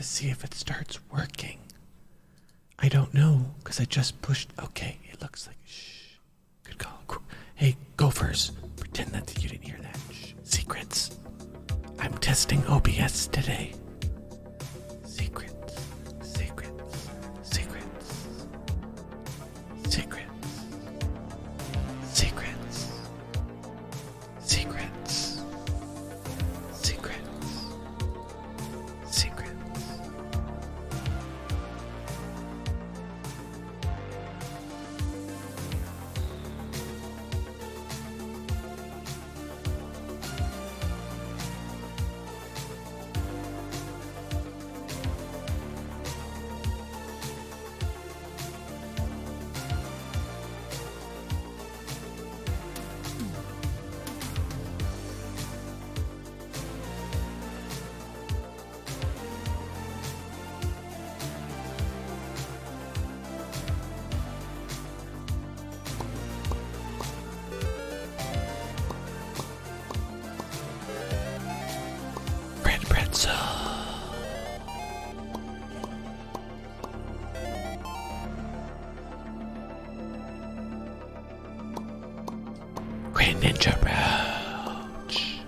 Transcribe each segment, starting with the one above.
see if it starts working. I don't know, because I just pushed. Okay, it looks like. Shh. Good call. Hey, gophers. Pretend that you didn't hear that. Shh. Secrets. I'm testing OBS today. Secrets. Secrets. Secrets. Secrets. Secrets. Secrets. Secrets. Secrets. Pretzel. Grand Ninja Roach.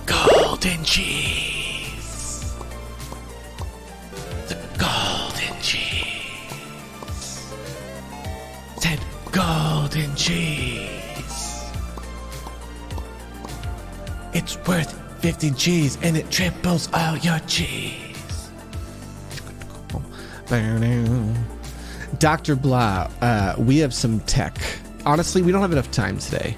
Golden cheese. The golden cheese. Said golden cheese. It's worth 50 G's and it triples all your cheese. Dr. Blah, we have some tech. Honestly, we don't have enough time today.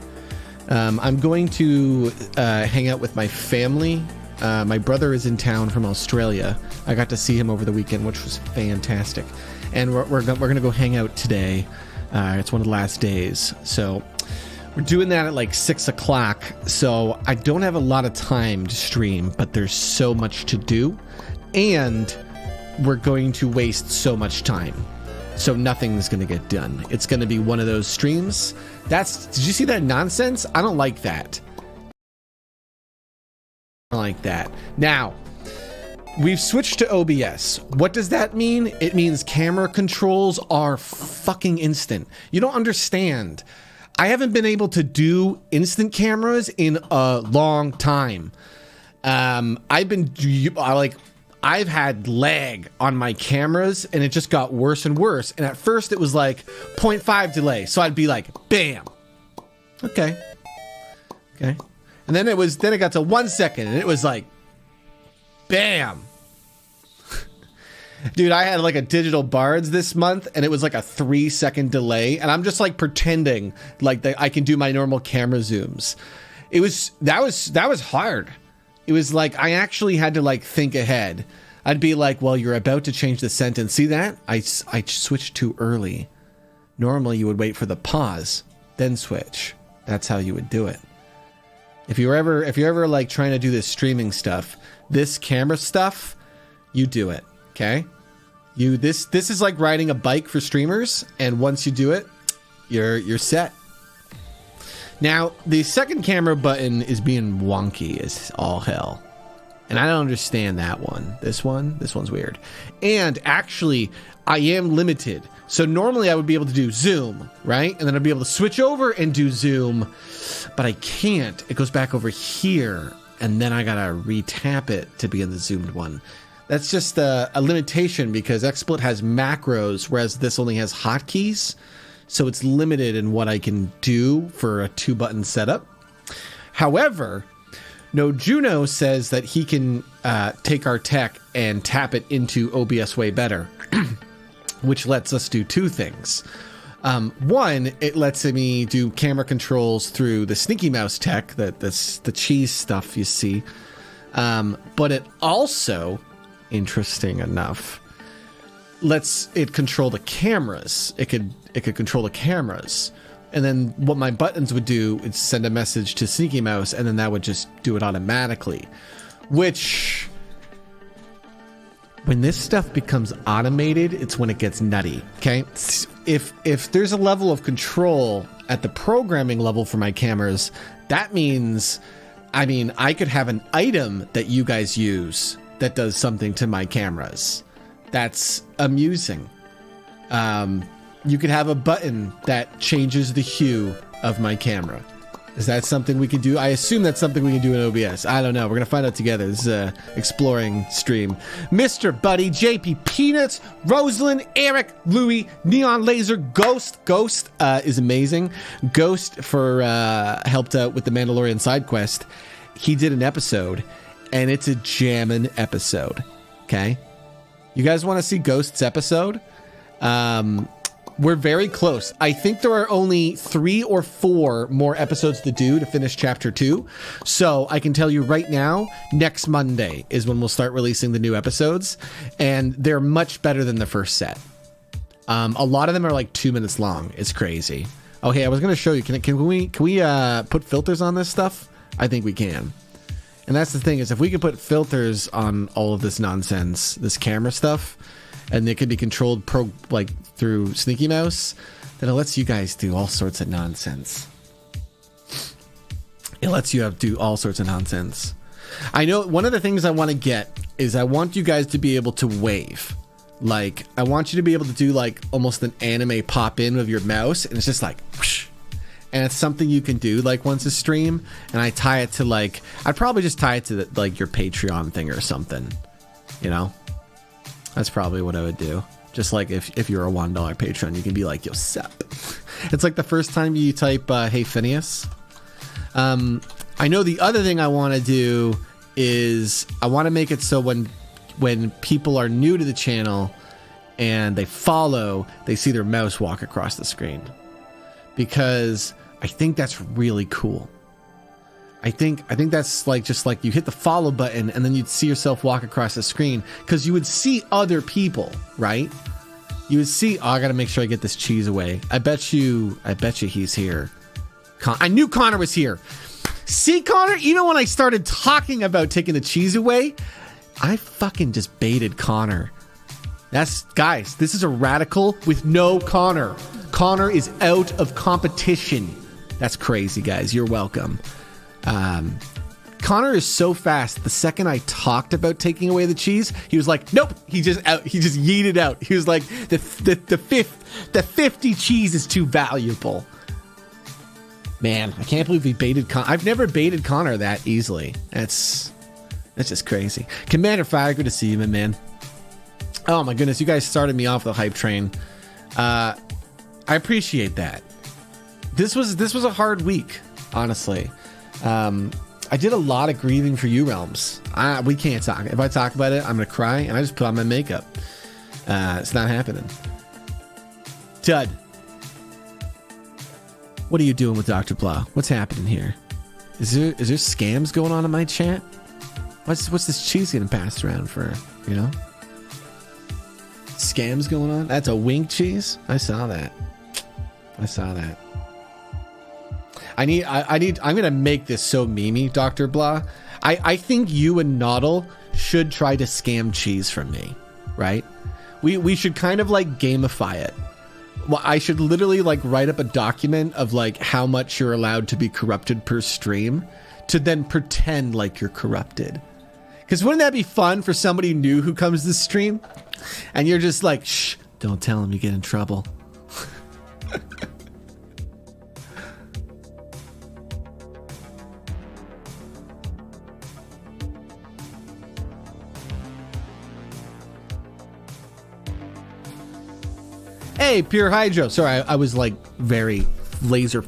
I'm going to hang out with my family. My brother is in town from Australia. I got to see him over the weekend, which was fantastic. And we're going to go hang out today. It's one of the last days. So we're doing that at like 6 o'clock. So I don't have a lot of time to stream, but there's so much to do. And we're going to waste so much time. So nothing's going to get done. It's going to be one of those streams. Did you see that nonsense? I don't like that. I don't like that. Now, we've switched to OBS. What does that mean? It means camera controls are fucking instant. You don't understand. I haven't been able to do instant cameras in a long time. I've had lag on my cameras and it just got worse and worse. And at first it was like 0.5 delay. So I'd be like, bam. Okay. And then it got to 1 second and it was like, bam. Dude, I had like a digital bards this month and it was like a 3-second delay. And I'm just like pretending like that I can do my normal camera zooms. That was hard. It was like I actually had to like think ahead. I'd be like, well, you're about to change the sentence. See that? I switched too early. Normally you would wait for the pause, then switch. That's how you would do it. If you're ever like trying to do this streaming stuff, this camera stuff, you do it. Okay? This is like riding a bike for streamers, and once you do it, you're set. Now, the second camera button is being wonky as all hell. And I don't understand that one. This one's weird. And actually, I am limited. So normally I would be able to do zoom, right? And then I'd be able to switch over and do zoom, but I can't. It goes back over here, and then I gotta re-tap it to be in the zoomed one. That's just a limitation because XSplit has macros, whereas this only has hotkeys. So it's limited in what I can do for a 2-button setup. However, No Juno says that he can take our tech and tap it into OBS way better. which lets us do two things. One, it lets me do camera controls through the Sneaky Mouse tech, the cheese stuff you see. But it also, interesting enough, lets it control the cameras. It could control the cameras. And then what my buttons would do is send a message to Sneaky Mouse, and then that would just do it automatically. Which, when this stuff becomes automated, it's when it gets nutty, okay? If there's a level of control at the programming level for my cameras, that means, I could have an item that you guys use that does something to my cameras. That's amusing. You could have a button that changes the hue of my camera. Is that something we can do? I assume that's something we can do in OBS. I don't know. We're going to find out together. This is a exploring stream. Mr. Buddy, JP Peanuts, Rosalind, Eric, Louie, Neon Laser, Ghost. Ghost is amazing. Ghost helped out with the Mandalorian side quest. He did an episode, and it's a jammin' episode. Okay? You guys want to see Ghost's episode? We're very close. I think there are only 3 or 4 more episodes to do to finish chapter 2. So I can tell you right now, next Monday is when we'll start releasing the new episodes. And they're much better than the first set. A lot of them are like 2 minutes long. It's crazy. Oh, hey, I was going to show you. Can we put filters on this stuff? I think we can. And that's the thing, is if we could put filters on all of this nonsense, this camera stuff, and it can be controlled through Sneaky Mouse, then it lets you guys do all sorts of nonsense. It lets you do all sorts of nonsense. I know one of the things I want to get is I want you guys to be able to wave. Like, I want you to be able to do like almost an anime pop in of your mouse, and it's just like whoosh. And it's something you can do like once a stream, and I tie it to I'd probably just tie it to your Patreon thing or something, you know? That's probably what I would do. Just like if you're a $1 patron, you can be like, yo, sup. It's like the first time you type, hey, Phineas. I know the other thing I want to do is I want to make it so when people are new to the channel and they follow, they see their mouse walk across the screen. Because I think that's really cool. I think that's just like you hit the follow button and then you'd see yourself walk across the screen, because you would see other people, right? You would see, oh, I gotta make sure I get this cheese away. I bet you he's here. I knew Connor was here. See, Connor, even when I started talking about taking the cheese away, I fucking just baited Connor. Guys, this is a radical with no Connor. Connor is out of competition. That's crazy, guys. You're welcome. Connor is so fast. The second I talked about taking away the cheese, he was like, nope. He just yeeted out. He was like, the 50 cheese is too valuable. Man, I can't believe we baited Connor. I've never baited Connor that easily. That's just crazy. Commander Fire, good to see you, my man. Oh my goodness, you guys started me off the hype train. I appreciate that. This was a hard week, honestly. I did a lot of grieving for you, Realms. We can't talk. If I talk about it, I'm gonna cry, and I just put on my makeup. It's not happening. Tud, what are you doing with Dr. Blah? What's happening here? Is there scams going on in my chat? What's this cheese getting passed around for? You know, scams going on. That's a wink cheese. I saw that. I'm gonna make this so memey, Dr. Blah. I think you and Noddle should try to scam cheese from me, right? We should kind of like gamify it. Well, I should literally like write up a document of like how much you're allowed to be corrupted per stream, to then pretend like you're corrupted. Because wouldn't that be fun for somebody new who comes to the stream, and you're just like, shh, don't tell him, you get in trouble. Hey, Pure Hydro. Sorry, I was like very laser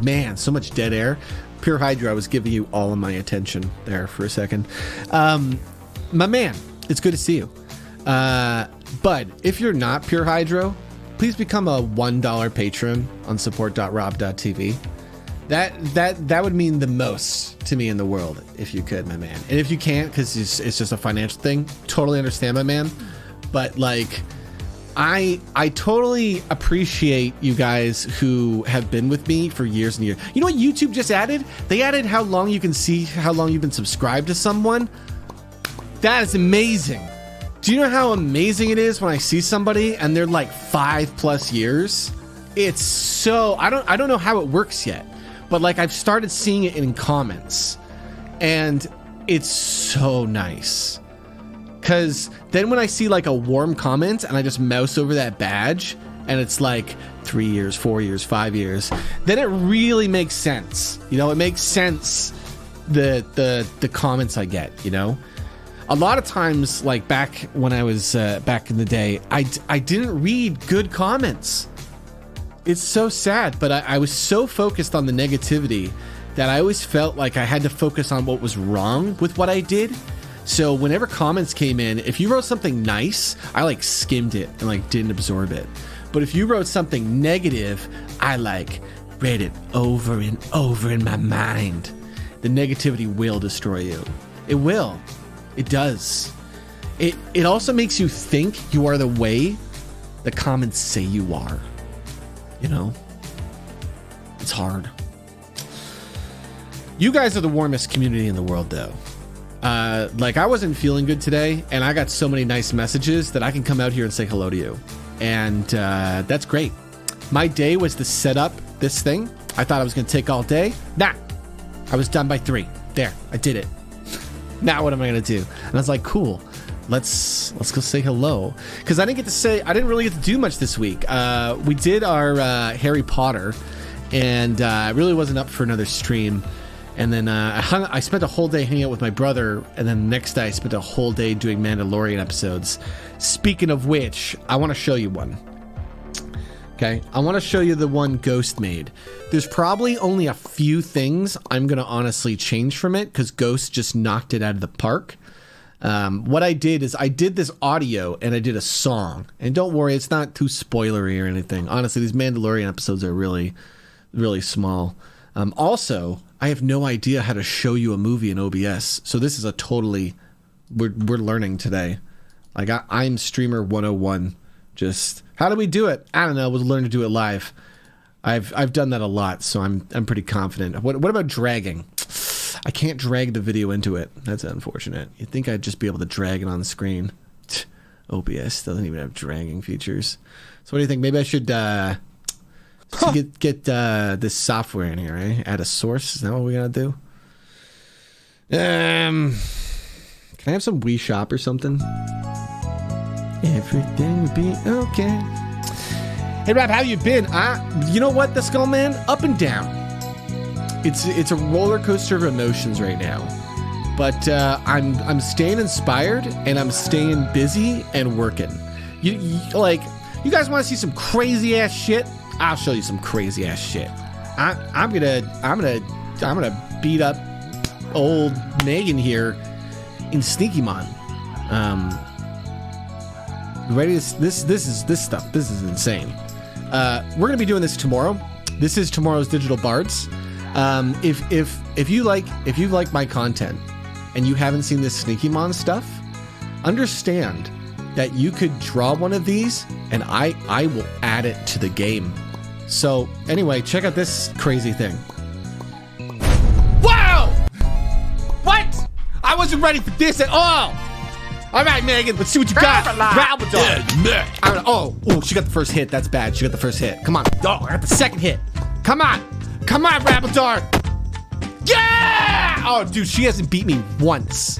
man, so much dead air. Pure Hydro, I was giving you all of my attention there for a second. My man, it's good to see you. But if you're not Pure Hydro, please become a $1 patron on support.rob.tv. That would mean the most to me in the world if you could, my man. And if you can't, because it's just a financial thing, totally understand, my man. But like, I totally appreciate you guys who have been with me for years and years. You know what YouTube just added? They added how long you can see how long you've been subscribed to someone. That is amazing. Do you know how amazing it is when I see somebody and they're like 5+ years? It's so, I don't know how it works yet, but like I've started seeing it in comments and it's so nice. Cause then when I see like a warm comment and I just mouse over that badge and it's like 3 years, 4 years, 5 years, then it really makes sense. You know, it makes sense the comments I get, you know? A lot of times, like back when I was back in the day, I didn't read good comments. It's so sad, but I was so focused on the negativity that I always felt like I had to focus on what was wrong with what I did. So whenever comments came in, if you wrote something nice, I like skimmed it and like didn't absorb it. But if you wrote something negative, I like read it over and over in my mind. The negativity will destroy you. It will. It does. It also makes you think you are the way the comments say you are. You know? It's hard. You guys are the warmest community in the world, though. Like, I wasn't feeling good today, and I got so many nice messages that I can come out here and say hello to you. And that's great. My day was to set up this thing. I thought I was going to take all day. Nah. I was done by 3. There. I did it. Now what am I gonna do? And I was like, cool, let's go say hello, because I didn't really get to do much this week. We did our Harry Potter, and I really wasn't up for another stream. And then I spent a whole day hanging out with my brother, and then the next day I spent a whole day doing Mandalorian episodes. Speaking of which, I want to show you one. Okay, I want to show you the one Ghost made. There's probably only a few things I'm going to honestly change from it because Ghost just knocked it out of the park. What I did is I did this audio and I did a song. And don't worry, it's not too spoilery or anything. Honestly, these Mandalorian episodes are really, really small. Also, I have no idea how to show you a movie in OBS. So this is a totally, we're learning today. Like I'm streamer 101. Just how do we do it? I don't know. We'll learn to do it live. I've done that a lot, so I'm pretty confident. What about dragging? I can't drag the video into it. That's unfortunate. You'd think I'd just be able to drag it on the screen. OBS doesn't even have dragging features. So what do you think? Maybe I should get this software in here, eh? Add a source. Is that what we gotta do? Can I have some Wii Shop or something? Everything will be okay. Hey, Rob, how you been? You know what, the Skull Man? Up and down. It's a roller coaster of emotions right now. But I'm staying inspired and I'm staying busy and working. You guys want to see some crazy ass shit? I'll show you some crazy ass shit. I'm gonna beat up old Megan here in Sneakymon. Ready? This is insane. We're gonna be doing this tomorrow. This is tomorrow's Digital Bards. If you like my content and you haven't seen this Sneakymon stuff, understand that you could draw one of these and I will add it to the game. So anyway, check out this crazy thing. Wow! What? I wasn't ready for this at all. All right, Megan, let's see what you got. Rabadon. Oh, she got the first hit. That's bad. She got the first hit. Come on. Oh, I got the second hit. Come on, Rabadon. Yeah! Oh, dude, she hasn't beat me once.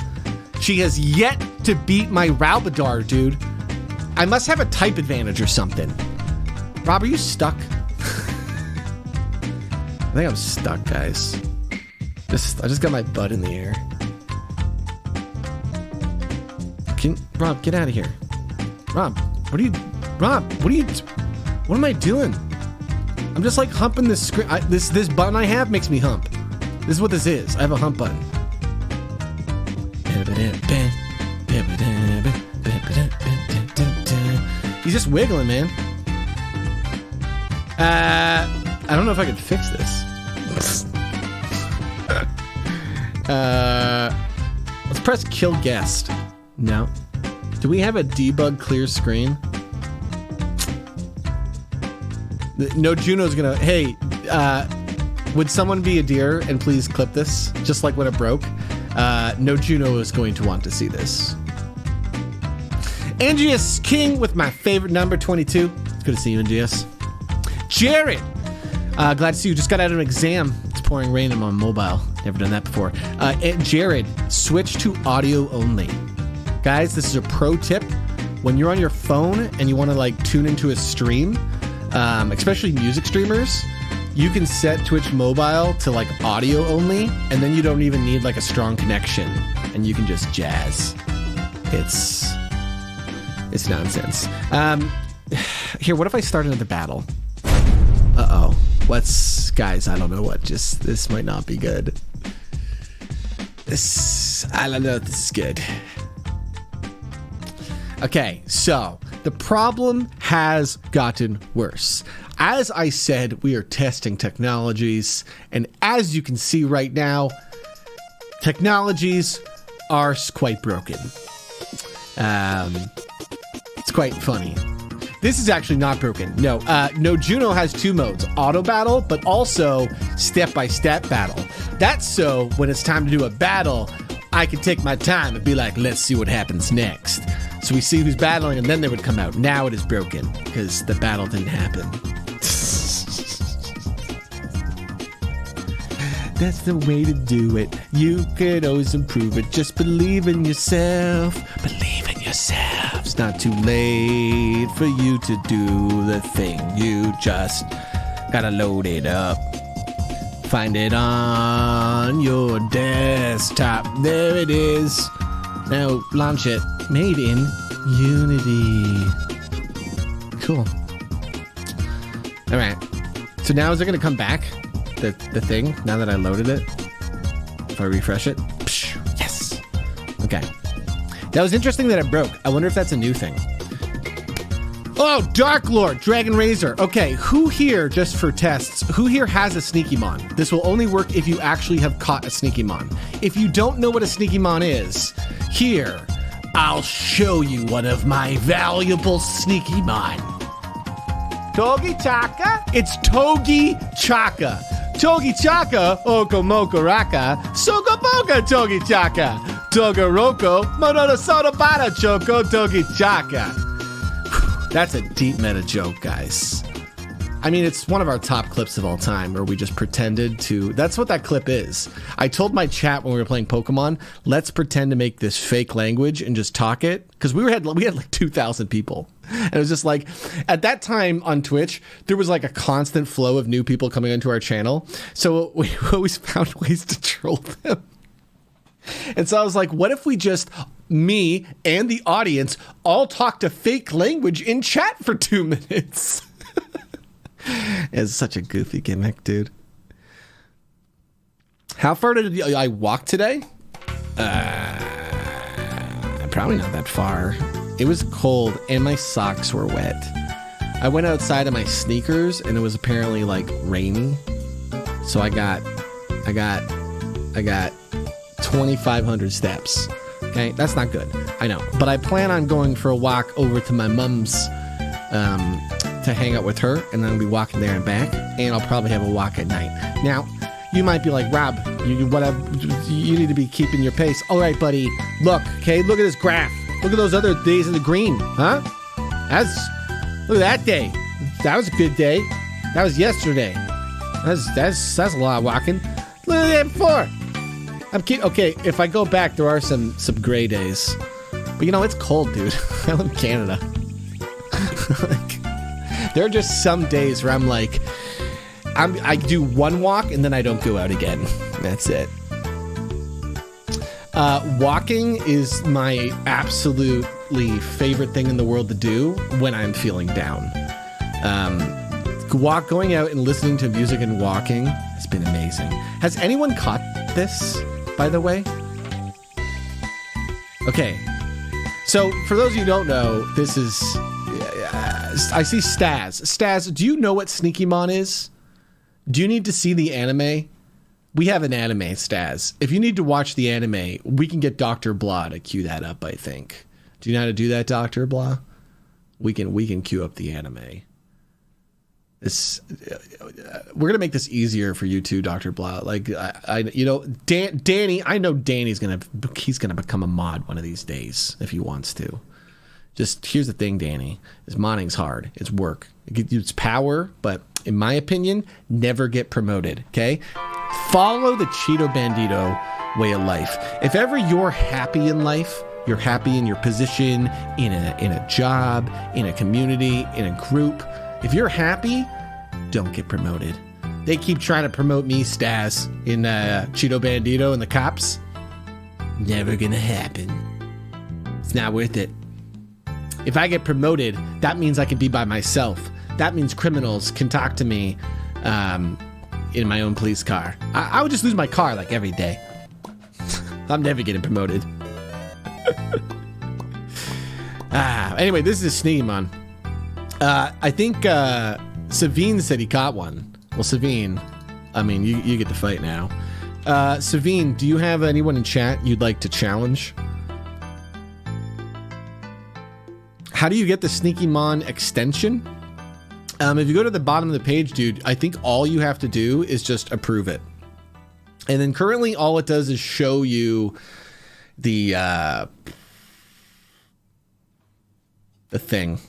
She has yet to beat my Rabadon, dude. I must have a type advantage or something. Rob, are you stuck? I think I'm stuck, guys. I just got my butt in the air. Rob, get out of here. Rob, what am I doing? I'm just like humping this screen. This button I have makes me hump. This is what this is. I have a hump button. He's just wiggling, man. I don't know if I can fix this. Let's press kill guest. No. Do we have a debug clear screen? No, Juno's gonna... Hey, would someone be a dear and please clip this? Just like when it broke. No, Juno is going to want to see this. Angius King with my favorite number, 22. It's good to see you, Angius. Jared! Glad to see you. Just got out of an exam. It's pouring rain and I'm on mobile. Never done that before. Jared, switch to audio only. Guys, this is a pro tip. When you're on your phone and you want to like tune into a stream, especially music streamers, you can set Twitch mobile to like audio only, and then you don't even need like a strong connection, and you can just jazz. It's nonsense. Here, what if I start another battle? Uh-oh. Guys, I don't know what, this might not be good. I don't know if this is good. Okay, so the problem has gotten worse. As I said, we are testing technologies, and as you can see right now, technologies are quite broken. It's quite funny. This is actually not broken. No, Juno has two modes, auto battle, but also step-by-step battle. That's so when it's time to do a battle, I can take my time and be like, let's see what happens next. So we see who's battling, and then they would come out. Now it is broken, because the battle didn't happen. That's the way to do it. You could always improve it. Just believe in yourself. Believe in yourself. It's not too late for you to do the thing. You just gotta load it up. Find it on your desktop. There it is. Now launch it. Made in Unity. Cool. All right. So now is it going to come back? The thing, now that I loaded it? If I refresh it? Psh, yes. Okay. That was interesting that it broke. I wonder if that's a new thing. Oh, Dark Lord, Dragon Razor. Okay, who here, just for tests, who here has a Sneakymon? This will only work if you actually have caught a Sneakymon. If you don't know what a Sneakymon is, here, I'll show you one of my valuable Sneakymon. Togi Chaka? It's Togi Chaka. Togi Chaka, Okomoko Raka, Sogoboga Togi Chaka, Togoroko, Monono Sodobata Choco Togi Chaka. That's a deep meta joke, guys. I mean, it's one of our top clips of all time where we just pretended to... That's what that clip is. I told my chat when we were playing Pokemon, let's pretend to make this fake language and just talk it. Because we had like 2,000 people. And it was just like, at that time on Twitch, there was like a constant flow of new people coming into our channel. So we always found ways to troll them. And so I was like, what if we just, me and the audience, all talk to fake language in chat for 2 minutes? It's such a goofy gimmick, dude. How far did I walk today? Probably not that far. It was cold and my socks were wet. I went outside in my sneakers and it was apparently like rainy. So I got 2,500 steps. Okay, that's not good. I know, but I plan on going for a walk over to my mom's to hang out with her, and then I'll be walking there and back, and I'll probably have a walk at night. Now, you might be like, Rob, you need to be keeping your pace. All right, buddy, look, okay, look at this graph. Look at those other days in the green, huh? Look at that day. That was a good day. That was yesterday. That's a lot of walking. Look at that before. Okay, if I go back, there are some gray days. But you know, it's cold, dude. I live in Canada. There are just some days where I'm like, I do one walk and then I don't go out again. That's it. Walking is my absolutely favorite thing in the world to do when I'm feeling down. Going out and listening to music and walking has been amazing. Has anyone caught this, by the way? Okay. So, for those of you who don't know, this is... I see Staz. Staz, do you know what Sneakymon is? Do you need to see the anime? We have an anime, Staz. If you need to watch the anime, we can get Dr. Blah to cue that up, I think. Do you know how to do that, Dr. Blah? We can cue up the anime. We're gonna make this easier for you too, Dr. Blah. Like Danny, I know Danny's gonna become a mod one of these days if he wants to. Just here's the thing, Danny, is modding's hard. It's work. It's power, but in my opinion, never get promoted. Okay, follow the Cheeto Bandito way of life. If ever you're happy in life, you're happy in your position, in a job, in a community, in a group. If you're happy, don't get promoted. They keep trying to promote me, Staz, in Cheeto Bandito and the cops. Never gonna happen. It's not worth it. If I get promoted, that means I can be by myself. That means criminals can talk to me in my own police car. I would just lose my car like every day. I'm never getting promoted. Anyway, this is Sneakymon. I think Savine said he caught one. Well, Savine, I mean, you get to fight now. Savine, do you have anyone in chat you'd like to challenge? How do you get the Sneakymon extension? If you go to the bottom of the page, dude, I think all you have to do is just approve it. And then currently all it does is show you the thing.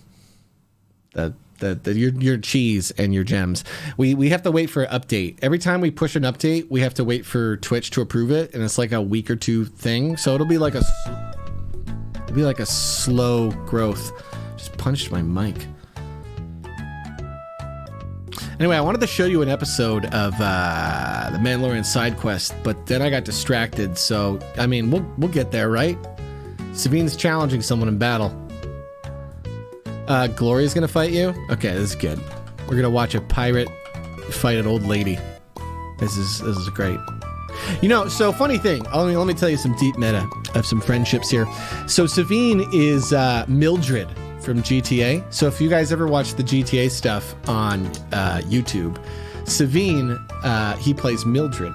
Your cheese and your gems. We have to wait for an update. Every time we push an update, we have to wait for Twitch to approve it, and it's like a week or two thing. So it'll be like a slow growth. Just punched my mic. Anyway, I wanted to show you an episode of the Mandalorian side quest, but then I got distracted. So I mean, we'll get there, right? Sabine's challenging someone in battle. Gloria's gonna fight you? Okay, this is good. We're gonna watch a pirate fight an old lady. This is great. You know, so funny thing. Let me tell you some deep meta of some friendships here. So Savine is Mildred from GTA. So if you guys ever watch the GTA stuff on YouTube, Savine, he plays Mildred.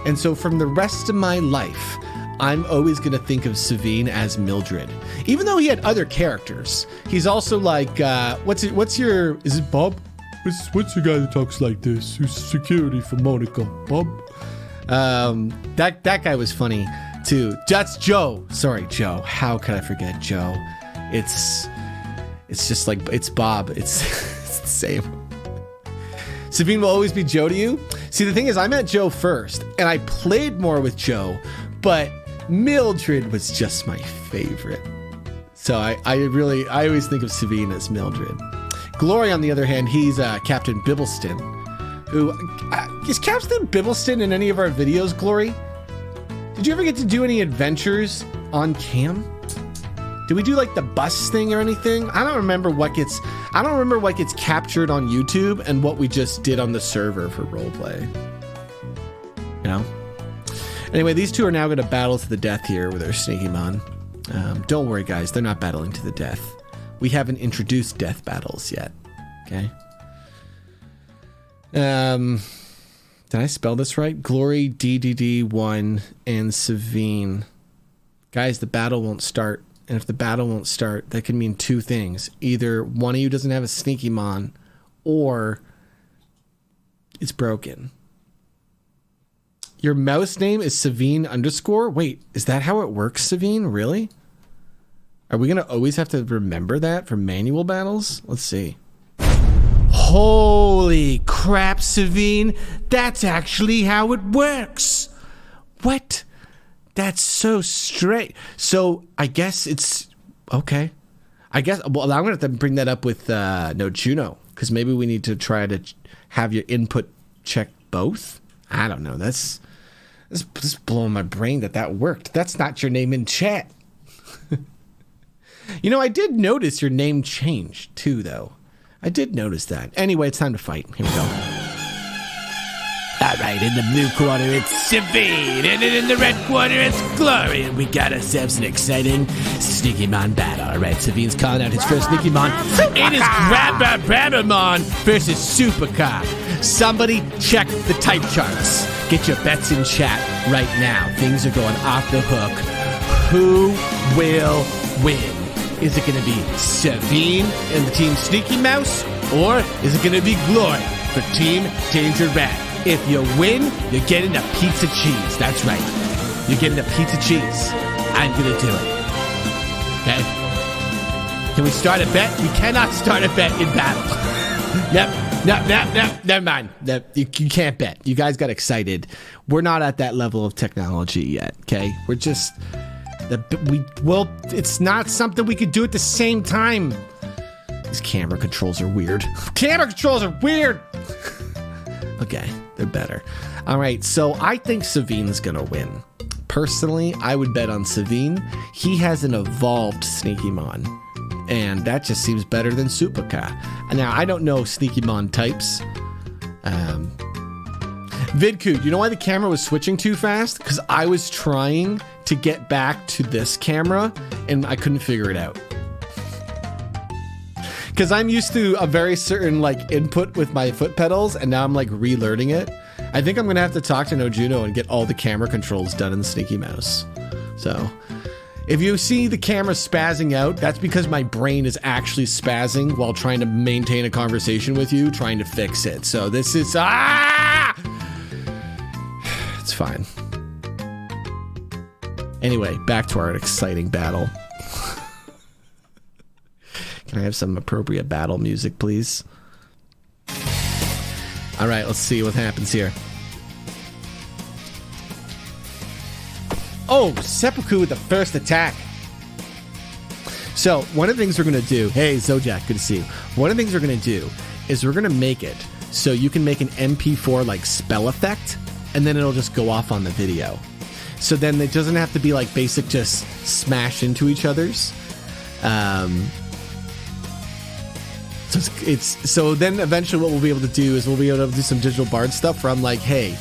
And so from the rest of my life, I'm always going to think of Savine as Mildred. Even though he had other characters, he's also like, is it Bob? What's the guy that talks like this? Who's security for Monica? Bob? That guy was funny too. That's Joe. Sorry, Joe. How could I forget Joe? It's just like, it's Bob. It's the same. Savine will always be Joe to you. See, the thing is, I met Joe first, and I played more with Joe, but Mildred was just my favorite. So I always think of Savine as Mildred. Glory, on the other hand, he's Captain Bibbleston. Who is Captain Bibbleston in any of our videos, Glory? Did you ever get to do any adventures on cam? Did we do like the bus thing or anything? I don't remember what gets captured on YouTube and what we just did on the server for roleplay. You know? Anyway, these two are now going to battle to the death here with their Sneakymon. Don't worry, guys. They're not battling to the death. We haven't introduced death battles yet. Okay? Did I spell this right? Glory, DDD1, and Savine. Guys, the battle won't start. And if the battle won't start, that can mean two things. Either one of you doesn't have a Sneakymon, or it's broken. Your mouse name is Savine _? Wait, is that how it works, Savine? Really? Are we going to always have to remember that for manual battles? Let's see. Holy crap, Savine. That's actually how it works. What? That's so straight. So I guess it's okay. I'm going to have to bring that up with No Juno, because maybe we need to try to have your input check both. I don't know. This is blowing my brain that worked. That's not your name in chat. You know, I did notice your name changed too, though. I did notice that. Anyway, it's time to fight. Here we go. All right, in the blue corner, it's Savine, and in the red corner, it's Glory, and we got ourselves an exciting Sneaky Mon battle. All right, Savine's calling out his first Sneaky Mon. It is Grabamon versus Supercar. Somebody check the type charts. Get your bets in chat right now. Things are going off the hook. Who will win? Is it going to be Savine and the Team Sneaky Mouse, or is it going to be Glory for Team Danger Rat? If you win, you're getting a pizza cheese. That's right. You're getting a pizza cheese. I'm going to do it. Okay? Can we start a bet? We cannot start a bet in battle. Never mind. You can't bet. You guys got excited. We're not at that level of technology yet, okay? We're just... it's not something we could do at the same time. These camera controls are weird. Camera controls are weird! Okay, they're better. All right, so I think Savine's gonna win. Personally, I would bet on Savine. He has an evolved Sneaky Mon, and that just seems better than Supercar. Now, I don't know Sneaky Mon types. Vidku, you know why the camera was switching too fast? Because I was trying to get back to this camera, and I couldn't figure it out. Because I'm used to a very certain like input with my foot pedals, and now I'm like relearning it. I think I'm gonna have to talk to Nojuno and get all the camera controls done in Sneaky Mouse. So, if you see the camera spazzing out, that's because my brain is actually spazzing while trying to maintain a conversation with you, trying to fix it. So this is it's fine. Anyway, back to our exciting battle. Can I have some appropriate battle music, please? All right, let's see what happens here. Oh, Seppuku with the first attack. So, one of the things we're going to do... Hey, Zojak, good to see you. One of the things we're going to do is we're going to make it so you can make an MP4 like spell effect, and then it'll just go off on the video. So then it doesn't have to be like basic just smash into each other's. So then eventually what we'll be able to do is we'll be able to do some digital bard stuff where I'm like, hey,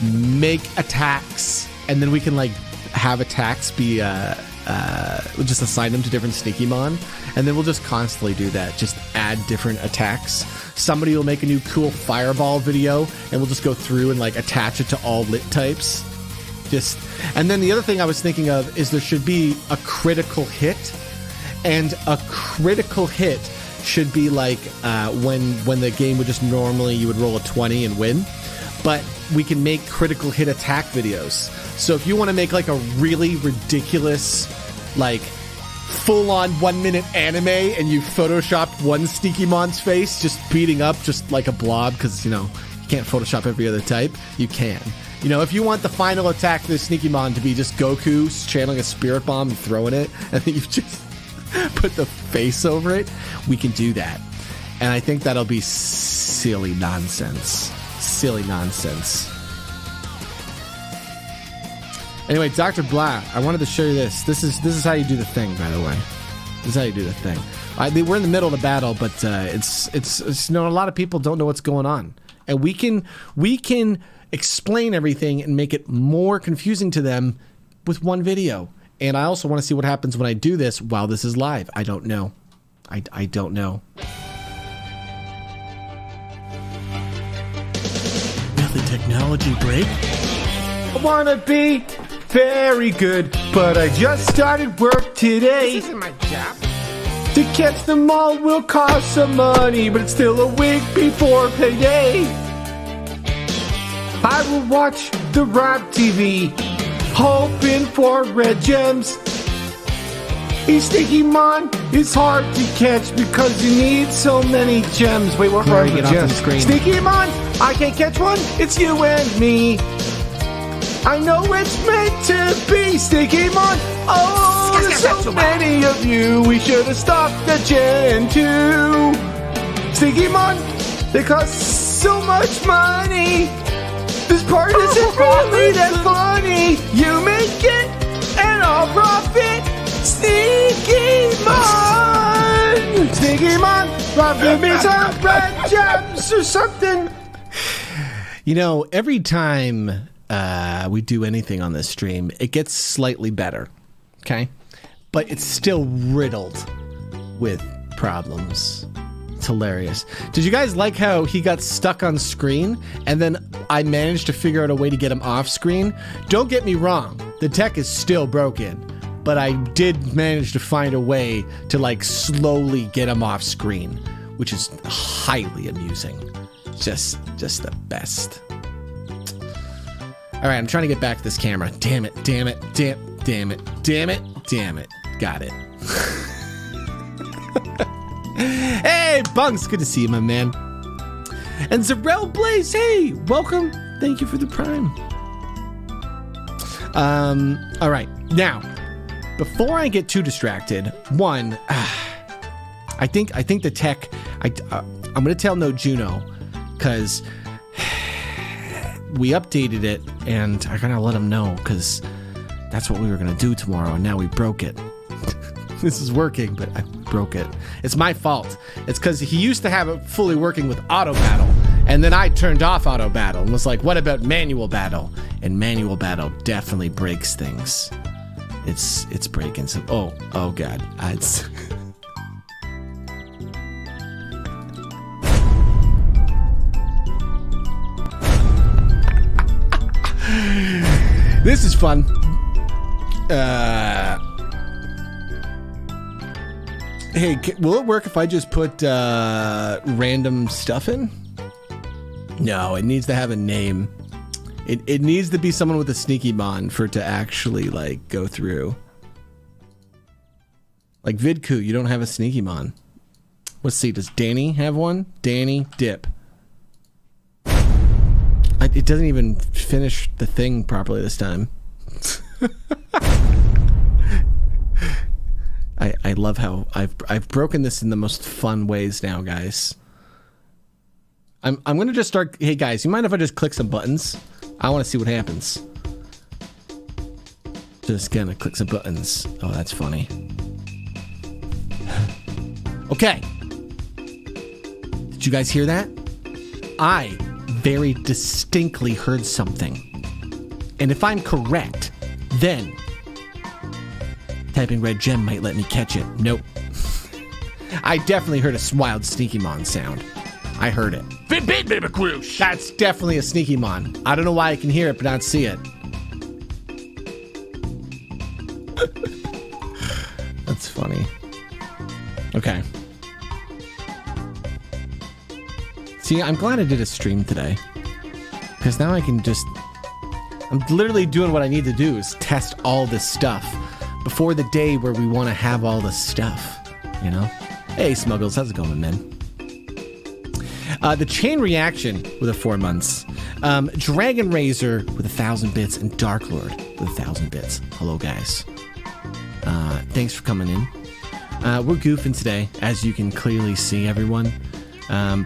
make attacks, and then we can like have attacks be we'll just assign them to different Sneaky Mon, and then we'll just constantly do that, just add different attacks. Somebody will make a new cool fireball video, and we'll just go through and like attach it to all lit types. And then the other thing I was thinking of is there should be a critical hit, and a critical hit should be like when the game would just normally you would roll a 20 and win, but we can make critical hit attack videos. So if you want to make like a really ridiculous, like full-on 1 minute anime, and you photoshopped one Sneaky Mon's face just beating up just like a blob, because you know you can't Photoshop every other type, you can. You know, if you want the final attack of the Sneaky Mon to be just Goku channeling a spirit bomb and throwing it, and then you just put the face over it, we can do that. And I think that'll be silly nonsense. Silly nonsense. Anyway, Dr. Blah, I wanted to show you this. This is how you do the thing, by the way. This is how you do the thing. We're in the middle of the battle, but it's you know, a lot of people don't know what's going on. And we can explain everything and make it more confusing to them with one video. And I also want to see what happens when I do this while this is live. I don't know. I don't know. Will the technology break? I want to be very good, but I just started work today. This isn't my job. To catch them all will cost some money, but it's still a week before payday. I will watch the Rob TV, hoping for red gems. Each Sneaky Mon is hard to catch because you need so many gems. Wait, what are the gems? Sneaky Mon, I can't catch one. It's you and me. I know it's meant to be Sneaky Mon. Oh, there's so many of you. We should have stopped at Gen 2. Sneaky Mon, they cost so much money. This part isn't really that funny. You make it, and I'll profit. Sneaky Mon! Sneaky Mon, profit me some red gems or something. You know, every time we do anything on this stream, it gets slightly better, okay? But it's still riddled with problems. It's hilarious. Did you guys like how he got stuck on screen and then I managed to figure out a way to get him off screen? Don't get me wrong, the tech is still broken, but I did manage to find a way to like slowly get him off screen, which is highly amusing. Just the best. All right, I'm trying to get back to this camera. Damn it. Got it. Hey, Bunks, good to see you, my man. And Zarel Blaze, hey, welcome. Thank you for the prime. All right, now, before I get too distracted, one, I think the tech, I'm going to tell No Juno, because we updated it, and I gotta let him know, because that's what we were going to do tomorrow, and now we broke it. This is working, but I broke it. It's my fault. It's because he used to have it fully working with auto battle, and then I turned off auto battle and was like, what about manual battle? And manual battle definitely breaks things. It's breaking some. Oh god. It's this is fun. Hey, will it work if I just put random stuff in? No, it needs to have a name. It needs to be someone with a sneaky mon for it to actually like go through. Like Vidku, you don't have a sneaky mon. Let's see, does Danny have one? Danny Dip. It doesn't even finish the thing properly this time. I love how I've broken this in the most fun ways now, guys. I'm gonna just start. Hey guys, you mind if I just click some buttons? I want to see what happens. Just gonna click some buttons. Oh, that's funny. Okay. Did you guys hear that? I very distinctly heard something. And if I'm correct, then typing red gem might let me catch it. Nope. I definitely heard a wild sneaky mon sound. I heard it. That's definitely a sneaky mon. I don't know why I can hear it but not see it. That's funny. Okay. See, I'm glad I did a stream today. Because now I can just... I'm literally doing what I need to do is test all this stuff before the day where we want to have all this stuff, you know? Hey, Smuggles, how's it going, man? The Chain Reaction with a 4 months. Dragon Razor with 1,000 bits and Dark Lord with 1,000 bits. Hello, guys. Thanks for coming in. We're goofing today, as you can clearly see, everyone.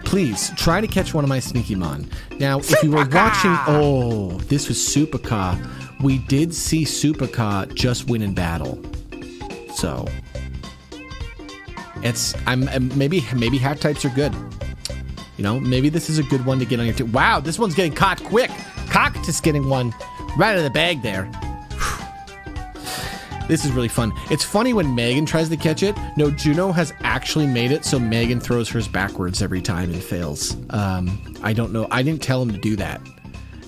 Please try to catch one of my sneaky mon. Now, if you were watching, oh, this was Supercar. We did see Supercar just win in battle. So, it's maybe hat types are good. You know, maybe this is a good one to get on your team. Wow, this one's getting caught quick. Cockatus getting one right out of the bag there. This is really fun. It's funny when Megan tries to catch it. No, Juno has actually made it so Megan throws hers backwards every time and fails. I don't know. I didn't tell him to do that.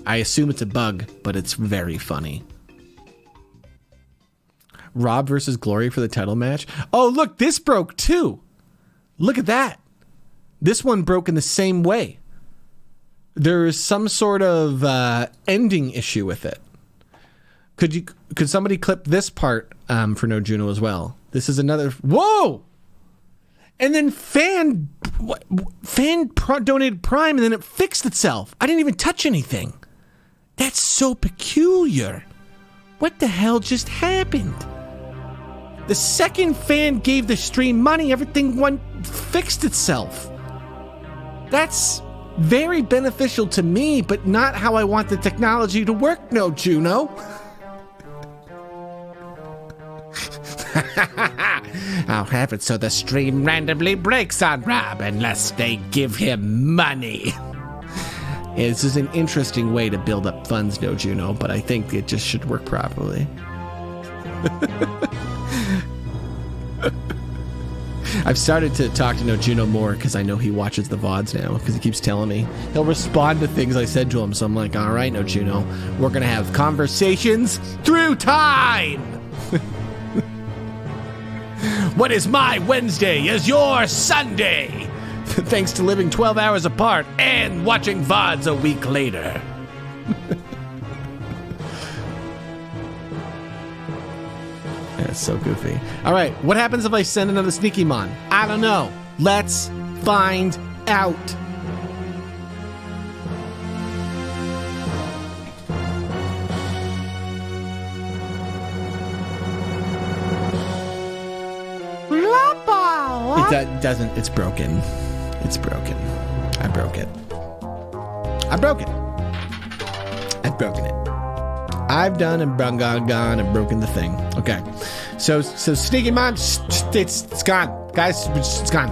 I assume it's a bug, but it's very funny. Rob versus Glory for the title match. Oh, look, this broke too. Look at that. This one broke in the same way. There is some sort of ending issue with it. Could somebody clip this part for No Juno as well? This is another. Whoa! And then fan donated Prime, and then it fixed itself. I didn't even touch anything. That's so peculiar. What the hell just happened? The second fan gave the stream money, everything fixed itself. That's very beneficial to me, but not how I want the technology to work, No Juno. I'll have it so the stream randomly breaks on Rob unless they give him money. It's just an interesting way to build up funds, No Juno, but I think it just should work properly. I've started to talk to No Juno more because I know he watches the VODs now because he keeps telling me. He'll respond to things I said to him, so I'm like, all right, No Juno, we're going to have conversations through time. What is my Wednesday is your Sunday. Thanks to living 12 hours apart and watching VODs a week later. That's so goofy. All right, what happens if I send another Sneaky Mon? I don't know. Let's find out. It doesn't. It's broken. It's broken. I broke it. I broke it. I've broken it. I've done and gone and broken the thing. Okay. So Sneaky Mon, it's gone. Guys, it's gone.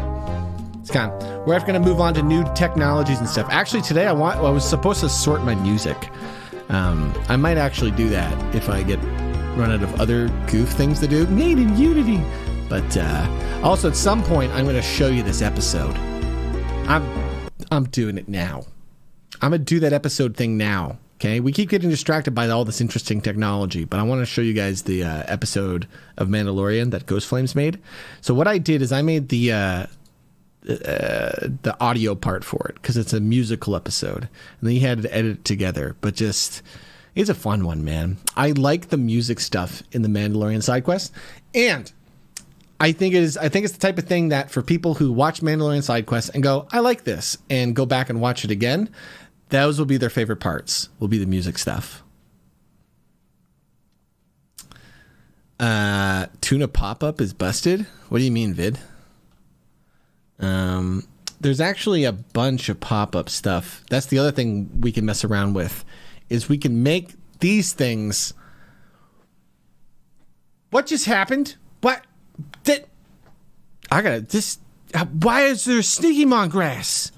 It's gone. We're going to move on to new technologies and stuff. Actually, today I was supposed to sort my music. I might actually do that if I get run out of other goof things to do. Made in Unity. But also at some point I'm going to show you this episode. I'm doing it now. I'm going to do that episode thing now. Okay, we keep getting distracted by all this interesting technology, but I want to show you guys the episode of Mandalorian that Ghost Flames made. So what I did is I made the audio part for it because it's a musical episode, and then you had to edit it together. But just it's a fun one, man. I like the music stuff in the Mandalorian side quest, and I think it's the type of thing that for people who watch Mandalorian side quests and go, I like this, and go back and watch it again. Those will be their favorite parts, will be the music stuff. Tuna pop-up is busted? What do you mean, Vid? There's actually a bunch of pop-up stuff. That's the other thing we can mess around with, is we can make these things... What just happened? What? I gotta... Why is there Sneaky Mon grass?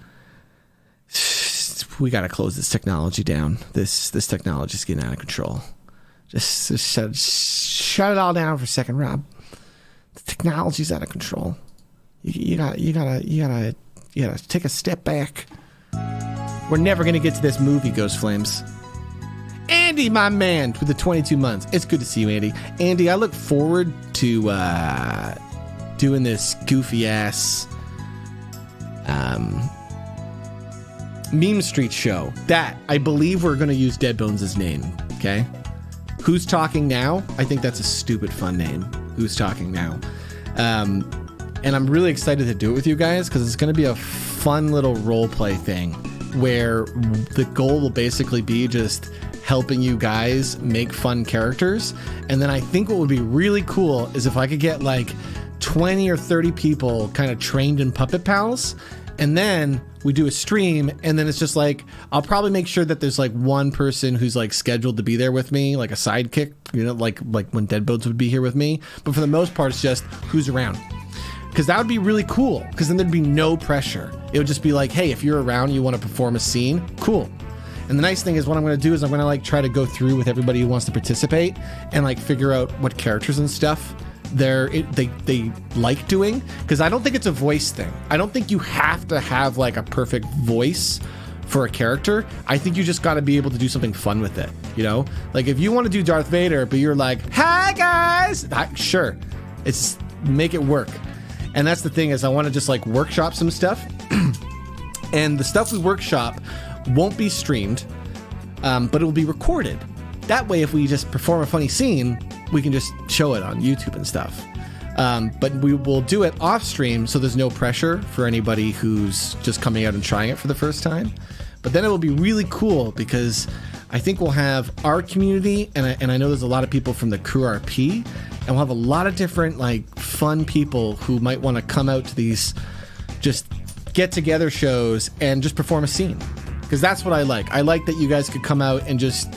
We gotta close this technology down. This technology is getting out of control. Just shut it all down for a second, Rob. The technology's out of control. You gotta take a step back. We're never gonna get to this movie, Ghost Flames. Andy, my man, with the 22 months. It's good to see you, Andy. Andy, I look forward to doing this goofy ass Meme Street show. That, I believe we're going to use Dead Bones' name, okay? Who's Talking Now? I think that's a stupid fun name. Who's Talking Now? And I'm really excited to do it with you guys because it's going to be a fun little role play thing where the goal will basically be just helping you guys make fun characters. And then I think what would be really cool is if I could get like 20 or 30 people kind of trained in Puppet Pals, and then we do a stream, and then it's just like, I'll probably make sure that there's like one person who's like scheduled to be there with me, like a sidekick, you know, like when Dead Bones would be here with me. But for the most part, it's just who's around. Because that would be really cool, because then there'd be no pressure. It would just be like, hey, if you're around, you want to perform a scene, cool. And the nice thing is what I'm going to do is I'm going to like try to go through with everybody who wants to participate and like figure out what characters and stuff they like doing, because I don't think it's a voice thing. I don't think you have to have like a perfect voice for a character. I think you just got to be able to do something fun with it, you know? Like if you want to do Darth Vader, but you're like, hi guys, sure, it's make it work. And that's the thing is I want to just like workshop some stuff and the stuff we workshop won't be streamed, but it will be recorded. That way, if we just perform a funny scene, we can just show it on YouTube and stuff. But we will do it off stream, so there's no pressure for anybody who's just coming out and trying it for the first time. But then it will be really cool because I think we'll have our community, and I know there's a lot of people from the Crew RP, and we'll have a lot of different like fun people who might want to come out to these just get together shows and just perform a scene. Because that's what I like. I like that you guys could come out and just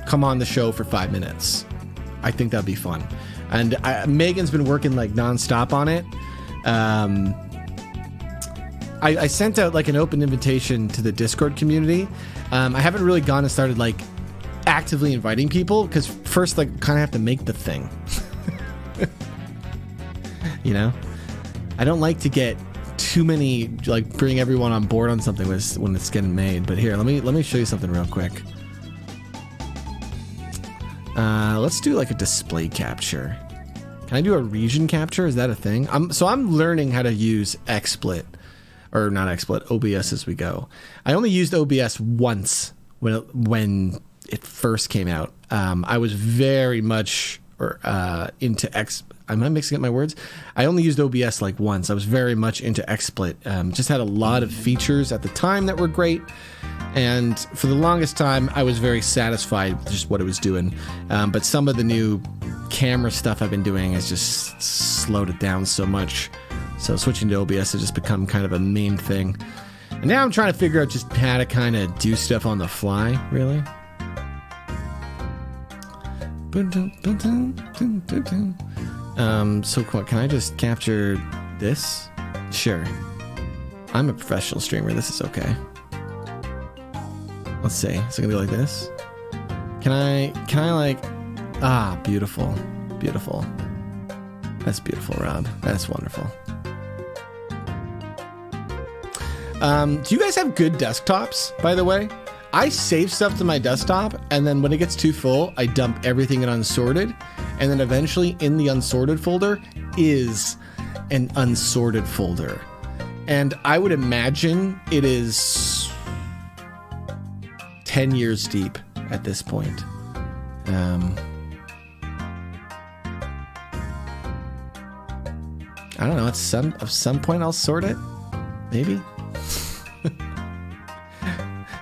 come on the show for 5 minutes. I think that'd be fun. And Megan's been working like nonstop on it. I sent out like an open invitation to the Discord community. I haven't really gone and started like actively inviting people because first like kind of have to make the thing. You know, I don't like to get too many, like bring everyone on board on something when it's getting made. But here, let me show you something real quick. Let's do like a display capture. Can I do a region capture? Is that a thing? I'm learning how to use XSplit, or not XSplit, OBS as we go. I only used OBS once when it first came out. I was very much into Am I mixing up my words? I only used OBS like once. I was very much into XSplit. Just had a lot of features at the time that were great. And for the longest time, I was very satisfied with just what it was doing. But some of the new camera stuff I've been doing has just slowed it down so much. So switching to OBS has just become kind of a main thing. And now I'm trying to figure out just how to kind of do stuff on the fly, really. So can I just capture this? Sure. I'm a professional streamer. This is okay. Let's see. Is it gonna be like this? Can I like... Ah, beautiful. Beautiful. That's beautiful, Rob. That's wonderful. Do you guys have good desktops, by the way? I save stuff to my desktop, and then when it gets too full, I dump everything in unsorted, and then eventually in the unsorted folder is an unsorted folder. And I would imagine it is 10 years deep at this point. I don't know, at some point I'll sort it, maybe.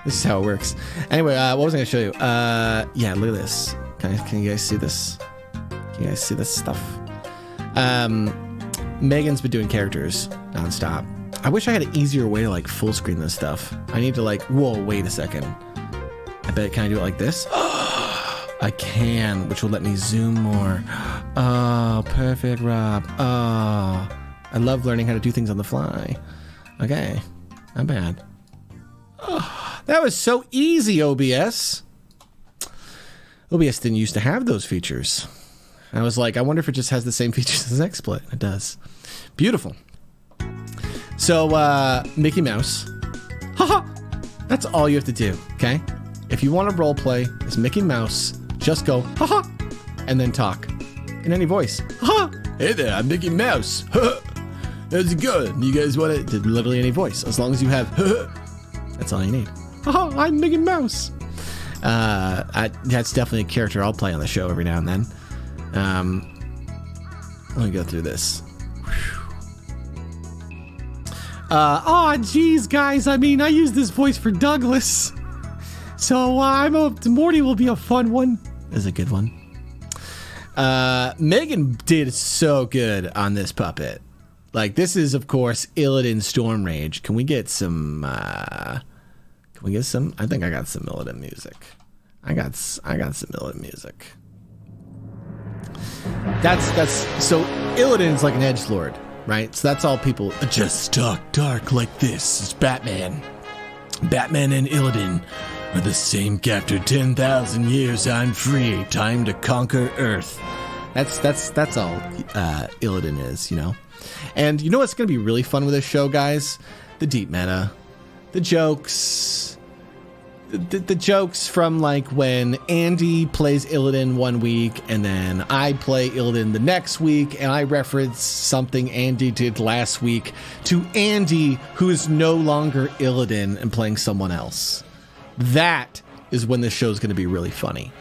This is how it works. Anyway, what was I going to show you? Yeah, look at this. Can you guys see this? Can you guys see this stuff? Megan's been doing characters nonstop. I wish I had an easier way to like full screen this stuff. I need to like, whoa, wait a second. I bet, can I do it like this? I can, which will let me zoom more. Oh, perfect, Rob. Oh, I love learning how to do things on the fly. Okay, not bad. Oh, that was so easy, OBS. OBS didn't used to have those features. I was like, I wonder if it just has the same features as XSplit. It does. Beautiful. So, Mickey Mouse. Haha! That's all you have to do, okay? If you want to roleplay as Mickey Mouse, just go, haha! And then talk. In any voice. Haha! Hey there, I'm Mickey Mouse. How's it going? You guys want it? Literally any voice. As long as you have, that's all you need. Haha! I'm Mickey Mouse. That's definitely a character I'll play on the show every now and then. Let me go through this. Geez, guys. I mean, I use this voice for Douglas. So Morty will be a fun one. Is a good one. Megan did so good on this puppet. Like, this is, of course, Illidan Stormrage. Can we get some, I think I got some Illidan music. I got some Illidan music. So Illidan's like an edgelord, right? So that's all people just talk dark like this. It's Batman. Batman and Illidan are the same after 10,000 years. I'm free. Time to conquer Earth. That's all Illidan is, you know. And you know what's going to be really fun with this show, guys? The deep meta, the jokes. The jokes from like when Andy plays Illidan one week and then I play Illidan the next week and I reference something Andy did last week to Andy, who is no longer Illidan and playing someone else. That is when this show is going to be really funny.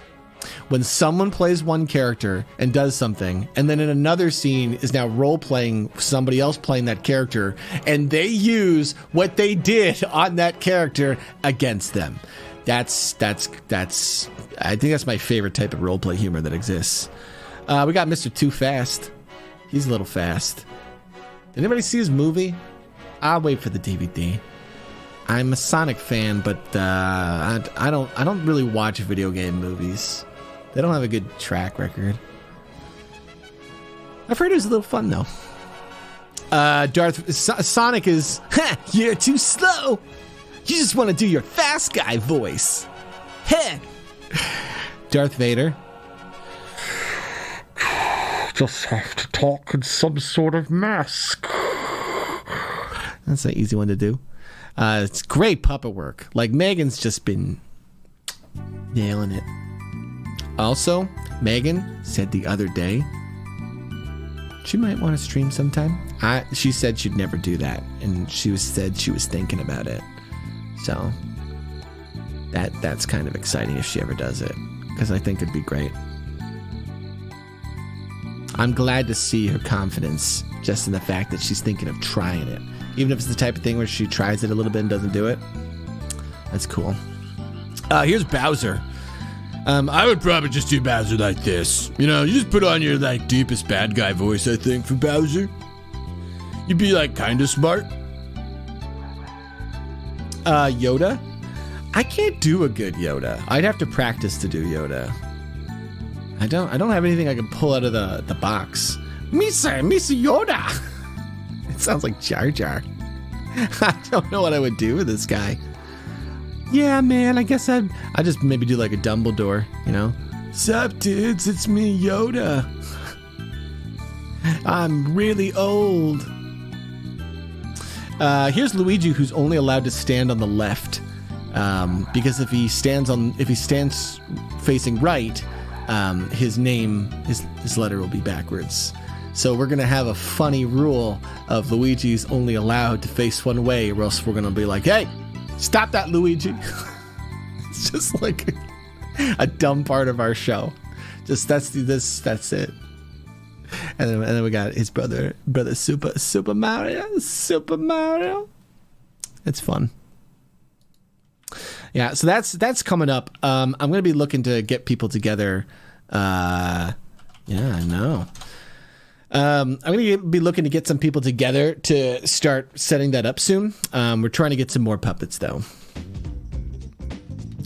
When someone plays one character and does something, and then in another scene is now role-playing somebody else playing that character, and they use what they did on that character against them. That's I think that's my favorite type of role-play humor that exists. We got Mr. Too Fast. He's a little fast. Did anybody see his movie? I'll wait for the DVD. I'm a Sonic fan, but I don't really watch video game movies. They don't have a good track record. I've heard it was a little fun though. Sonic is, ha, you're too slow. You just want to do your fast guy voice. Heh. Darth Vader. Just have to talk in some sort of mask. That's an easy one to do. It's great puppet work. Like, Megan's just been nailing it. Also, Megan said the other day she might want to stream sometime. She said she'd never do that, and said she was thinking about it. So that's kind of exciting if she ever does it, because I think it'd be great. I'm glad to see her confidence just in the fact that she's thinking of trying it. Even if it's the type of thing where she tries it a little bit and doesn't do it. That's cool. Here's Bowser. I would probably just do Bowser like this. You know, you just put on your, like, deepest bad guy voice, I think, for Bowser. You'd be, like, kind of smart. Yoda? I can't do a good Yoda. I'd have to practice to do Yoda. I don't have anything I can pull out of the box. Misa Yoda! It sounds like Jar Jar. I don't know what I would do with this guy. Yeah, man, I guess I'd just maybe do like a Dumbledore, you know? Sup, dudes, it's me, Yoda. I'm really old. Here's Luigi, who's only allowed to stand on the left. Because if he stands facing right, his letter will be backwards. So we're going to have a funny rule of Luigi's only allowed to face one way, or else we're going to be like, hey, stop that, Luigi. It's just like a dumb part of our show. Just that's it. And then we got his brother Super Mario. Super Mario. It's fun. Yeah, so that's coming up. I'm going to be looking to get people together. Yeah, I know. I'm going to be looking to get some people together to start setting that up soon. We're trying to get some more puppets, though.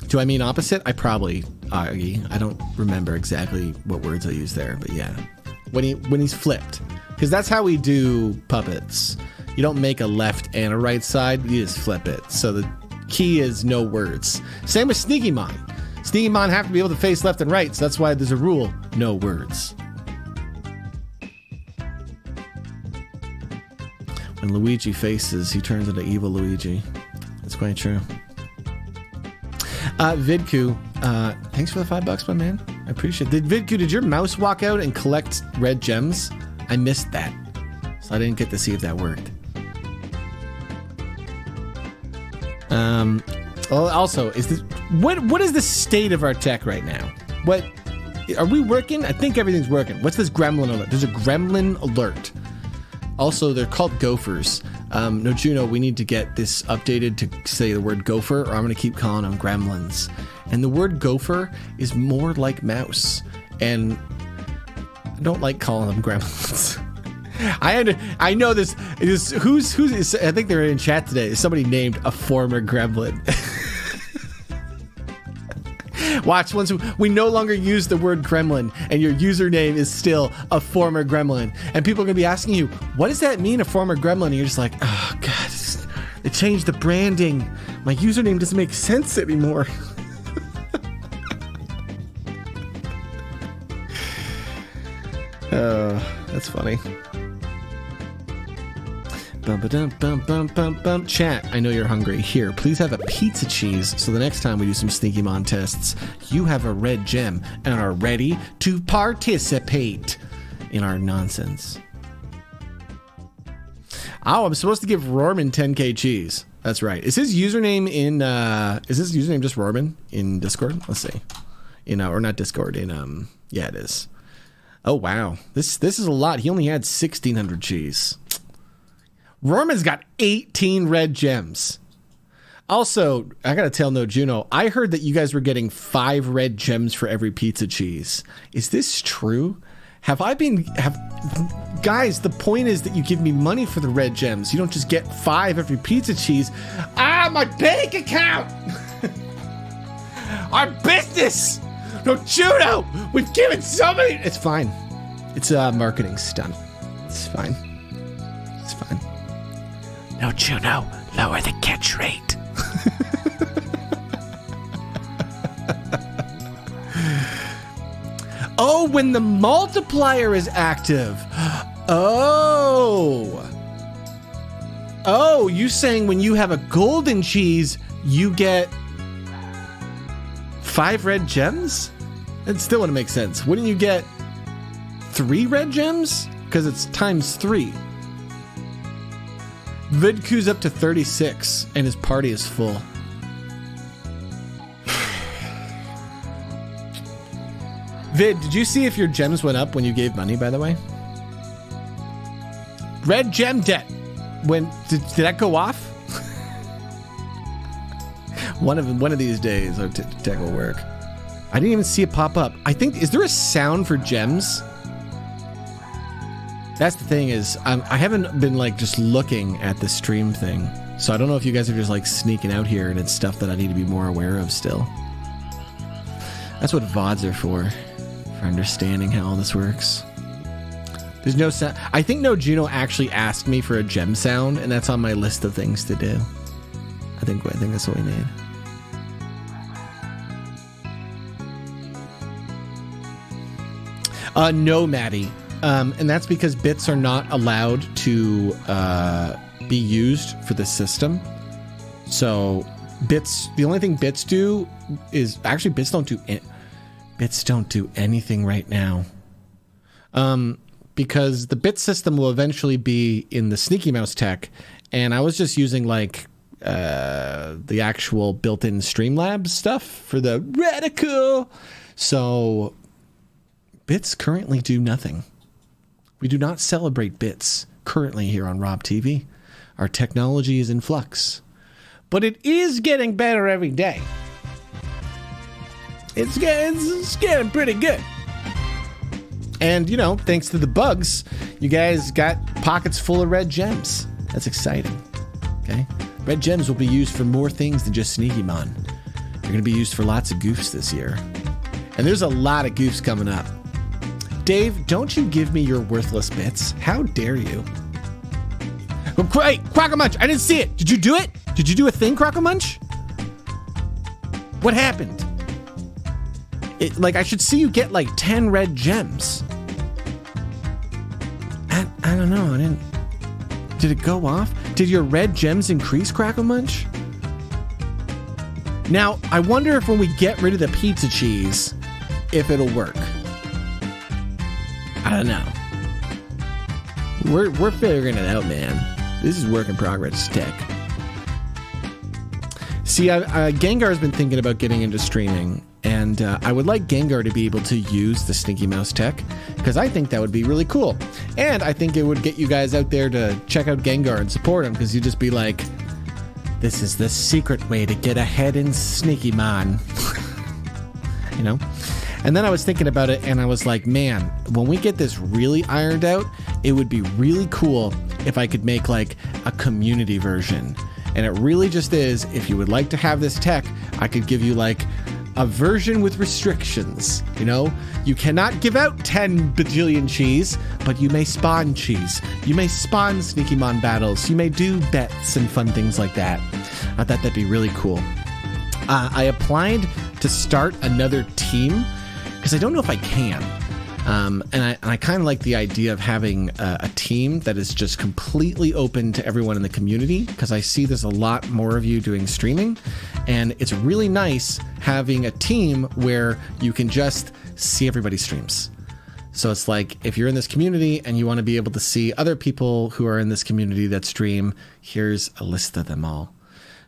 Do I mean opposite? I probably, I don't remember exactly what words I used there, but yeah. When he's flipped. Because that's how we do puppets. You don't make a left and a right side, you just flip it. So the key is no words. Same with Sneaky Mon. Sneaky Mon have to be able to face left and right, so that's why there's a rule, no words. When Luigi faces, he turns into evil Luigi. That's quite true. Vidku, thanks for the $5, my man. I appreciate it. Vidku, did your mouse walk out and collect red gems? I missed that, so I didn't get to see if that worked. Also, what is the state of our tech right now? What are we working? I think everything's working. What's this gremlin alert? There's a gremlin alert. Also, they're called gophers. No, Juno, we need to get this updated to say the word gopher, or I'm going to keep calling them gremlins. And the word gopher is more like mouse. And I don't like calling them gremlins. I know this. Who's I think they're in chat today. Somebody named a former gremlin. Watch, once we no longer use the word gremlin and your username is still a former gremlin, and people are going to be asking you, what does that mean, a former gremlin? And you're just like, oh god, they changed the branding. My username doesn't make sense anymore. Oh, that's funny. Chat, I know you're hungry. Here, please have a pizza cheese so the next time we do some Sneaky Mon tests, you have a red gem and are ready to participate in our nonsense. Oh, I'm supposed to give Rorman 10k cheese. That's right. Is his username just Rorman in Discord? Let's see. Or not Discord, yeah, it is. Oh wow. This is a lot. He only had 1,600 cheese. Rorman's got 18 red gems. Also, I gotta tell No Juno, I heard that you guys were getting 5 red gems for every pizza cheese. Is this true? Guys, the point is that you give me money for the red gems. You don't just get 5 every pizza cheese. My bank account! Our business! No, Juno! We've given so many... It's fine. It's a marketing stunt. It's fine. It's No, Juno, lower the catch rate. Oh, when the multiplier is active. Oh. Oh, you saying when you have a golden cheese, you get 5 red gems? That still wouldn't make sense. Wouldn't you get 3 red gems? Because it's times 3. Vidku's up to 36, and his party is full. Vid, did you see if your gems went up when you gave money, by the way? Red gem debt. Did that go off? one of these days, our tech will work. I didn't even see it pop up. I think, is there a sound for gems? That's the thing is, I haven't been like just looking at the stream thing. So I don't know if you guys are just like sneaking out here and it's stuff that I need to be more aware of still. That's what VODs are for understanding how all this works. There's no sound. I think No Juno actually asked me for a gem sound, and that's on my list of things to do. I think that's what we need. No, Maddie. And that's because bits are not allowed to be used for the system. So bits, the only thing bits do is actually bits don't do anything right now. Because the bit system will eventually be in the Sneaky Mouse tech, and I was just using like the actual built-in Streamlabs stuff for the reticle. So bits currently do nothing. We do not celebrate bits currently here on Rob TV. Our technology is in flux, but it is getting better every day. It's getting pretty good. And, you know, thanks to the bugs, you guys got pockets full of red gems. That's exciting. Okay? Red gems will be used for more things than just Sneakymon. They're going to be used for lots of goofs this year. And there's a lot of goofs coming up. Dave, don't you give me your worthless bits. How dare you? Hey, Crockamunch, I didn't see it. Did you do it? Did you do a thing, Crockamunch? What happened? I should see you get like 10 red gems. I don't know. I didn't. Did it go off? Did your red gems increase, Crockamunch? Now, I wonder if when we get rid of the pizza cheese, if it'll work. I don't know. We're figuring it out, man. This is work in progress tech. See, Gengar's been thinking about getting into streaming, and I would like Gengar to be able to use the Sneaky Mouse tech, because I think that would be really cool. And I think it would get you guys out there to check out Gengar and support him, because you'd just be like, this is the secret way to get ahead in Sneakymon. You know? And then I was thinking about it, and I was like, man, when we get this really ironed out, it would be really cool if I could make like a community version. And it really just is, if you would like to have this tech, I could give you like a version with restrictions. You know, you cannot give out 10 bajillion cheese, but you may spawn cheese. You may spawn Sneakymon battles. You may do bets and fun things like that. I thought that'd be really cool. I applied to start another team because I don't know if I can. And I kind of like the idea of having a team that is just completely open to everyone in the community, because I see there's a lot more of you doing streaming, and it's really nice having a team where you can just see everybody's streams. So it's like, if you're in this community and you want to be able to see other people who are in this community that stream, here's a list of them all.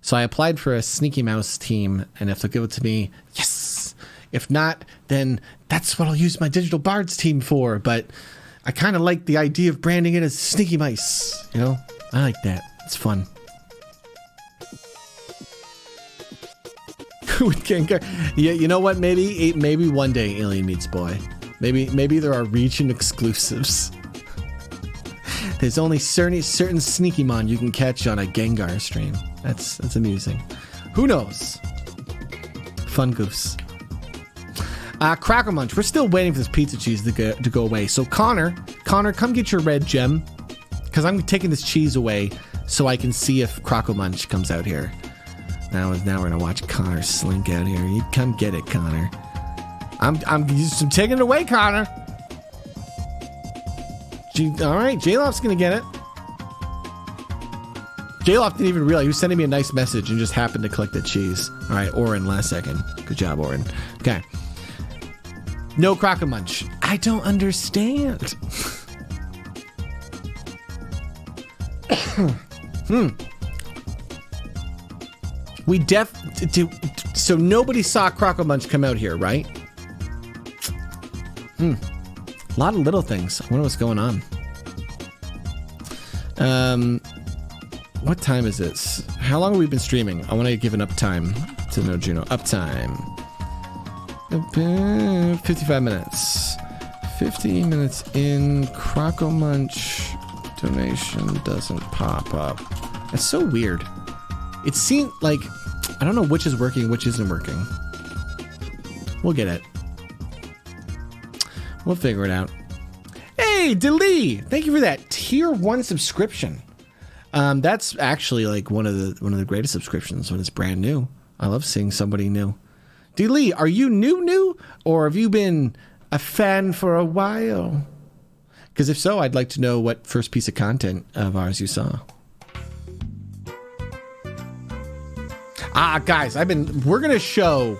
So I applied for a Sneaky Mouse team, and if they'll give it to me, yes. If not, then that's what I'll use my Digital Bards team for. But I kind of like the idea of branding it as Sneaky Mice. You know, I like that. It's fun. With Gengar. Yeah, you know what? Maybe one day Alien Meets Boy. Maybe there are region exclusives. There's only certain Sneakymon you can catch on a Gengar stream. That's amusing. Who knows? Fun goose. Crackermunch, we're still waiting for this pizza cheese to go away. So Connor, come get your red gem, because I'm taking this cheese away so I can see if Crocomunch comes out here. Now we're gonna watch Connor slink out here. You come get it, Connor. I'm taking it away, Connor. All right, J-Loft's gonna get it. J-Loft didn't even realize he was sending me a nice message and just happened to click the cheese. All right, Oren, last second. Good job, Oren. Okay. No Crocomunch. I don't understand. We so nobody saw Crocomunch come out here, right? A lot of little things. I wonder what's going on. What time is this? How long have we been streaming? I want to give an uptime to No Juno. Uptime. 55 minutes. 50 minutes in. Crocomunch donation doesn't pop up. That's so weird. It seemed like I don't know which is working, which isn't working. We'll get it. We'll figure it out. Hey, Delee! Thank you for that tier 1 subscription. That's actually like one of the greatest subscriptions when it's brand new. I love seeing somebody new. Delee, are you new, or have you been a fan for a while? Because if so, I'd like to know what first piece of content of ours you saw. Guys, we're gonna show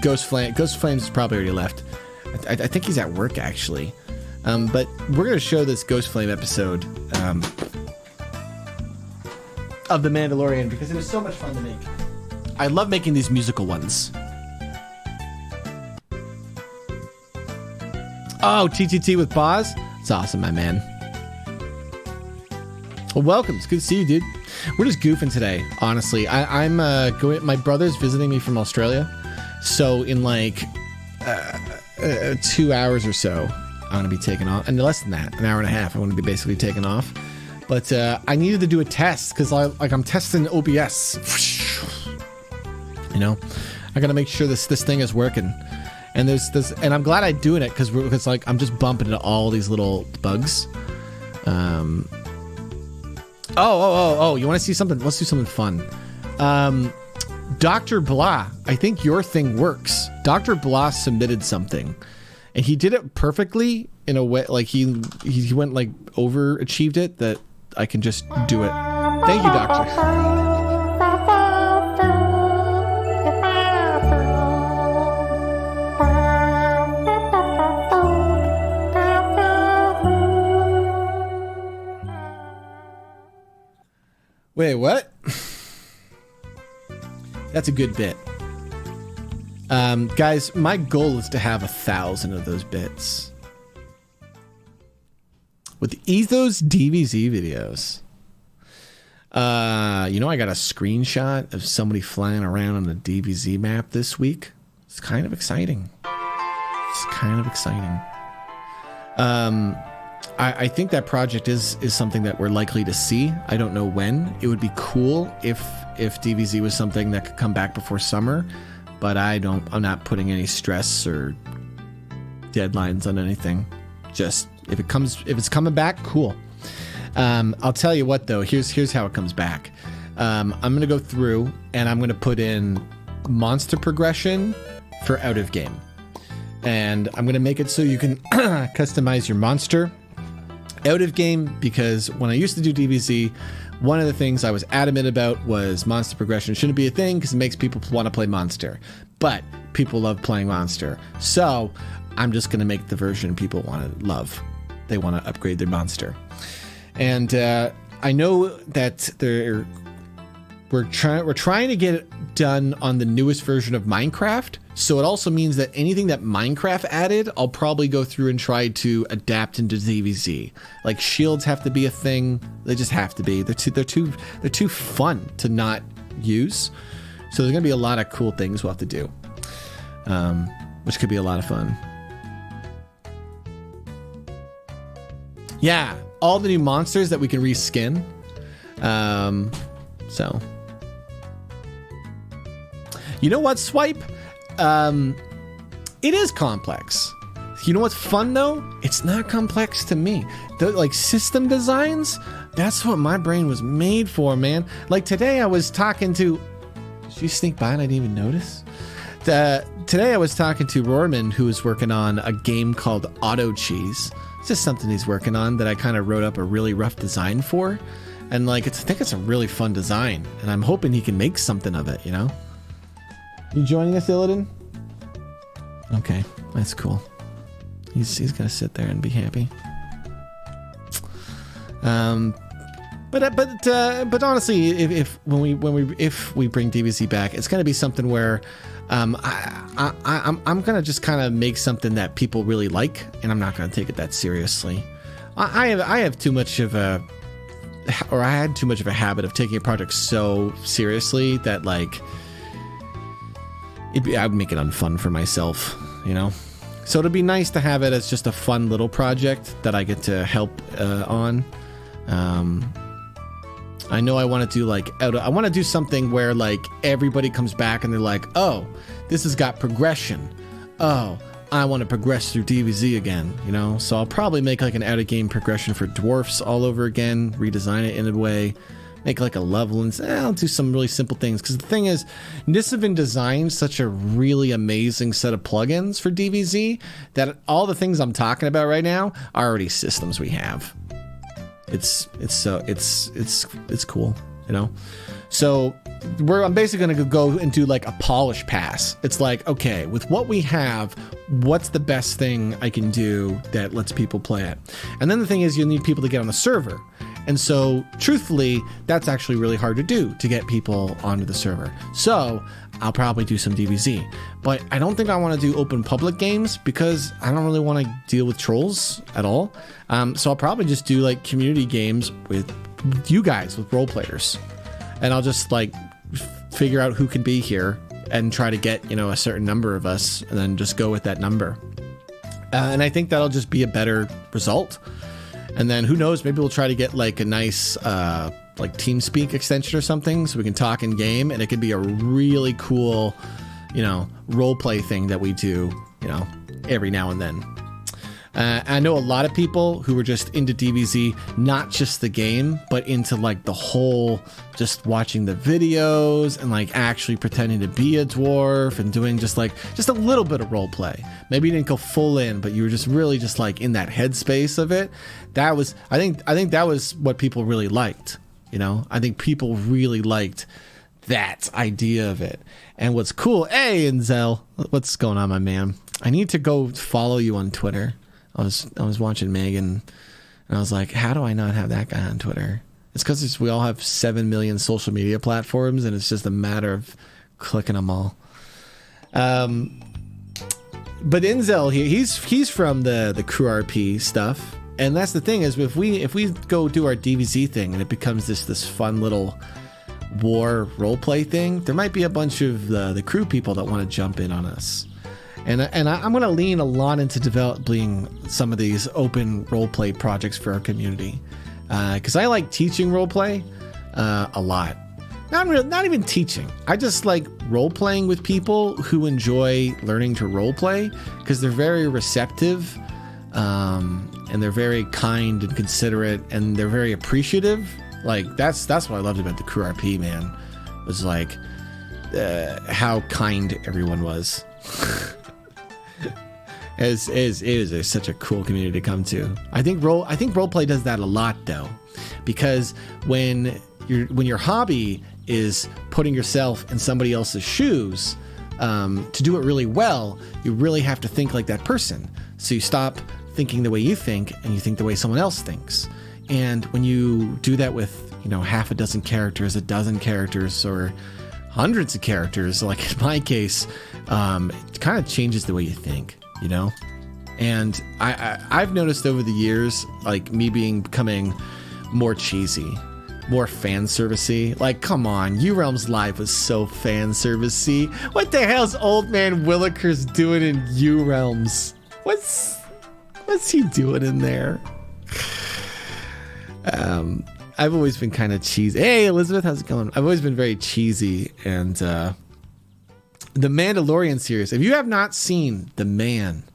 Ghost Flame. Ghost Flames is probably already left. I think he's at work actually. But we're gonna show this Ghost Flame episode of The Mandalorian because it was so much fun to make. I love making these musical ones. Oh, TTT with pause? It's awesome, my man. Well, welcome. It's good to see you, dude. We're just goofing today, honestly. I'm going. My brother's visiting me from Australia, so in like 2 hours or so, I'm gonna be taking off, and less than that, an hour and a half. I want to be basically taking off, but I needed to do a test because I'm testing OBS. You know, I gotta make sure this thing is working, and there's this, and I'm glad I'm doing it because like I'm just bumping into all these little bugs. Oh, you want to see something? Let's do something fun. Dr. Blah, I think your thing works. Dr. Blah submitted something, and he did it perfectly in a way, like he went like overachieved it, that I can just do it. Thank you, Doctor. Wait, what? That's a good bit. Guys, my goal is to have 1,000 of those bits. With Ethos DBZ videos. You know, I got a screenshot of somebody flying around on the DBZ map this week. It's kind of exciting. I think that project is something that we're likely to see. I don't know when. It would be cool if DBZ was something that could come back before summer, but I'm not putting any stress or deadlines on anything. Just if it's coming back, cool. I'll tell you what though, here's how it comes back. I'm gonna go through and I'm gonna put in monster progression for out of game. And I'm gonna make it so you can customize your monster out of game, because when I used to do DBZ, one of the things I was adamant about was monster progression shouldn't be a thing because it makes people want to play monster, but people love playing monster, so I'm just going to make the version people want to love. They want to upgrade their monster. And I know that we're trying to get it done on the newest version of Minecraft. So it also means that anything that Minecraft added, I'll probably go through and try to adapt into DBZ. Like shields have to be a thing; they just have to be. They're too fun to not use. So there's gonna be a lot of cool things we'll have to do, which could be a lot of fun. Yeah, all the new monsters that we can reskin. So you know what, Swipe? It is complex. You know what's fun though? It's not complex to me. Like system designs, That's what my brain was made for, man. Like today I was talking to... Did you sneak by and I didn't even notice? Today I was talking to Rorman, who was working on a game called Auto Cheese. It's just something he's working on that I kind of wrote up a really rough design for. And like, I think it's a really fun design. And I'm hoping he can make something of it, you know? You joining us, Illidan? Okay, that's cool. He's gonna sit there and be happy. But honestly, if we bring DBZ back, it's gonna be something where I'm gonna just kind of make something that people really like, and I'm not gonna take it that seriously. I have too much of a, or I had too much of a habit of taking a project so seriously that like I'd make it unfun for myself, you know. So it'd be nice to have it as just a fun little project that I get to help on. I know I want to do like, I want to do something where like everybody comes back and they're like, oh, this has got progression. Oh, I want to progress through DBZ again, you know? So I'll probably make like an out of game progression for dwarfs all over again, redesign it in a way, make like a level, and I'll do some really simple things. Because the thing is, Nisovin designed such a really amazing set of plugins for DBZ that all the things I'm talking about right now are already systems we have. It's cool, you know. So I'm basically going to go and do like a polish pass. It's like, okay, with what we have, what's the best thing I can do that lets people play it? And then the thing is, you'll need people to get on the server. And so, truthfully, that's actually really hard to do, to get people onto the server. So I'll probably do some DBZ. But I don't think I want to do open public games because I don't really want to deal with trolls at all. So I'll probably just do like community games with you guys, with role players. And I'll just like figure out who can be here and try to get, you know, a certain number of us and then just go with that number. And I think that'll just be a better result. And then who knows, maybe we'll try to get like a nice like TeamSpeak extension or something so we can talk in game, and it could be a really cool, you know, role play thing that we do, you know, every now and then. I know a lot of people who were just into DBZ, not just the game, but into like the whole, just watching the videos and like actually pretending to be a dwarf and doing just a little bit of role play. Maybe you didn't go full in, but you were just really just like in that headspace of it. That was, I think that was what people really liked. You know, I think people really liked that idea of it. And what's cool, hey, Enzel, what's going on, my man? I need to go follow you on Twitter. I was watching Megan, and I was like, how do I not have that guy on Twitter? It's because we all have 7 million social media platforms, and it's just a matter of clicking them all. But Enzel here, he's from the Crew RP stuff, and that's the thing is if we go do our DBZ thing and it becomes this fun little war roleplay thing, there might be a bunch of the crew people that want to jump in on us. And I'm going to lean a lot into developing some of these open roleplay projects for our community. Because I like teaching roleplay a lot. Not even teaching. I just like role-playing with people who enjoy learning to roleplay because they're very receptive and they're very kind and considerate and they're very appreciative. Like, that's what I loved about the Crew RP, man. Was like how kind everyone was. It is such a cool community to come to. I think roleplay does that a lot though, because when your hobby is putting yourself in somebody else's shoes, to do it really well, you really have to think like that person. So you stop thinking the way you think and you think the way someone else thinks. And when you do that with, you know, half a dozen characters, a dozen characters, or hundreds of characters, like in my case, it kind of changes the way you think. You know, and I've noticed over the years, like me becoming more cheesy, more fan servicey. Like, come on, U-Realms Live was so fan servicey. What the hell's Old Man Willikers doing in U-Realms? What's he doing in there? I've always been kind of cheesy. Hey, Elizabeth, how's it going? I've always been very cheesy, and the Mandalorian series. If you have not seen the man.rob.tv,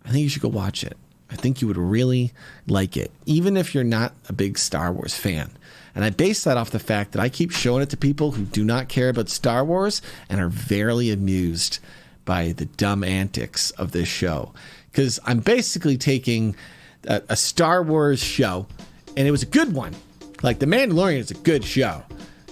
I think you should go watch it. I think you would really like it, even if you're not a big Star Wars fan. And I base that off the fact that I keep showing it to people who do not care about Star Wars and are very amused by the dumb antics of this show. Because I'm basically taking a Star Wars show, and it was a good one. Like, The Mandalorian is a good show.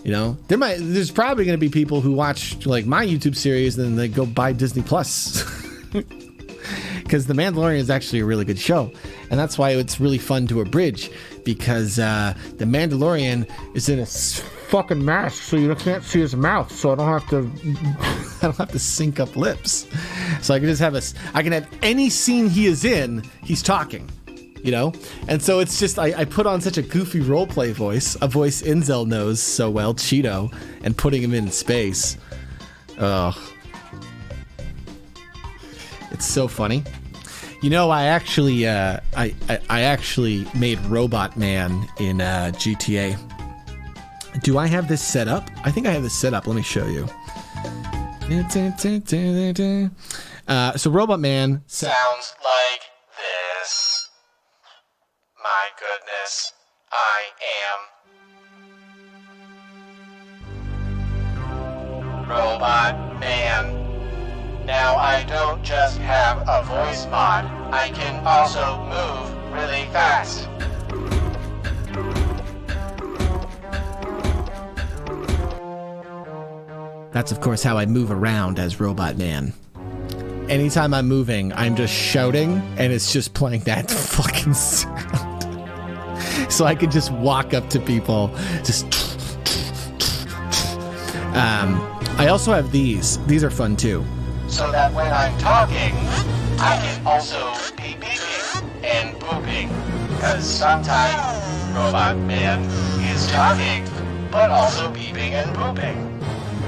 You know, there's probably going to be people who watch like my YouTube series and then they go buy Disney Plus. Because The Mandalorian is actually a really good show. And that's why it's really fun to abridge. Because The Mandalorian is in a fucking mask, so you can't see his mouth. So I don't have to sync up lips. So I can just I can have any scene he is in, he's talking. You know? And so it's just, I put on such a goofy roleplay voice, a voice Inzel knows so well, Cheeto, and putting him in space. Ugh. It's so funny. You know, I actually made Robot Man in GTA. Do I have this set up? I think I have this set up. Let me show you. So Robot Man sounds like this. My goodness, I am Robot Man. Now I don't just have a voice mod, I can also move really fast. That's of course how I move around as Robot Man. Anytime I'm moving, I'm just shouting and it's just playing that fucking sound. So I could just walk up to people, just... I also have these. These are fun too. So that when I'm talking, I can also be beeping and pooping. Because sometimes Robot Man is talking, but also beeping and pooping.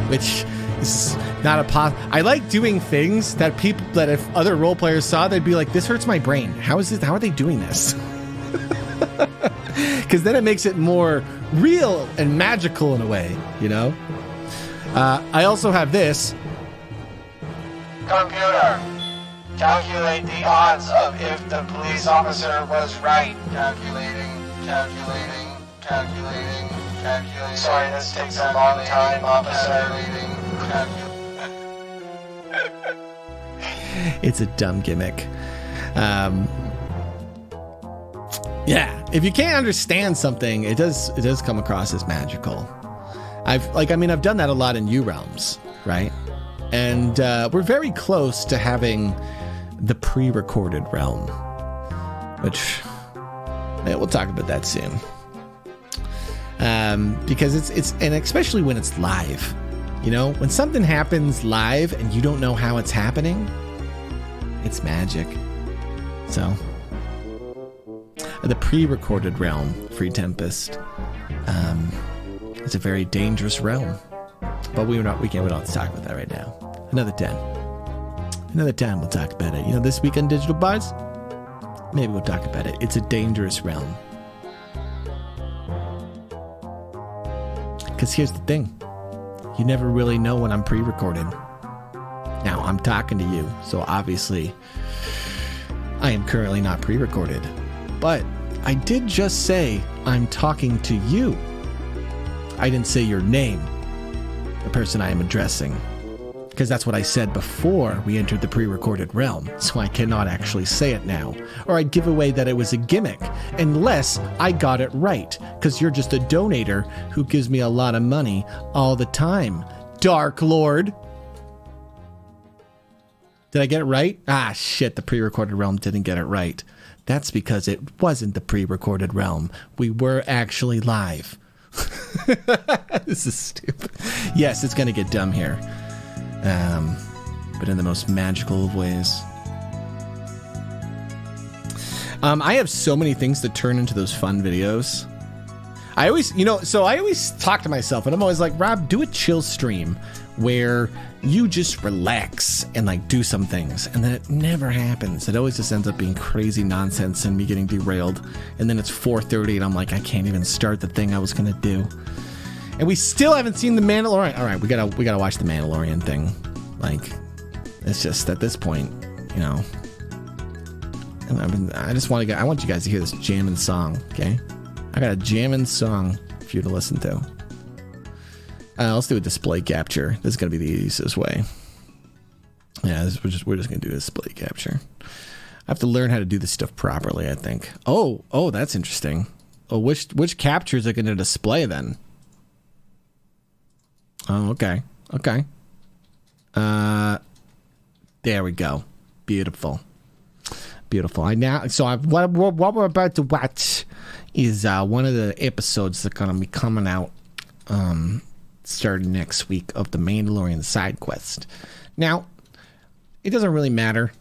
Which is not a I like doing things that people, that if other role players saw, they'd be like, this hurts my brain. How are they doing this? Because then it makes it more real and magical in a way, you know? I also have this. Computer, calculate the odds of if the police officer was right. Calculating. Sorry, this takes a long time, officer. It's a dumb gimmick. Yeah, if you can't understand something, it does come across as magical. I've done that a lot in U-Realms, right? And we're very close to having the pre-recorded realm, which we'll talk about that soon. Because it's and especially when it's live, you know, when something happens live and you don't know how it's happening, it's magic. So the pre-recorded realm, Free Tempest, it's a very dangerous realm. But we don't talk about that right now. Another time we'll talk about it. You know, this week on Digital Bars, maybe we'll talk about it. It's a dangerous realm. Because here's the thing. You never really know when I'm pre-recorded. Now, I'm talking to you, so obviously I am currently not pre-recorded. But I did just say I'm talking to you. I didn't say your name, the person I am addressing, because that's what I said before we entered the pre-recorded realm, so I cannot actually say it now, or I'd give away that it was a gimmick, unless I got it right, because you're just a donator who gives me a lot of money all the time, Dark Lord. Did I get it right? Ah, shit, the pre-recorded realm didn't get it right. That's because it wasn't the pre-recorded realm. We were actually live. This is stupid. Yes, it's going to get dumb here. But in the most magical of ways. I have so many things that turn into those fun videos. I always talk to myself and I'm always like, Rob, do a chill stream where you just relax and like do some things, and then it never happens. It always just ends up being crazy nonsense and me getting derailed, and then it's 4:30 and I'm like, I can't even start the thing I was gonna do, and we still haven't seen The Mandalorian. All right, we gotta watch The Mandalorian thing. Like, it's just at this point, you know, I just want to. I want you guys to hear this jamming song. Okay, I got a jamming song for you to listen to. Let's do a display capture. This is gonna be the easiest way. Yeah, we're just gonna do a display capture. I have to learn how to do this stuff properly, I think. Oh, that's interesting. Oh, which captures are gonna display then? Oh, okay. There we go. Beautiful. What we're about to watch is one of the episodes that are gonna be coming out starting next week of the Mandalorian side quest. Now, it doesn't really matter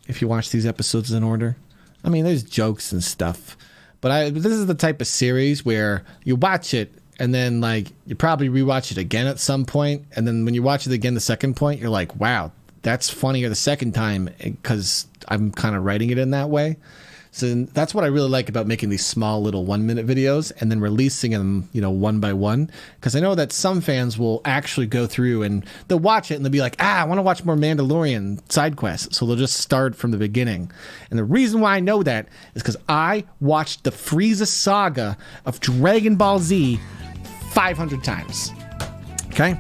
if you watch these episodes in order. I mean, there's jokes and stuff, but this is the type of series where you watch it and then like you probably rewatch it again at some point, and then when you watch it again the second point, you're like, wow, that's funnier the second time because I'm kind of writing it in that way. So that's what I really like about making these small little 1-minute videos and then releasing them, one by one. Because I know that some fans will actually go through and they'll watch it and they'll be like, I want to watch more Mandalorian side quests. So they'll just start from the beginning. And the reason why I know that is because I watched the Frieza saga of Dragon Ball Z 500 times. Okay?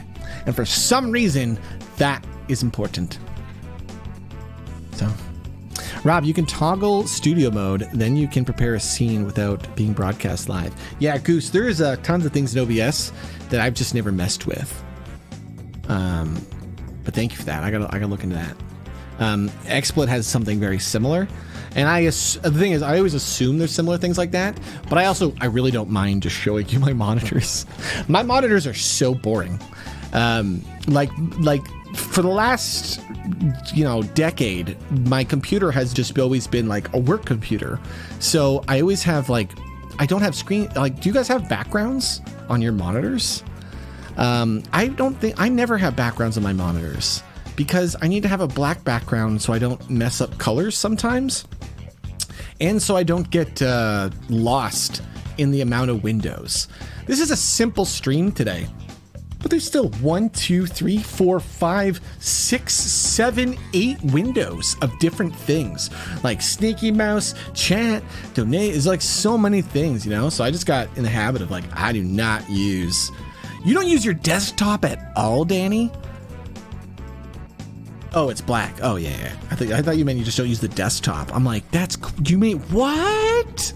And for some reason, that is important. So... Rob, you can toggle studio mode, then you can prepare a scene without being broadcast live. Yeah, Goose, there's tons of things in OBS that I've just never messed with. But thank you for that. I gotta look into that. XSplit has something very similar, and the thing is, I always assume there's similar things like that. But I really don't mind just showing you my monitors. My monitors are so boring. Like for the last decade, my computer has just always been like a work computer. So I always have I don't have screen. Do you guys have backgrounds on your monitors? I never have backgrounds on my monitors because I need to have a black background so I don't mess up colors sometimes. And so I don't get lost in the amount of windows. This is a simple stream today. But there's still 1, 2, 3, 4, 5, 6, 7, 8 windows of different things. Like Sneaky Mouse, chat, donate. There's like so many things, So I just got in the habit of I do not use... You don't use your desktop at all, Danny? Oh, it's black. Oh, yeah. I thought you meant you just don't use the desktop. I'm like, you mean what?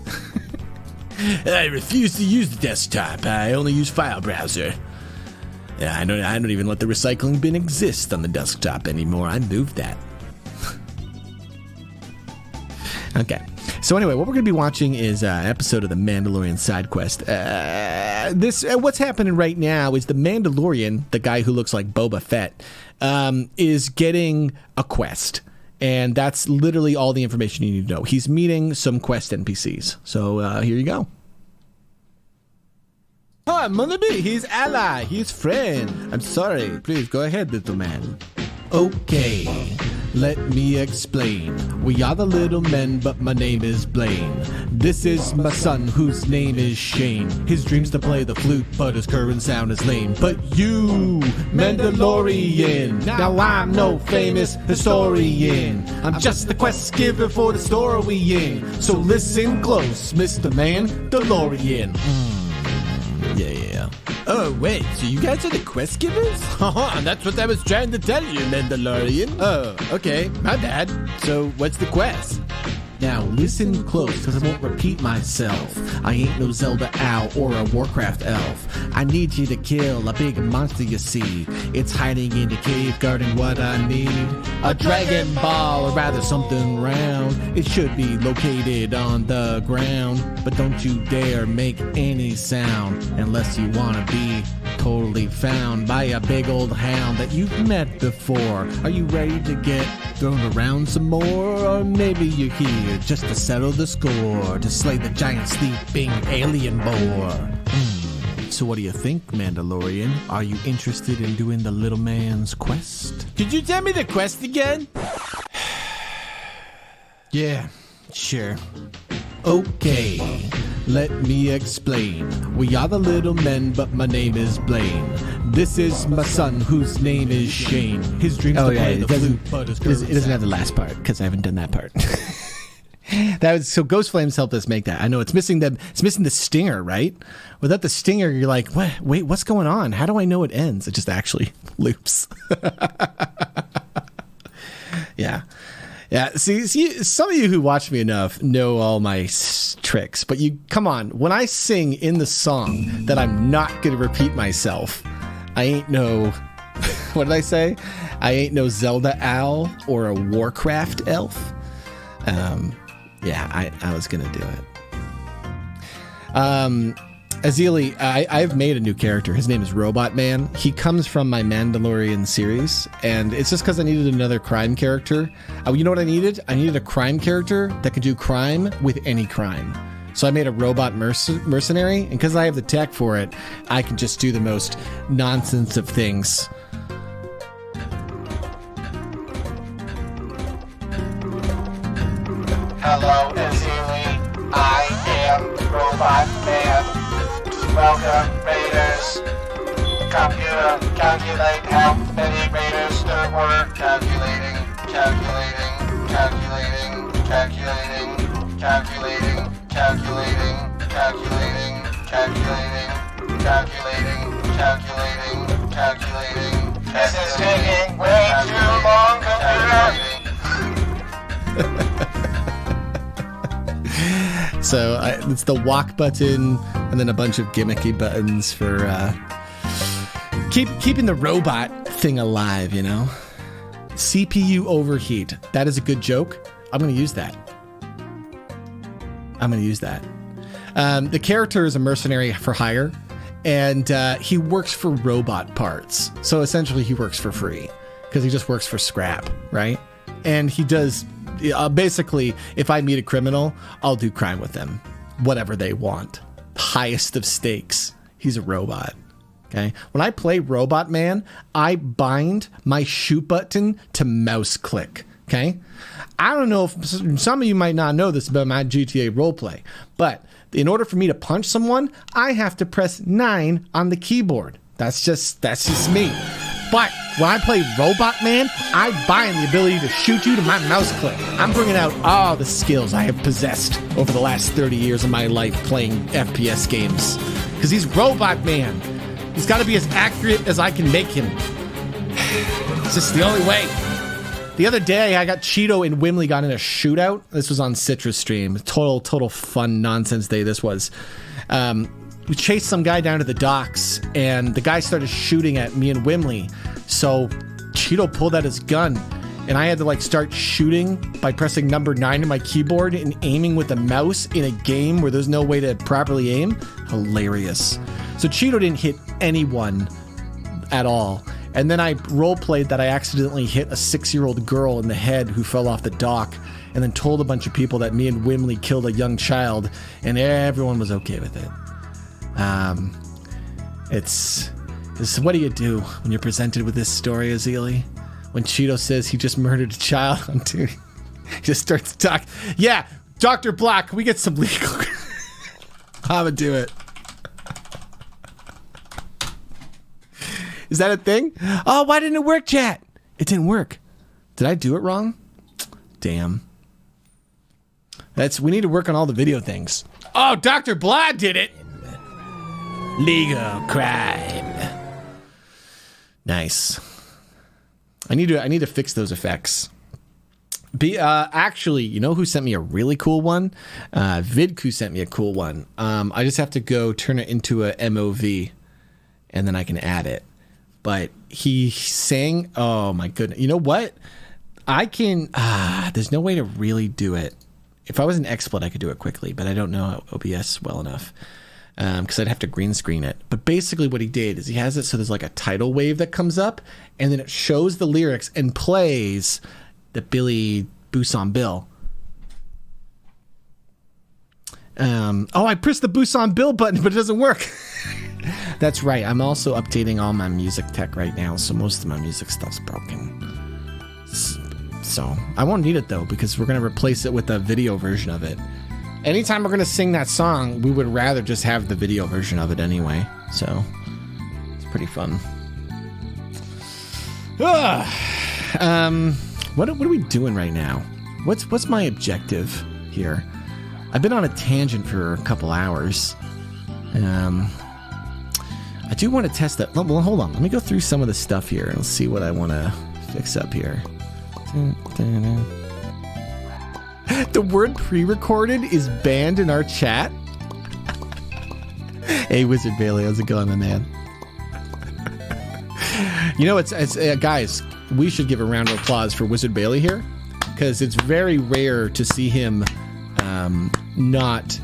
I refuse to use the desktop. I only use file browser. Yeah, I don't even let the recycling bin exist on the desktop anymore. I moved that. Okay. So anyway, what we're going to be watching is an episode of the Mandalorian side quest. What's happening right now is the Mandalorian, the guy who looks like Boba Fett, is getting a quest. And that's literally all the information you need to know. He's meeting some quest NPCs. So here you go. Oh, I'm gonna be his ally, his friend. I'm sorry. Please go ahead, little man. Okay, let me explain. We are the little men, but my name is Blaine. This is my son, whose name is Shane. His dreams to play the flute, but his current sound is lame. But you, Mandalorian, now I'm no famous historian. I'm just the quest giver for the story we in. So listen close, Mr. Mandalorian. Yeah. Oh, wait, so you guys are the quest givers? Haha, that's what I was trying to tell you, Mandalorian. Oh, okay, my bad. So, what's the quest? Now, listen close, because I won't repeat myself. I ain't no Zelda owl or a Warcraft elf. I need you to kill a big monster you see. It's hiding in the cave, guarding what I need. A Dragon Ball, or rather something round. It should be located on the ground. But don't you dare make any sound, unless you want to be totally found by a big old hound that you've met before. Are you ready to get thrown around some more? Or maybe you're here just to settle the score, to slay the giant sleeping alien boar. So what do you think, Mandalorian? Are you interested in doing the little man's quest? Could you tell me the quest again? Yeah, sure. Okay, let me explain. We are the little men, but my name is Blaine. This is my son, whose name is Shane. His dreams to play the flute, but his it doesn't have the last part, because I haven't done that part. That was so. Ghost Flames helped us make that. I know it's missing the stinger, right? Without the stinger, you're like, what? Wait, what's going on? How do I know it ends? It just actually loops. Yeah. See, some of you who watch me enough know all my tricks, but you come on. When I sing in the song that I'm not gonna repeat myself, I ain't no. What did I say? I ain't no Zelda owl or a Warcraft elf. Yeah, I was gonna do it. Azili, I've made a new character. His name is Robot Man. He comes from my Mandalorian series, and it's just because I needed another crime character. You know what I needed? I needed a crime character that could do crime with any crime. So I made a robot mercenary, and because I have the tech for it, I can just do the most nonsense of things. Hello, Azili. I am Robot Man. Welcome, Raiders. Computer, calculate how many Raiders there were. Calculating, calculating, calculating, calculating, calculating, calculating, calculating, calculating, calculating, calculating, calculating. This is taking way too long, computer. So it's the walk button and then a bunch of gimmicky buttons for keeping the robot thing alive, you know? CPU overheat. That is a good joke. I'm going to use that. The character is a mercenary for hire, and he works for robot parts. So essentially he works for free because he just works for scrap, right? And he does... basically, if I meet a criminal, I'll do crime with them. Whatever they want. Highest of stakes. He's a robot. Okay? When I play Robot Man, I bind my shoot button to mouse click. Okay? I don't know if some of you might not know this about my GTA roleplay, but in order for me to punch someone, I have to press 9 on the keyboard. That's just me. But when I play Robot Man, I bind the ability to shoot you to my mouse click. I'm bringing out all the skills I have possessed over the last 30 years of my life playing FPS games. Because he's Robot Man. He's got to be as accurate as I can make him. It's just the only way. The other day, I got Cheeto and Wimley got in a shootout. This was on Citrus Stream. Total fun nonsense day this was. We chased some guy down to the docks, and the guy started shooting at me and Wimley. So Cheeto pulled out his gun, and I had to start shooting by pressing number 9 on my keyboard and aiming with a mouse in a game where there's no way to properly aim. Hilarious. So Cheeto didn't hit anyone at all. And then I roleplayed that I accidentally hit a 6-year-old girl in the head who fell off the dock, and then told a bunch of people that me and Wimley killed a young child, and everyone was okay with it. It's what do you do when you're presented with this story, Azili? When Cheeto says he just murdered a child, he just starts to talk. Yeah, Dr. Black, can we get some legal? I'm gonna do it. Is that a thing? Oh, why didn't it work, chat? It didn't work. Did I do it wrong? Damn. We need to work on all the video things. Oh, Dr. Black did it. Legal crime. Nice. I need to fix those effects. Actually, you know who sent me a really cool one? Vidku sent me a cool one. I just have to go turn it into a MOV, and then I can add it. But he sang. Oh my goodness! You know what? I can. There's no way to really do it. If I was an XSplit, I could do it quickly, but I don't know OBS well enough. Because I'd have to green screen it. But basically what he did is he has it so there's like a tidal wave that comes up, and then it shows the lyrics and plays the Billy Busan Bill. I pressed the Busan Bill button, but it doesn't work. That's right. I'm also updating all my music tech right now, so most of my music stuff's broken. So I won't need it though, because we're going to replace it with a video version of it. Anytime we're going to sing that song, we would rather just have the video version of it anyway. So, it's pretty fun. What are we doing right now? What's my objective here. I've been on a tangent for a couple hours. I do want to test that. Well, hold on. Let me go through some of the stuff here and see what I want to fix up here. The word pre-recorded is banned in our chat. Hey, Wizard Bailey, how's it going, my man? You know, it's guys, we should give a round of applause for Wizard Bailey here, because it's very rare to see him not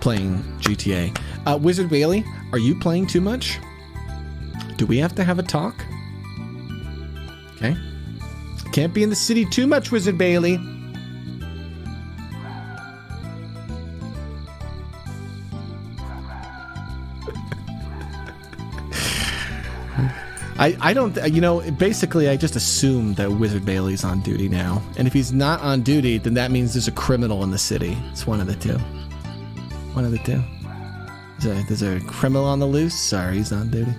playing GTA. Wizard Bailey, are you playing too much? Do we have to have a talk? Okay. Can't be in the city too much, Wizard Bailey. I don't, you know, basically I just assume that Wizard Bailey's on duty now. And if he's not on duty, then that means there's a criminal in the city. It's one of the two. One of the two. There's a criminal on the loose. Sorry, he's on duty.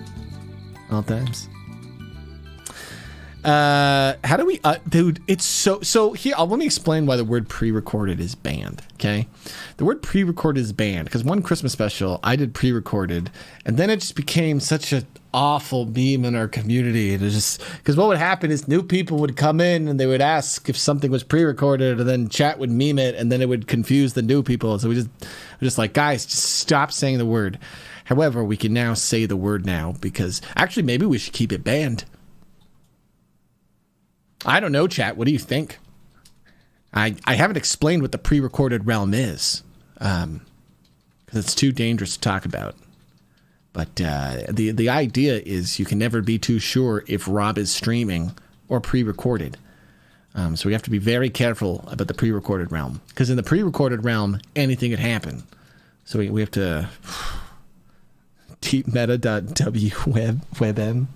All times. How do we, dude, it's so here, let me explain why the word pre-recorded is banned, okay? The word pre-recorded is banned because one Christmas special, I did pre-recorded, and then it just became such an awful meme in our community. It was just, because what would happen is new people would come in and they would ask if something was pre-recorded, and then chat would meme it, and then it would confuse the new people. So we're just like, guys, just stop saying the word. However, we can now say the word now because actually maybe we should keep it banned. I don't know, chat. What do you think? I haven't explained what the pre-recorded realm is because it's too dangerous to talk about. But the idea is you can never be too sure if Rob is streaming or pre-recorded. So we have to be very careful about the pre-recorded realm because in the pre-recorded realm, anything could happen. So we have to deepmeta.wwm.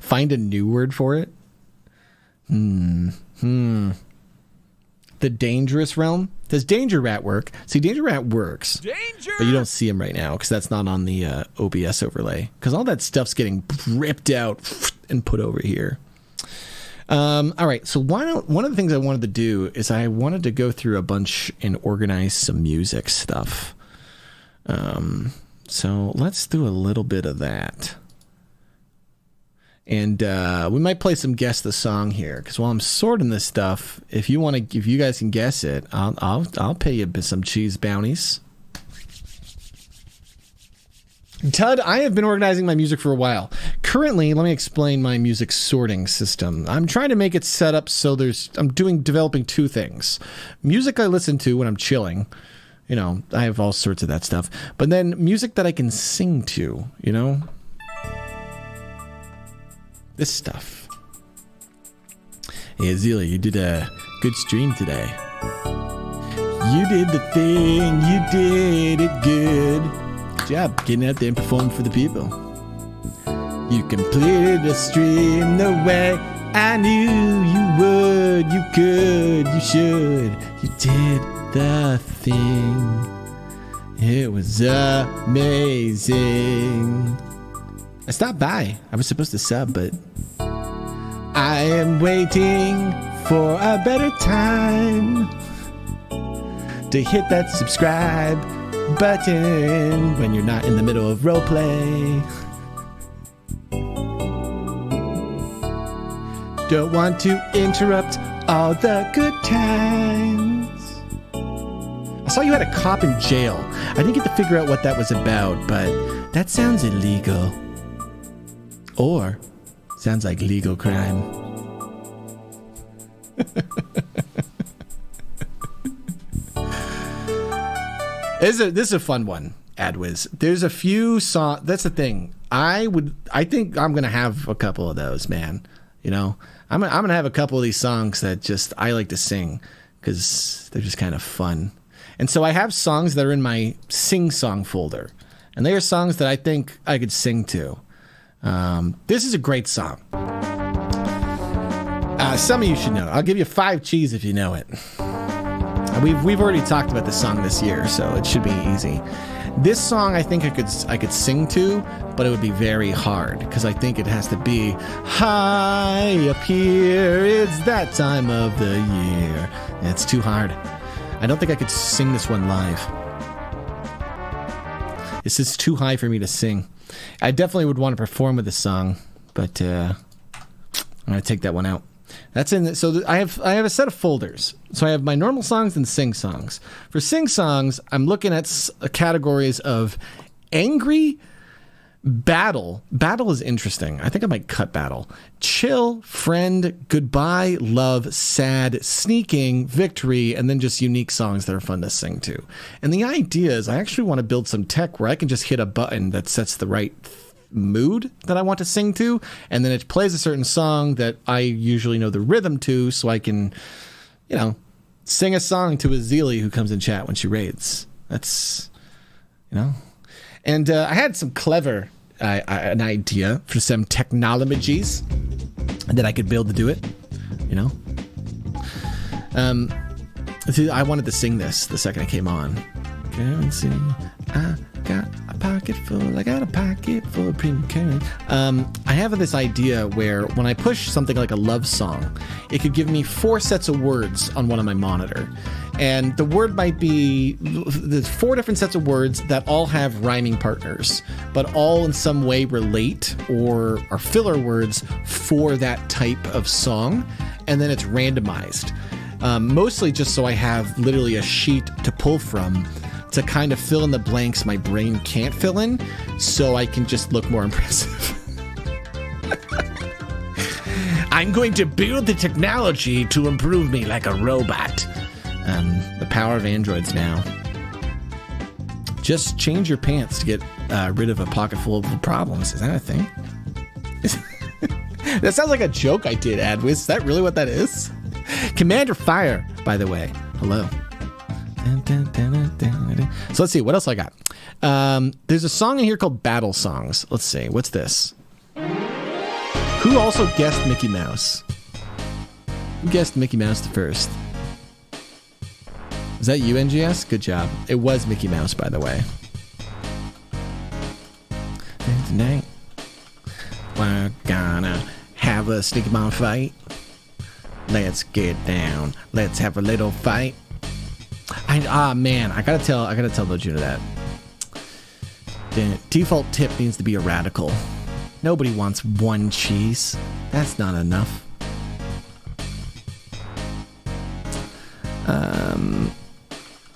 Find a new word for it. The dangerous realm. Does Danger Rat work? See, Danger Rat works. Danger! But you don't see him right now because that's not on the OBS overlay. Because all that stuff's getting ripped out and put over here. All right, so one of the things I wanted to do is I wanted to go through a bunch and organize some music stuff. So let's do a little bit of that. And we might play some guess the song here because while I'm sorting this stuff, if you guys can guess it, I'll pay you some cheese bounties. Tud, I have been organizing my music for a while. Currently, let me explain my music sorting system. I'm trying to make it set up so I'm developing two things: music I listen to when I'm chilling. You know, I have all sorts of that stuff, but then music that I can sing to. You know. This stuff. Hey, Azealia, you did a good stream today. You did the thing. You did it good. Good job getting out there and performing for the people. You completed the stream the way I knew you would. You could. You should. You did the thing. It was amazing. I stopped by. I was supposed to sub, but I am waiting for a better time to hit that subscribe button when you're not in the middle of roleplay. Don't want to interrupt all the good times. I saw you had a cop in jail. I didn't get to figure out what that was about, but that sounds illegal. Or sounds like legal crime. This is a fun one, AdWiz. There's a few songs. That's the thing. I think I'm gonna have a couple of those, man. You know, I'm gonna have a couple of these songs that just I like to sing because they're just kind of fun. And so I have songs that are in my sing song folder, and they are songs that I think I could sing to. This is a great song. Some of you should know. I'll give you 5 cheese if you know it. We've already talked about this song this year, so it should be easy. This song I think I could sing to, but it would be very hard because I think it has to be high up here. It's that time of the year. It's too hard. I don't think I could sing this one live. This is too high for me to sing. I definitely would want to perform with this song, but I'm gonna take that one out. That's in. So I have a set of folders. So I have my normal songs and sing songs. For sing songs, I'm looking at categories of angry, battle. Battle is interesting. I think I might cut battle. Chill, friend, goodbye, love, sad, sneaking, victory, and then just unique songs that are fun to sing to. And the idea is I actually want to build some tech where I can just hit a button that sets the right mood that I want to sing to, and then it plays a certain song that I usually know the rhythm to, so I can, sing a song to Azili who comes in chat when she raids. That's, And I had some clever an idea for some technologies that I could build to do it. I wanted to sing this the second I came on. Currency, I got a pocket full. I got a pocket full of premium currency. I have this idea where when I push something like a love song, it could give me 4 sets of words on one of my monitor. And the word might be, there's 4 different sets of words that all have rhyming partners, but all in some way relate or are filler words for that type of song. And then it's randomized. Mostly just so I have literally a sheet to pull from to kind of fill in the blanks my brain can't fill in, so I can just look more impressive. I'm going to build the technology to improve me like a robot. The power of androids now. Just change your pants to get rid of a pocket full of problems. Is that a thing? That sounds like a joke I did, Adwiz. Is that really what that is? Commander Fire, by the way. Hello. So let's see, what else I got? There's a song in here called Battle Songs. Let's see, what's this? Who also guessed Mickey Mouse? Who guessed Mickey Mouse the first? Was that you, NGS? Good job. It was Mickey Mouse, by the way. And tonight, we're gonna have a sneaky bomb fight. Let's get down. Let's have a little fight. Man, I gotta tell Lojuna that. The default tip needs to be a radical. Nobody wants one cheese. That's not enough.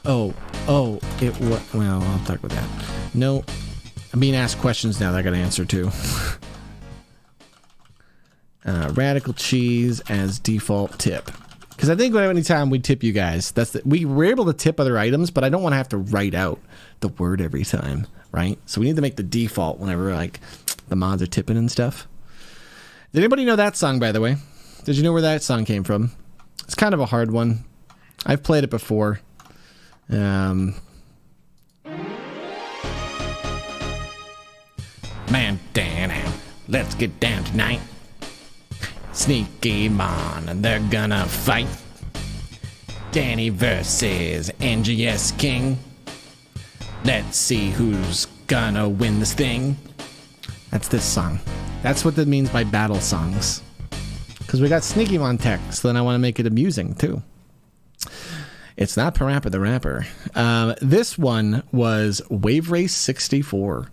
Well, I'll talk about that. No, I'm being asked questions now that I gotta answer to. Radical cheese as default tip. Because I think anytime we tip you guys, we were able to tip other items, but I don't want to have to write out the word every time, right? So we need to make the default whenever the mods are tipping and stuff. Did anybody know that song, by the way? Did you know where that song came from? It's kind of a hard one. I've played it before. Man, down, let's get down tonight. Sneaky Mon, and they're gonna fight. Danny versus NGS King. Let's see who's gonna win this thing. That's this song. That's what that means by battle songs. Because we got Sneaky Mon tech, so then I want to make it amusing too. It's not Parappa the Rapper. This one was Wave Race 64.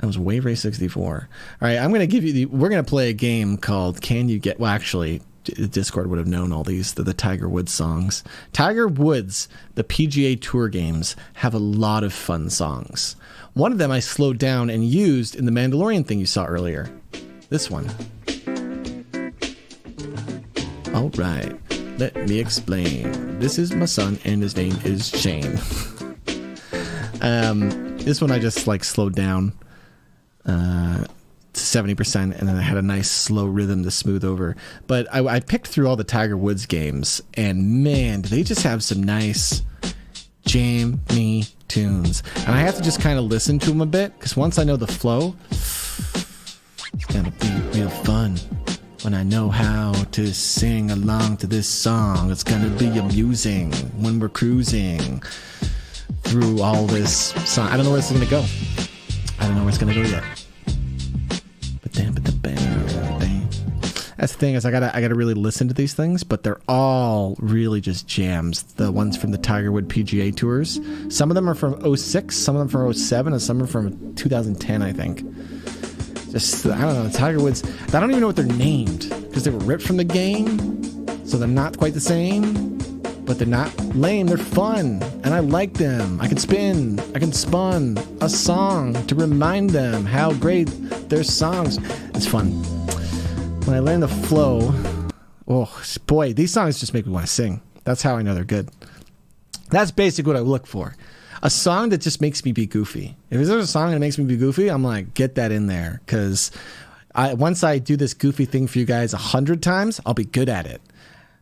That was Wave Race 64. All right, I'm going to give you we're going to play a game called Can You Get... Well, actually, Discord would have known all these. They're the Tiger Woods songs. Tiger Woods, the PGA Tour games, have a lot of fun songs. One of them I slowed down and used in the Mandalorian thing you saw earlier. This one. All right, let me explain. This is my son, and his name is Shane. This one I just slowed down to 70%, and then I had a nice slow rhythm to smooth over. But I picked through all the Tiger Woods games, and man, do they just have some nice jammy tunes. And I have to just kind of listen to them a bit, because once I know the flow, it's gonna be real fun. When I know how to sing along to this song, it's gonna be amusing when we're cruising through all this song. I don't know where it's going to go. I don't know where it's going to go yet. But damn, that's the thing is I gotta really listen to these things, but they're all really just jams. The ones from the Tigerwood PGA Tours. Some of them are from 06, some of them from 07, and some are from 2010, I think. Just, I don't know, the Tiger Woods, I don't even know what they're named, because they were ripped from the game, so they're not quite the same, but they're not lame, they're fun, and I like them. I can spin a song to remind them how great their songs. It's fun. When I learn the flow, oh boy, these songs just make me want to sing. That's how I know they're good. That's basically what I look for. A song that just makes me be goofy. If there's a song that makes me be goofy, I'm like, get that in there. Because once I do this goofy thing for you guys 100 times, I'll be good at it.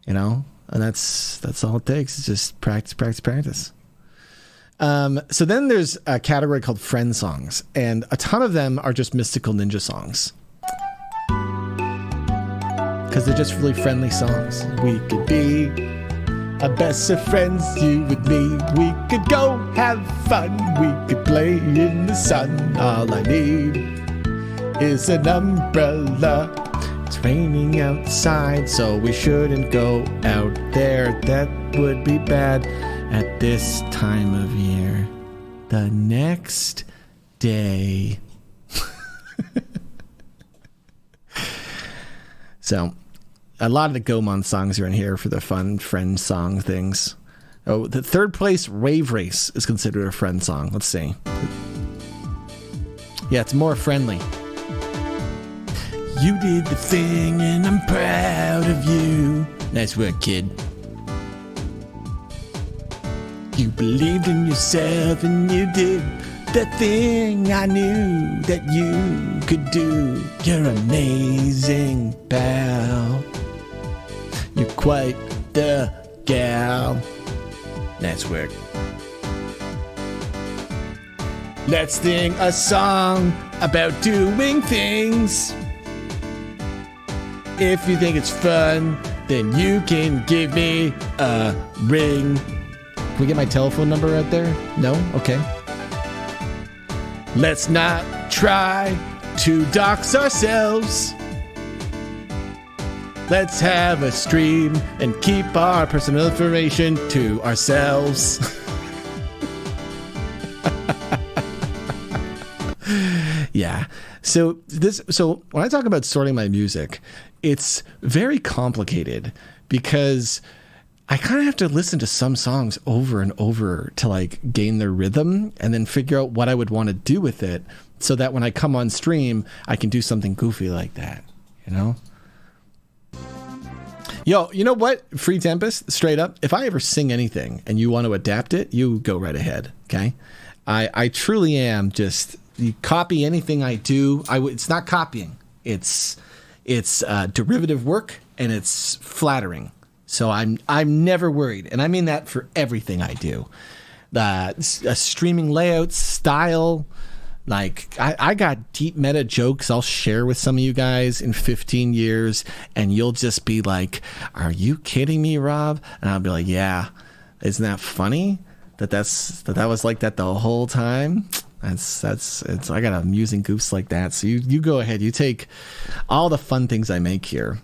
You know? And that's all it takes. It's just practice. So then there's a category called friend songs. And a ton of them are just Mystical Ninja songs. Because they're just really friendly songs. We could be a best of friends, you and me. We could go have fun. We could play in the sun. All I need is an umbrella. It's raining outside, so we shouldn't go out there. That would be bad at this time of year. The next day. So, a lot of the Gomon songs are in here for the fun friend song things. Oh, the third place Rave Race is considered a friend song. Let's see. Yeah, it's more friendly. You did the thing and I'm proud of you. Nice work, kid. You believed in yourself and you did the thing I knew that you could do. You're amazing, pal. You're quite the gal. Nice work. Let's sing a song about doing things. If you think it's fun, then you can give me a ring. Can we get my telephone number out there? No? Okay. Let's not try to dox ourselves. Let's have a stream and keep our personal information to ourselves. Yeah. So when I talk about sorting my music, it's very complicated because I kind of have to listen to some songs over and over to like gain their rhythm and then figure out what I would want to do with it so that when I come on stream, I can do something goofy like that, you know? Yo, you know what? Free Tempest, straight up, if I ever sing anything and you want to adapt it, you go right ahead, okay? I truly am just, you copy anything I do. It's not copying. It's derivative work and it's flattering. So I'm never worried, and I mean that for everything I do. Streaming layouts, style, like I got deep meta jokes I'll share with some of you guys in 15 years, and you'll just be like, "Are you kidding me, Rob?" And I'll be like, "Yeah, isn't that funny? That was like that the whole time." It's I got amusing goofs like that. So you go ahead, you take all the fun things I make here.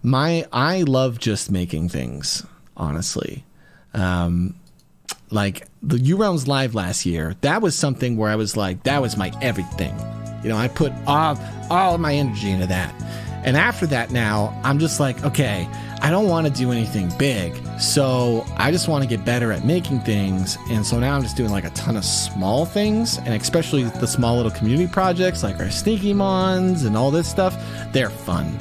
I love just making things, honestly. Like the U Realms Live last year, that was something where I was like, that was my everything. You know, I put all of my energy into that. And after that now, I'm just like, okay, I don't want to do anything big. So I just want to get better at making things. And so now I'm just doing like a ton of small things, and especially the small little community projects like our Sneaky Mons and all this stuff. They're fun.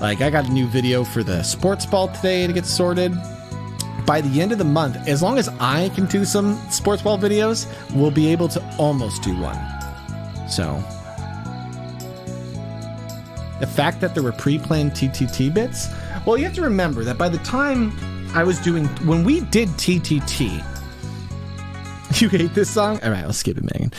Like I got a new video for the sports ball today to get sorted. By the end of the month, as long as I can do some sports ball videos, we'll be able to almost do one. So the fact that there were pre-planned TTT bits, well, you have to remember that by the time I was doing, when we did TTT, you hate this song? All right, I'll skip it, Megan.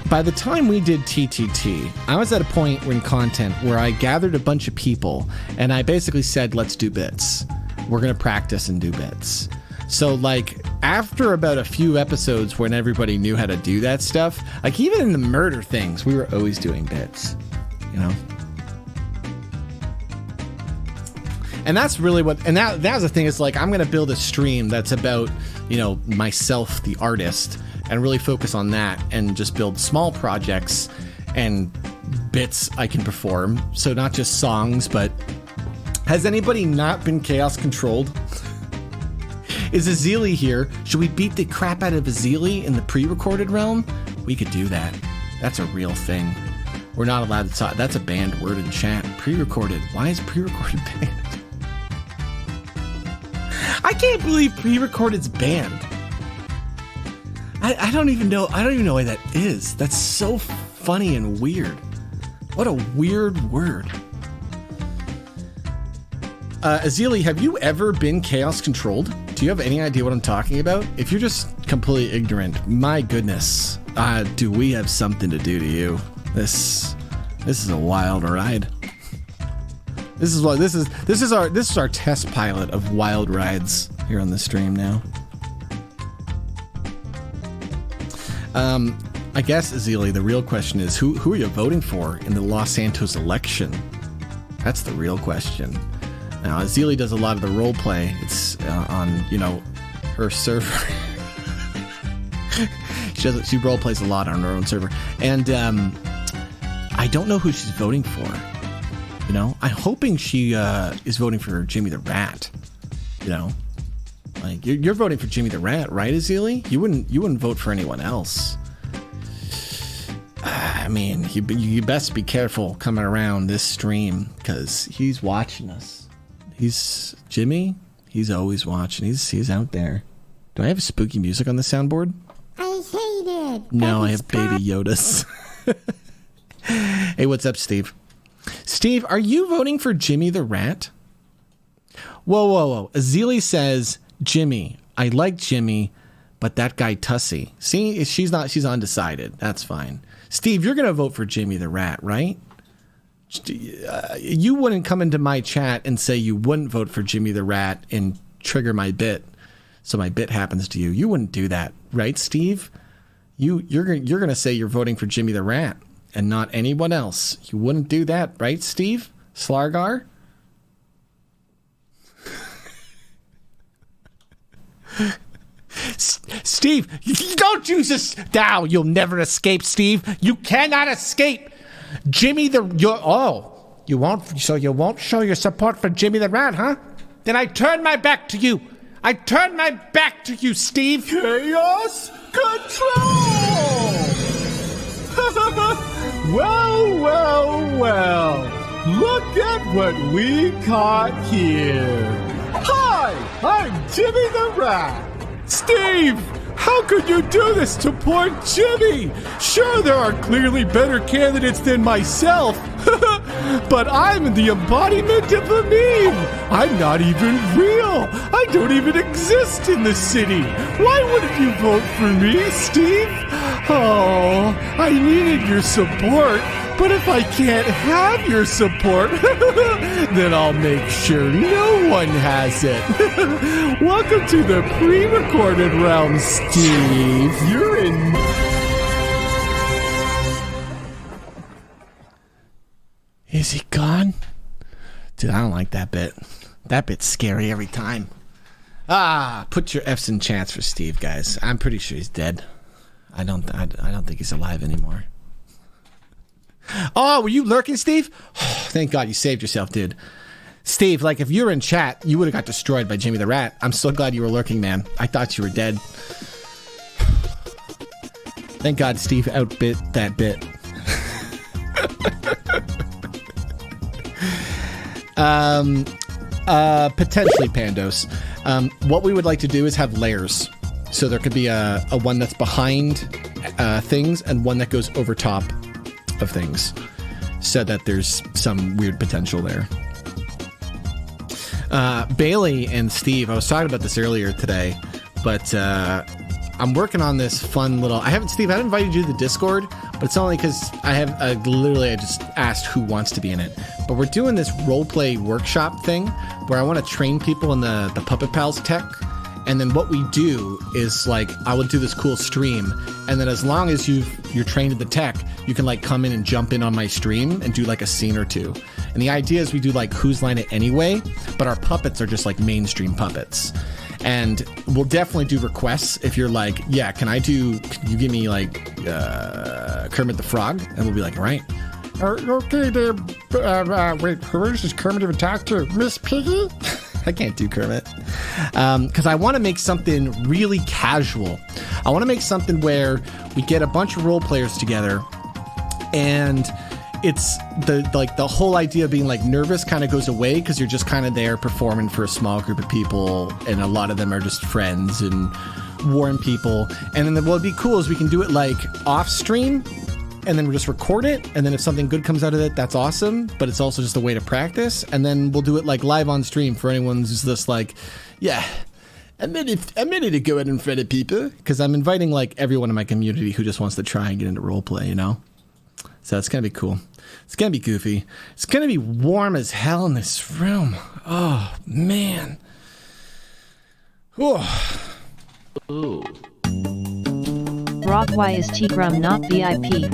By the time we did TTT, I was at a point in content where I gathered a bunch of people and I basically said, let's do bits. We're going to practice and do bits. So like after about a few episodes when everybody knew how to do that stuff, like even in the murder things, we were always doing bits, you know? And that's really what, and that was the thing, is like, I'm going to build a stream that's about, you know, myself, the artist, and really focus on that and just build small projects and bits I can perform. So not just songs, but has anybody not been chaos controlled? Is Azili here? Should we beat the crap out of Azili in the pre-recorded realm? We could do that. That's a real thing. We're not allowed to talk. That's a banned word in chat. Pre-recorded. Why is pre-recorded banned? I can't believe pre-recorded's banned. I don't even know. I don't even know why that is. That's so funny and weird. What a weird word. Azili, have you ever been chaos controlled? Do you have any idea what I'm talking about? If you're just completely ignorant, my goodness, do we have something to do to you? This is a wild ride. This is our test pilot of wild rides here on the stream now. I guess, Azili, the real question is who are you voting for in the Los Santos election? That's the real question. Now, Azili does a lot of the role play. It's on, you know, her server. She role plays a lot on her own server, and I don't know who she's voting for. You know, I'm hoping she is voting for Jimmy the Rat. You know, like you're voting for Jimmy the Rat, right, Azili? You wouldn't vote for anyone else. I mean, you best be careful coming around this stream because he's watching us. He's Jimmy. He's always watching. He's out there. Do I have spooky music on the soundboard? I hate it. No, I have Baby Yoda's. Hey, what's up, Steve? Steve, are you voting for Jimmy the Rat? Whoa. Azili says, Jimmy. I like Jimmy, but that guy Tussie. See, she's undecided. That's fine. Steve, you're going to vote for Jimmy the Rat, right? You wouldn't come into my chat and say you wouldn't vote for Jimmy the Rat and trigger my bit, so my bit happens to you. You wouldn't do that, right, Steve? You're going to say you're voting for Jimmy the Rat and not anyone else. You wouldn't do that, right, Steve? Slargar? Steve, don't use this. Now you'll never escape, Steve. You cannot escape. Jimmy you won't. So you won't show your support for Jimmy the Rat, huh? Then I turn my back to you. I turn my back to you, Steve. Chaos control. Well. Look at what we caught here. Hi, I'm Jimmy the Rat. Steve, how could you do this to poor Jimmy? Sure, there are clearly better candidates than myself, but I'm the embodiment of a meme. I'm not even real. I don't even exist in the city. Why wouldn't you vote for me, Steve? Oh, I needed your support. But if I can't have your support, then I'll make sure no one has it. Welcome to the pre-recorded realm, Steve. You're in... Is he gone? Dude, I don't like that bit. That bit's scary every time. Put your F's in chats for Steve, guys. I'm pretty sure he's dead. I don't think he's alive anymore. Oh, were you lurking, Steve? Oh, thank God you saved yourself, dude. Steve, like, if you were in chat, you would have got destroyed by Jimmy the Rat. I'm so glad you were lurking, man. I thought you were dead. Thank God Steve outbit that bit. Potentially, Pandos. What we would like to do is have layers. So there could be a one that's behind things and one that goes over top of things, so that there's some weird potential there. Bailey and Steve, I was talking about this earlier today, but I'm working on this fun little... I haven't invited you to the Discord, but it's only because I just asked who wants to be in it. But we're doing this roleplay workshop thing where I want to train people in the Puppet Pals tech And then what we do is like I will do this cool stream, and then as long as you're trained in the tech, you can like come in and jump in on my stream and do like a scene or two. And the idea is we do like Whose Line It Anyway, but our puppets are just like mainstream puppets. And we'll definitely do requests if you're like, yeah, can you give me like Kermit the Frog? And we'll be like, all right. Okay, there. Wait, who is this Kermit even talk to? Miss Piggy? I can't do Kermit. Because I want to make something really casual. I want to make something where we get a bunch of role players together, and it's the whole idea of being like nervous kind of goes away because you're just kind of there performing for a small group of people, and a lot of them are just friends and warm people. And then what would be cool is we can do it like off stream, and then we'll just record it, and then if something good comes out of it, that's awesome, but it's also just a way to practice. And then we'll do it like live on stream for anyone who's just like, yeah, I'm ready to go out in front of people, because I'm inviting like everyone in my community who just wants to try and get into roleplay, you know? So it's gonna be cool. It's gonna be goofy. It's gonna be warm as hell in this room. Oh man. Oh. Ooh. Rock, why is Tigrum not VIP?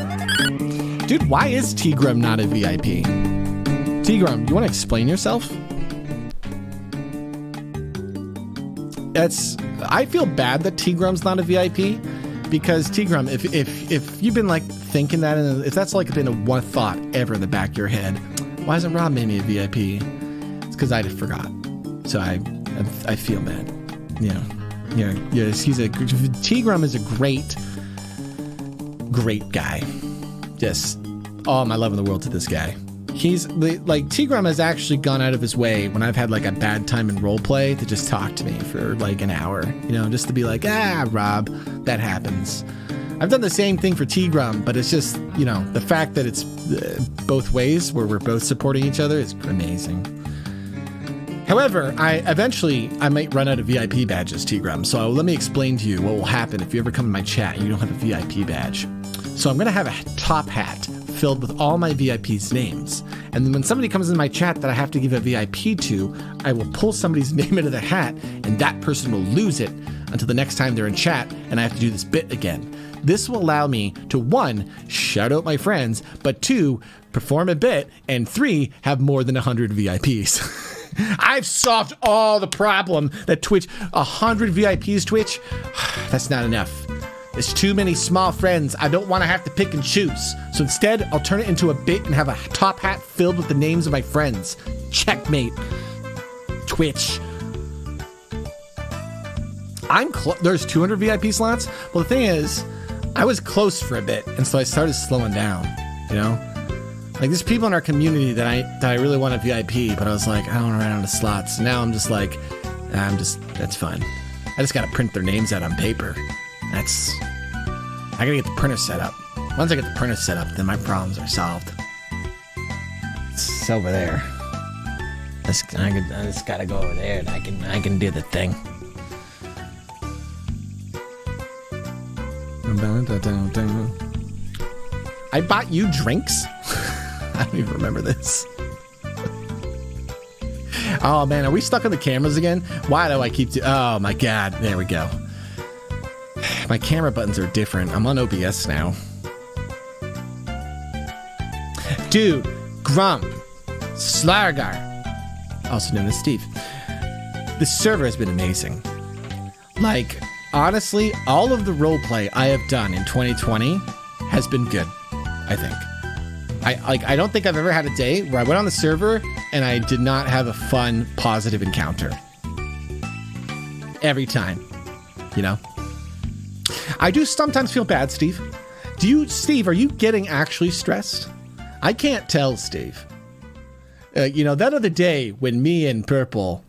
Dude, why is Tigrum not a VIP? Tigrum, you want to explain yourself? I feel bad that Tigrum's not a VIP, because Tigrum, if you've been like thinking that, and if that's like been a one thought ever in the back of your head, why hasn't Rob made me a VIP? It's because I just forgot. So I feel bad. Yeah. Tigrum is a great guy. Just all my love in the world to this guy. He's like, Tigrum has actually gone out of his way when I've had like a bad time in roleplay to just talk to me for like an hour, you know, just to be like, Rob, that happens. I've done the same thing for Tigrum, but it's just, you know, the fact that it's both ways where we're both supporting each other is amazing. However, I might run out of VIP badges, Tigrum. So let me explain to you what will happen if you ever come in my chat and you don't have a VIP badge. So I'm going to have a top hat filled with all my VIPs' names. And then when somebody comes in my chat that I have to give a VIP to, I will pull somebody's name into the hat, and that person will lose it until the next time they're in chat, and I have to do this bit again. This will allow me to, 1, shout out my friends, but 2, perform a bit, and 3, have more than 100 VIPs. I've solved all the problem that Twitch, 100 VIPs Twitch, that's not enough. There's too many small friends. I don't want to have to pick and choose. So instead, I'll turn it into a bit and have a top hat filled with the names of my friends. Checkmate. Twitch. There's 200 VIP slots? Well, the thing is, I was close for a bit, and so I started slowing down, you know? Like, there's people in our community that I really want a VIP, but I was like, I don't want to run out of slots. Now I'm just like, that's fine. I just gotta print their names out on paper. I gotta get the printer set up. Once I get the printer set up, then my problems are solved. It's over there. I just gotta go over there, and I can do the thing. I bought you drinks? I don't even remember this. Oh man, are we stuck on the cameras again? Why do I keep oh my god, there we go. My camera buttons are different. I'm on OBS now. Dude, Grump, Slargar, also known as Steve. This server has been amazing. Like, honestly, all of the roleplay I have done in 2020 has been good, I think. I don't think I've ever had a day where I went on the server and I did not have a fun, positive encounter. Every time, you know? I do sometimes feel bad, Steve. Steve, are you getting actually stressed? I can't tell, Steve. You know, that other day when me and Purple,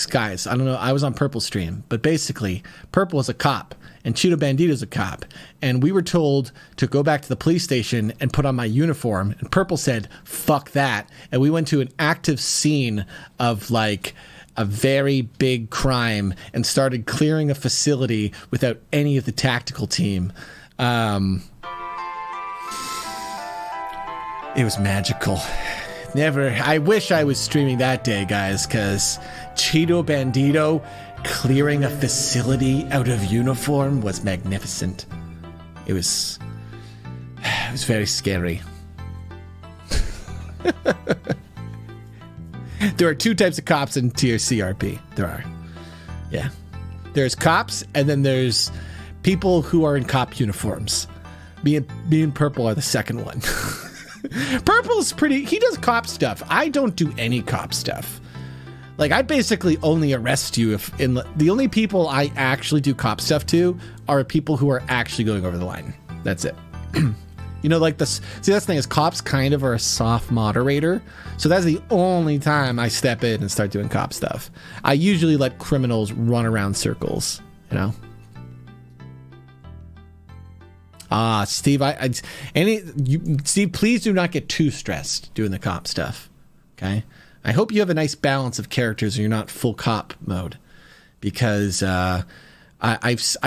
guys, I don't know, I was on Purple stream, but basically, Purple is a cop, and Cheeto Bandito's a cop, and we were told to go back to the police station and put on my uniform, and Purple said, fuck that, and we went to an active scene of, like, a very big crime and started clearing a facility without any of the tactical team. It was magical. I wish I was streaming that day, guys, because Cheeto Bandito clearing a facility out of uniform was magnificent. It was very scary. There are two types of cops in TRCRP. There are. Yeah. There's cops, and then there's people who are in cop uniforms. Me and Purple are the second one. Purple's pretty... He does cop stuff. I don't do any cop stuff. Like, I basically only arrest you if... The only people I actually do cop stuff to are people who are actually going over the line. That's it. You know, like this. See, that's the thing is cops kind of are a soft moderator. So that's the only time I step in and start doing cop stuff. I usually let criminals run around circles, you know? Steve, Steve, please do not get too stressed doing the cop stuff. Okay? I hope you have a nice balance of characters and you're not full cop mode. Because I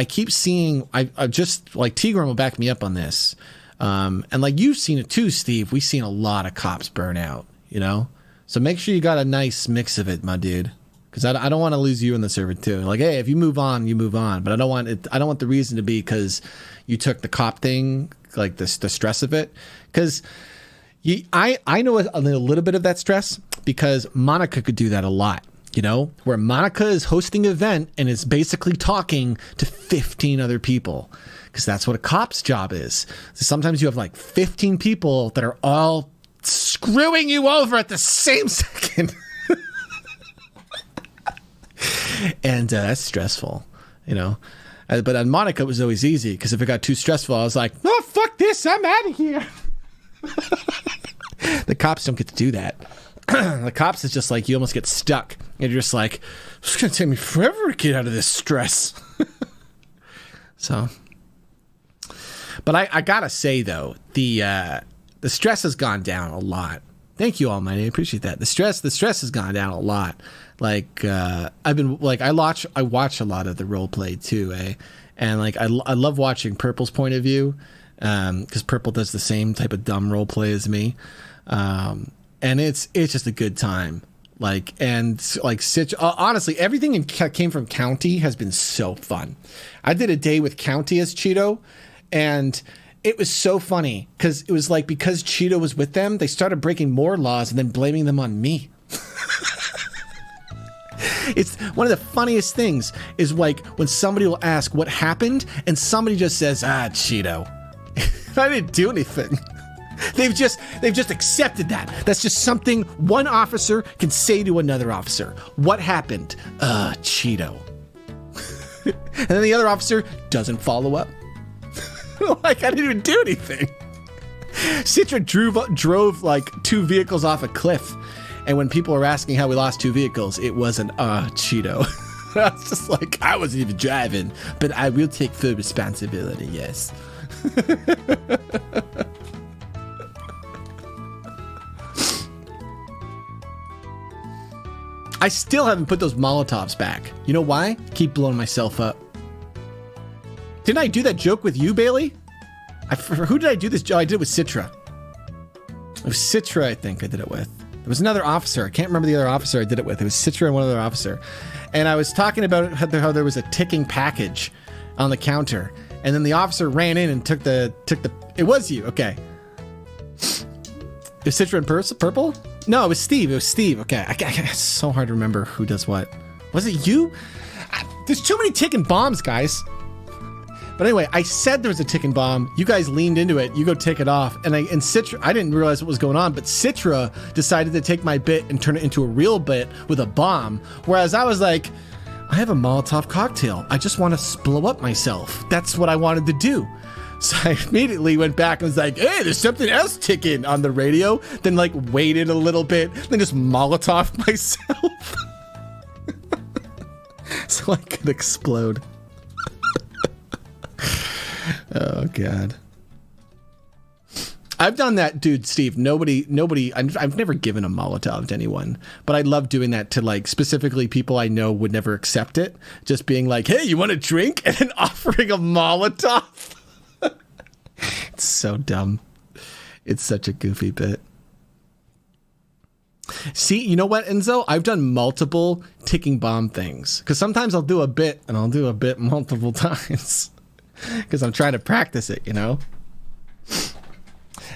keep seeing, I just, like, Tigran will back me up on this. And like you've seen it too, Steve, we've seen a lot of cops burn out, you know? So make sure you got a nice mix of it, my dude. Because I don't want to lose you in the server too. Like, hey, if you move on, you move on. But I don't want the reason to be because you took the cop thing, like the stress of it. Because I know a little bit of that stress because Monica could do that a lot. You know, where Monica is hosting an event and is basically talking to 15 other people. Because that's what a cop's job is. So sometimes you have like 15 people that are all screwing you over at the same second. And that's stressful, you know. But on Monica, it was always easy. Because if it got too stressful, I was like, oh, fuck this. I'm out of here. The cops don't get to do that. The cops is just like, you almost get stuck. And you're just like, it's going to take me forever to get out of this stress. So... But I gotta say though, the stress has gone down a lot. Thank you, Almighty. I appreciate that. The stress has gone down a lot. Like I've been like I watch a lot of the role play too, and like I love watching Purple's point of view, because Purple does the same type of dumb role play as me, and it's just a good time. Like and like honestly, everything came from County has been so fun. I did a day with County as Cheeto. And it was so funny because it was like because Cheeto was with them, they started breaking more laws and then blaming them on me. It's one of the funniest things is like when somebody will ask what happened and somebody just says, Cheeto. I didn't do anything. They've just accepted that. That's just something one officer can say to another officer. What happened? Cheeto. And then the other officer doesn't follow up. Like I didn't even do anything. Citra drove like 2 vehicles off a cliff, and when people were asking how we lost 2 vehicles, it wasn't Cheeto. I was just like, I wasn't even driving, but I will take full responsibility. Yes. I still haven't put those Molotovs back. You know why? Keep blowing myself up. Didn't I do that joke with you, Bailey? Who did I do this joke? I did it with Citra. It was Citra, I think I did it with. There was another officer. I can't remember the other officer I did it with. It was Citra and one other officer. And I was talking about how there was a ticking package on the counter. And then the officer ran in and took the. It was you. Okay. It was Citra and Purple? No, it was Steve. It was Steve. Okay. It's so hard to remember who does what. Was it you? There's too many ticking bombs, guys. But anyway, I said there was a ticking bomb. You guys leaned into it. You go take it off. And Citra, I didn't realize what was going on, but Citra decided to take my bit and turn it into a real bit with a bomb. Whereas I was like, I have a Molotov cocktail. I just want to blow up myself. That's what I wanted to do. So I immediately went back and was like, hey, there's something else ticking on the radio. Then like waited a little bit, then just Molotov myself. So I could explode. Oh God. I've done that, dude, Steve. Nobody, I've never given a Molotov to anyone, but I love doing that to like specifically people I know would never accept it. Just being like, hey, you want a drink? And then offering a Molotov. It's so dumb. It's such a goofy bit. See, you know what, Enzo? I've done multiple ticking bomb things because sometimes I'll do a bit and I'll do a bit multiple times because I'm trying to practice it, you know?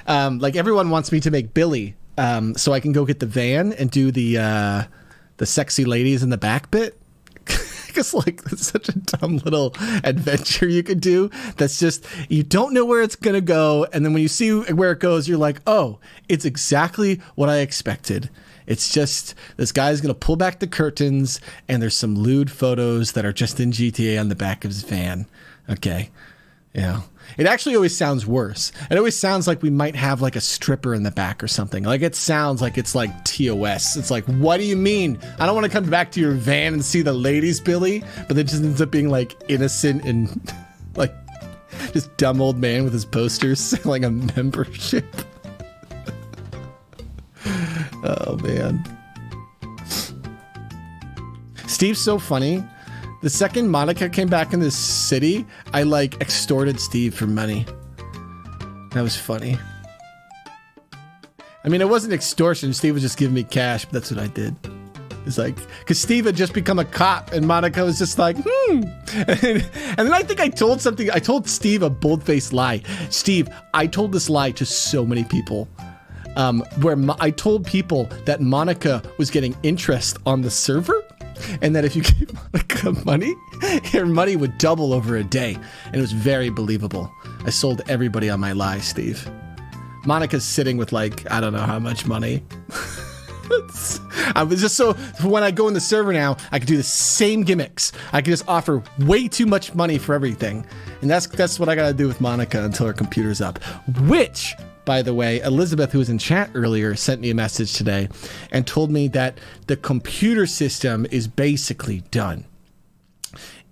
Like everyone wants me to make Billy so I can go get the van and do the sexy ladies in the back bit. Because like it's such a dumb little adventure you could do that's just you don't know where it's gonna go, and then when you see where it goes you're like, oh, it's exactly what I expected. It's just this guy's gonna pull back the curtains and there's some lewd photos that are just in GTA on the back of his van. Okay, yeah. It actually always sounds worse. It always sounds like we might have like a stripper in the back or something. Like it sounds like it's like TOS. It's like, what do you mean? I don't want to come back to your van and see the ladies, Billy. But it just ends up being like innocent and like just dumb old man with his posters selling a membership. Oh man. Steve's so funny. The second Monica came back in this city, I like extorted Steve for money. That was funny. I mean, it wasn't extortion. Steve was just giving me cash, but that's what I did. It's like, because Steve had just become a cop and Monica was just like, And then I think I told something. I told Steve a bold-faced lie. Steve, I told this lie to so many people. I told people that Monica was getting interest on the server. And that if you gave Monica money, her money would double over a day. And it was very believable. I sold everybody on my lie, Steve. Monica's sitting with like, I don't know how much money. I was just so, when I go in the server now, I can do the same gimmicks. I can just offer way too much money for everything. And that's what I gotta do with Monica until her computer's up. Which, by the way, Elizabeth, who was in chat earlier, sent me a message today and told me that the computer system is basically done.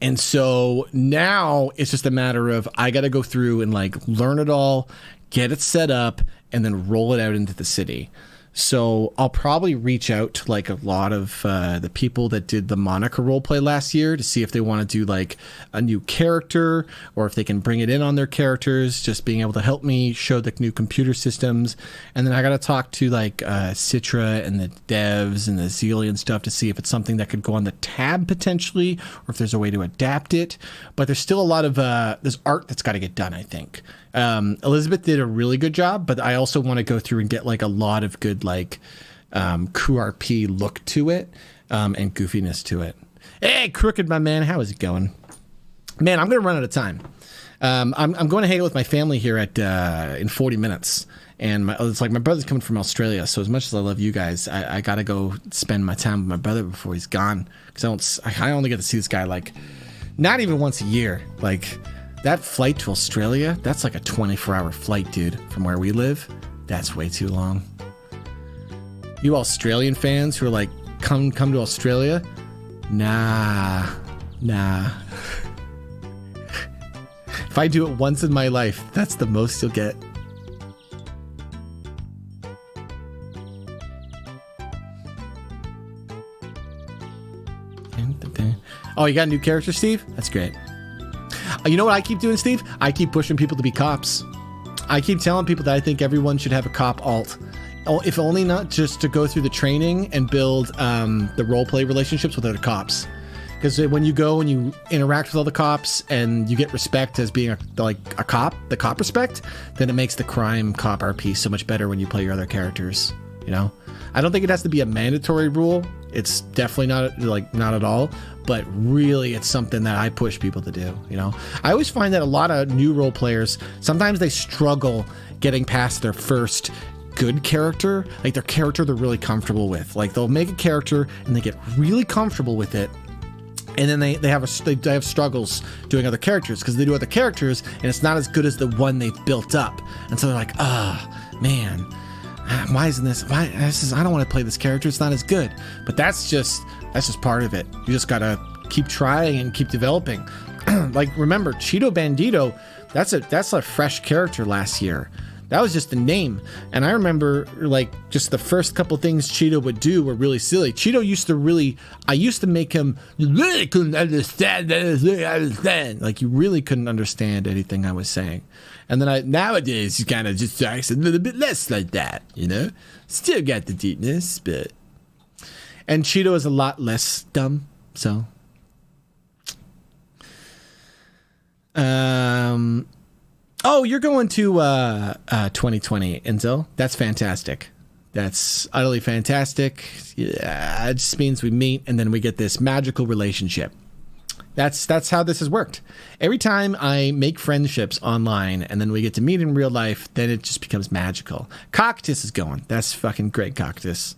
And so now it's just a matter of I got to go through and like learn it all, get it set up, and then roll it out into the city. So I'll probably reach out to like a lot of the people that did the Monica roleplay last year to see if they want to do like a new character or if they can bring it in on their characters, just being able to help me show the new computer systems. And then I got to talk to like Citra and the devs and the Zillion stuff to see if it's something that could go on the tab potentially or if there's a way to adapt it. But there's still a lot of there's art that's got to get done, I think. Elizabeth did a really good job, but I also want to go through and get like a lot of good like QRP look to it and goofiness to it. Hey, Crooked, my man, how is it going? Man, I'm gonna run out of time. I'm going to hang out with my family here at in 40 minutes, and it's like my brother's coming from Australia. So as much as I love you guys, I gotta go spend my time with my brother before he's gone because I only get to see this guy like not even once a year. Like that flight to Australia, that's like a 24-hour flight, dude, from where we live. That's way too long. You Australian fans who are like, come to Australia? Nah. If I do it once in my life, that's the most you'll get. Oh, you got a new character, Steve? That's great. You know what I keep doing, Steve? I keep pushing people to be cops. I keep telling people that I think everyone should have a cop alt. If only not just to go through the training and build the roleplay relationships with other cops. Because when you go and you interact with all the cops and you get respect as being a cop, the cop respect, then it makes the crime cop RP so much better when you play your other characters, you know? I don't think it has to be a mandatory rule. It's definitely not at all, but really it's something that I push people to do, you know? I always find that a lot of new role players, sometimes they struggle getting past their first good character, like their character they're really comfortable with. Like they'll make a character and they get really comfortable with it, and then they have struggles doing other characters because they do other characters and it's not as good as the one they've built up, and so they're like, man, why isn't this? I don't want to play this character. It's not as good. But that's just part of it. You just gotta keep trying and keep developing. Like remember, Cheeto Bandito, that's a fresh character last year. That was just the name. And I remember like just the first couple things Cheeto would do were really silly. Cheeto I used to make him, you really couldn't understand anything. Like you really couldn't understand anything I was saying. And then nowadays he kind of just acts a little bit less like that, you know? Still got the deepness, but And Cheeto is a lot less dumb, so. Oh, you're going to 2020, Enzo. That's fantastic. That's utterly fantastic. Yeah, it just means we meet and then we get this magical relationship. That's how this has worked. Every time I make friendships online and then we get to meet in real life, then it just becomes magical. Cactus is going. That's fucking great, Cactus.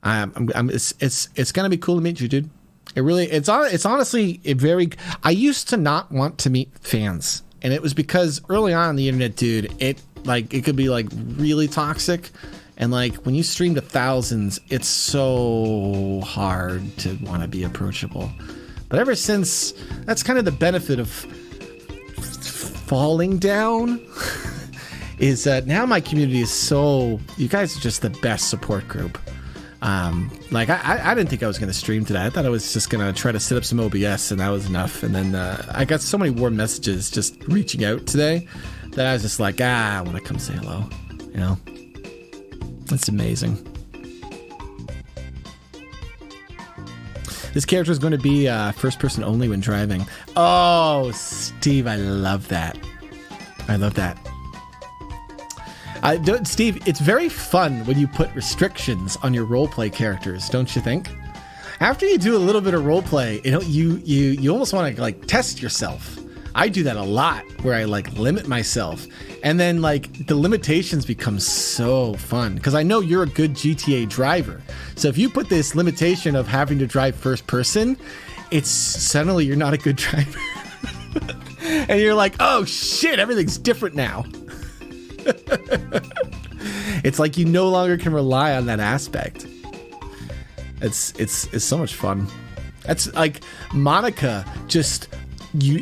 It's gonna be cool to meet you, dude. It's honestly a very. I used to not want to meet fans, and it was because early on the internet, dude, it could be like really toxic, and like when you stream to thousands, it's so hard to want to be approachable. But ever since, that's kind of the benefit of falling down, is that now my community is so. You guys are just the best support group. I didn't think I was going to stream today. I thought I was just going to try to set up some OBS and that was enough. And then I got so many warm messages just reaching out today that I was just like, I want to come say hello. You know, it's amazing. This character is going to be first person only when driving. Oh, Steve, I love that. I love that. Steve, it's very fun when you put restrictions on your roleplay characters, don't you think? After you do a little bit of roleplay, you know, you almost want to like test yourself. I do that a lot, where I like limit myself, and then like the limitations become so fun because I know you're a good GTA driver. So if you put this limitation of having to drive first person, it's suddenly you're not a good driver, and you're like, oh shit, everything's different now. It's like you no longer can rely on that aspect. It's so much fun. That's like Monica just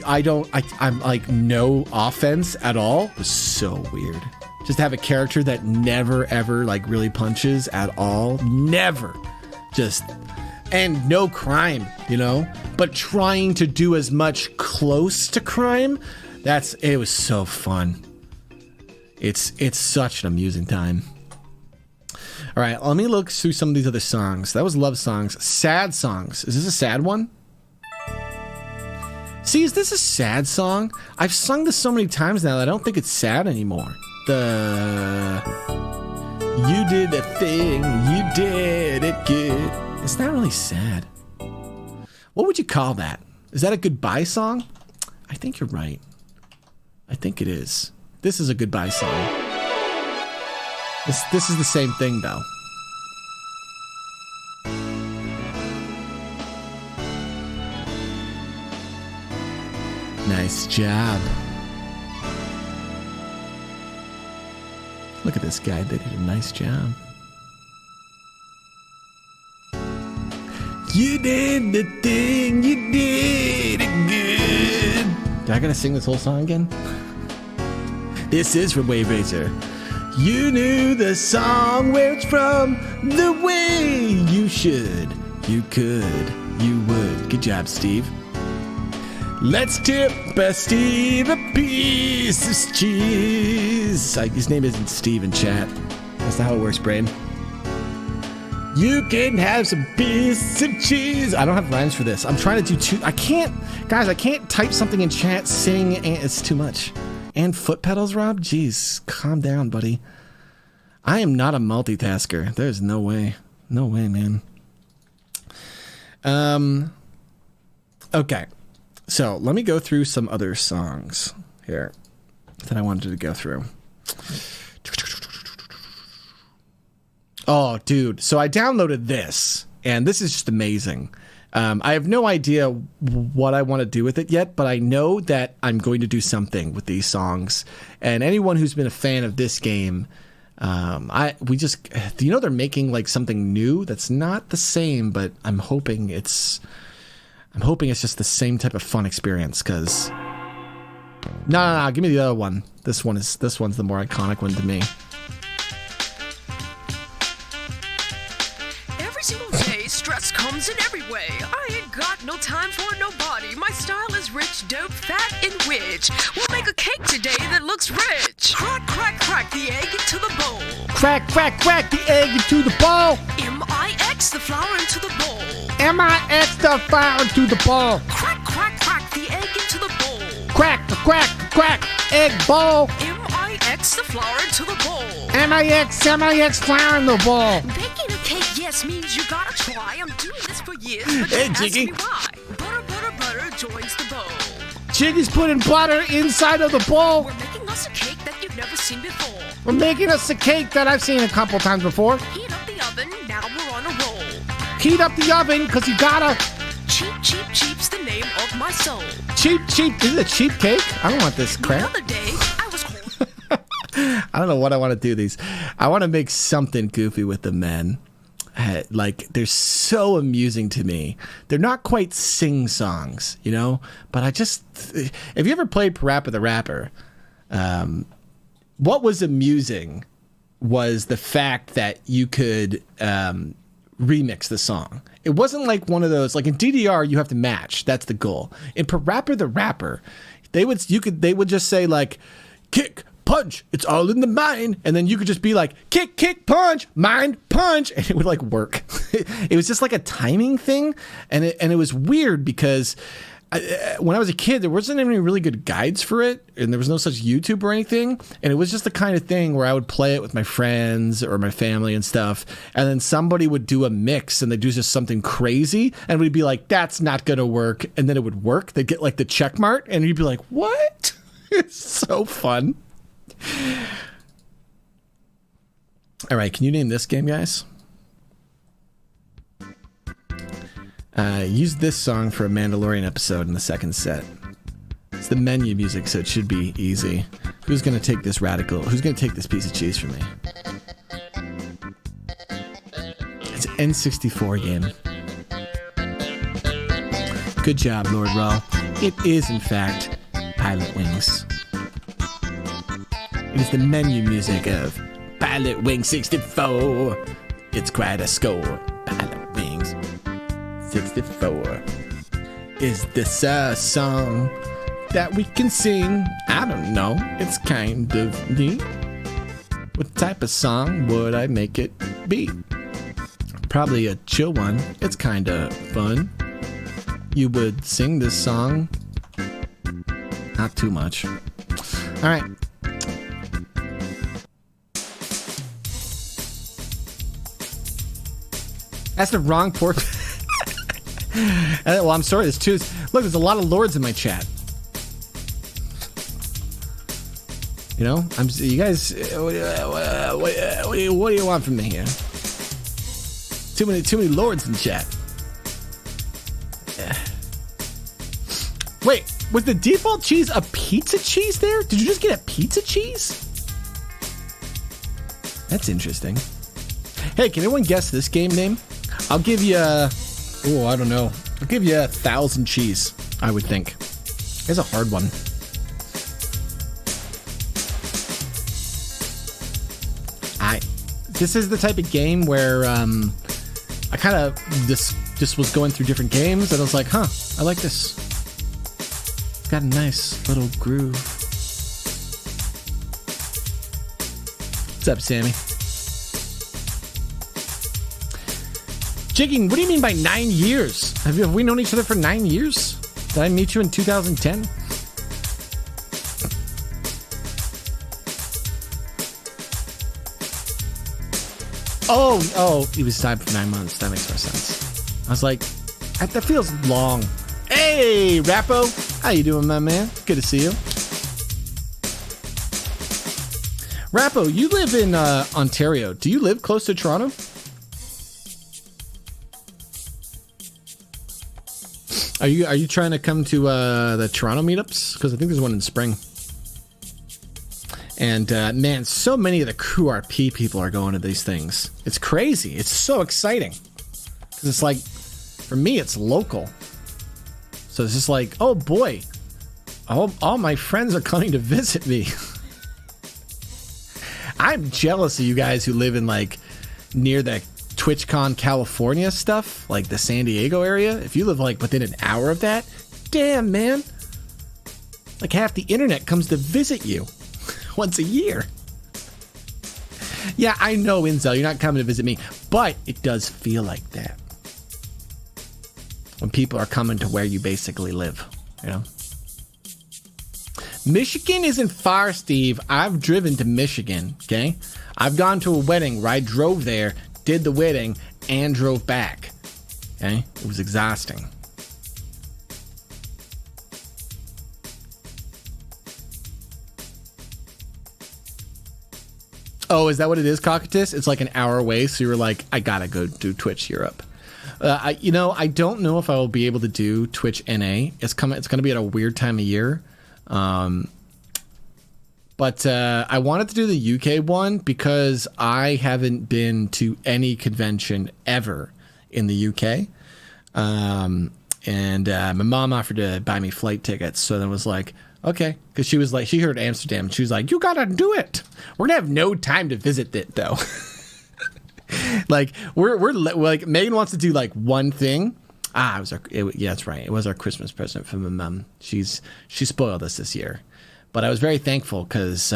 I'm like no offense at all. It was so weird. Just to have a character that never ever like really punches at all. Never. Just and no crime, you know? But trying to do as much close to crime, it was so fun. It's such an amusing time. All right, let me look through some of these other songs. That was love songs. Sad songs. Is this a sad one? See, is this a sad song? I've sung this so many times now that I don't think it's sad anymore. You did the thing, you did it good. It's not really sad. What would you call that? Is that a goodbye song? I think you're right. I think it is. This is a goodbye song. This is the same thing, though. Nice job. Look at this guy. They did a nice job. You did the thing. You did it good. Did I gotta sing this whole song again? This is from Wave Racer. You knew the song where it's from, the way you should, you could, you would. Good job, Steve. Let's tip Steve a piece of cheese. His name isn't Steve in chat. That's not how it works, brain. You can have some piece of cheese. I don't have rhymes for this. I'm trying to do two. I can't type something in chat, sing, and it's too much. And foot pedals, Rob? Jeez, calm down, buddy. I am not a multitasker. There's no way. No way, man. Okay. So, let me go through some other songs here that I wanted to go through. Oh, dude. So, I downloaded this, and this is just amazing. I have no idea what I want to do with it yet, but I know that I'm going to do something with these songs. And anyone who's been a fan of this game, they're making like something new that's not the same, but I'm hoping it's just the same type of fun experience. Cause no, give me the other one. This one's the more iconic one to me. Every single day, stress comes in every way. I ain't got no time for nobody. My style is rich, dope, fat, and witch. We'll make a cake today that looks rich. Crack, crack, crack the egg into the bowl. Crack, crack, crack the egg into the bowl. M-I-X M-I-X the flour into the bowl. M-I-X the flour into the bowl. Crack, crack, crack the egg into the bowl. Crack, crack, crack, egg bowl. M-I-X the flour into the bowl. M-I-X flour in the bowl. Baking a cake, yes, means you gotta try. I'm doing this for years, but Hey, don't ask Jiggy. me why. Butter, butter, butter joins the bowl. Jiggy's putting butter inside of the bowl. We're making us a cake that you've never seen before. We're making us a cake that I've seen a couple times before. Heat up the oven, now we're on a roll. Heat up the oven, because you gotta... Cheap, cheap, cheap's the name of my soul. Cheap. This is a cheap cake? I don't want this The crap. other day, I was called. I don't know what I want to do these. I want to make something goofy with the men. Like, they're so amusing to me. They're not quite sing songs, you know? But I just... If you ever played Parappa the Rapper, what was amusing was the fact that you could remix the song. It wasn't like one of those... Like, in DDR, you have to match. That's the goal. In Parappa the Rapper, they would just say, like, kick, punch, it's all in the mind. And then you could just be like, kick, kick, punch, mind, punch. And it would like work. It was just like a timing thing. And it was weird because when I was a kid, there wasn't any really good guides for it. And there was no such YouTube or anything. And it was just the kind of thing where I would play it with my friends or my family and stuff. And then somebody would do a mix and they'd do just something crazy. And we'd be like, that's not going to work. And then it would work. They'd get like the check mark. And you'd be like, what? It's so fun. All right, can you name this game, guys? Use this song for a Mandalorian episode in the second set. It's the menu music, so it should be easy. Who's gonna take this radical? Who's gonna take this piece of cheese from me? It's an N64 game. Good job, Lord Raw. It is, in fact, Pilot Wings. It is the menu music of Pilot Wings 64. It's quite a score. Pilot Wings 64. Is this a song that we can sing? I don't know. It's kind of neat. What type of song would I make it be? Probably a chill one. It's kind of fun. You would sing this song. Not too much. All right. That's the wrong port. Well, I'm sorry. There's two. Look, there's a lot of lords in my chat. You know, you guys. What do you want from me here? Too many lords in chat. Yeah. Wait, was the default cheese a pizza cheese there? Did you just get a pizza cheese? That's interesting. Hey, can anyone guess this game name? I'll give you I don't know. I'll give you 1,000 cheese, I would think. It's a hard one. This is the type of game where I kind of just was going through different games and I was like, huh, I like this. It's got a nice little groove. What's up, Sammy? Jigging, what do you mean by 9 years? Have we known each other for 9 years? Did I meet you in 2010? Oh, he was tied for 9 months. That makes more sense. I was like, that feels long. Hey, Rappo. How you doing, my man? Good to see you. Rappo, you live in Ontario. Do you live close to Toronto? Are you trying to come to the Toronto meetups? Because I think there's one in spring. And man, so many of the QRP people are going to these things. It's crazy. It's so exciting. Because it's like, for me, it's local. So it's just like, oh boy, all my friends are coming to visit me. I'm jealous of you guys who live in like near the TwitchCon California stuff, like the San Diego area. If you live like within an hour of that, damn man, like half the internet comes to visit you once a year. Yeah, I know, Inzel, you're not coming to visit me, but it does feel like that when people are coming to where you basically live, you know? Michigan isn't far, Steve. I've driven to Michigan, okay? I've gone to a wedding where I drove there, did the wedding, and drove back, okay? It was exhausting. Oh, is that what it is, Cockatoo? It's like an hour away, so you were like, I gotta go do Twitch Europe. I don't know if I will be able to do Twitch NA. It's going to be at a weird time of year. But I wanted to do the UK one because I haven't been to any convention ever in the UK. And my mom offered to buy me flight tickets. So then I was like, okay. Because she was like, she heard Amsterdam. And she was like, you got to do it. We're going to have no time to visit it, though. Like, we're like, Megan wants to do like one thing. Yeah, that's right. It was our Christmas present from my mom. She spoiled us this year. But I was very thankful because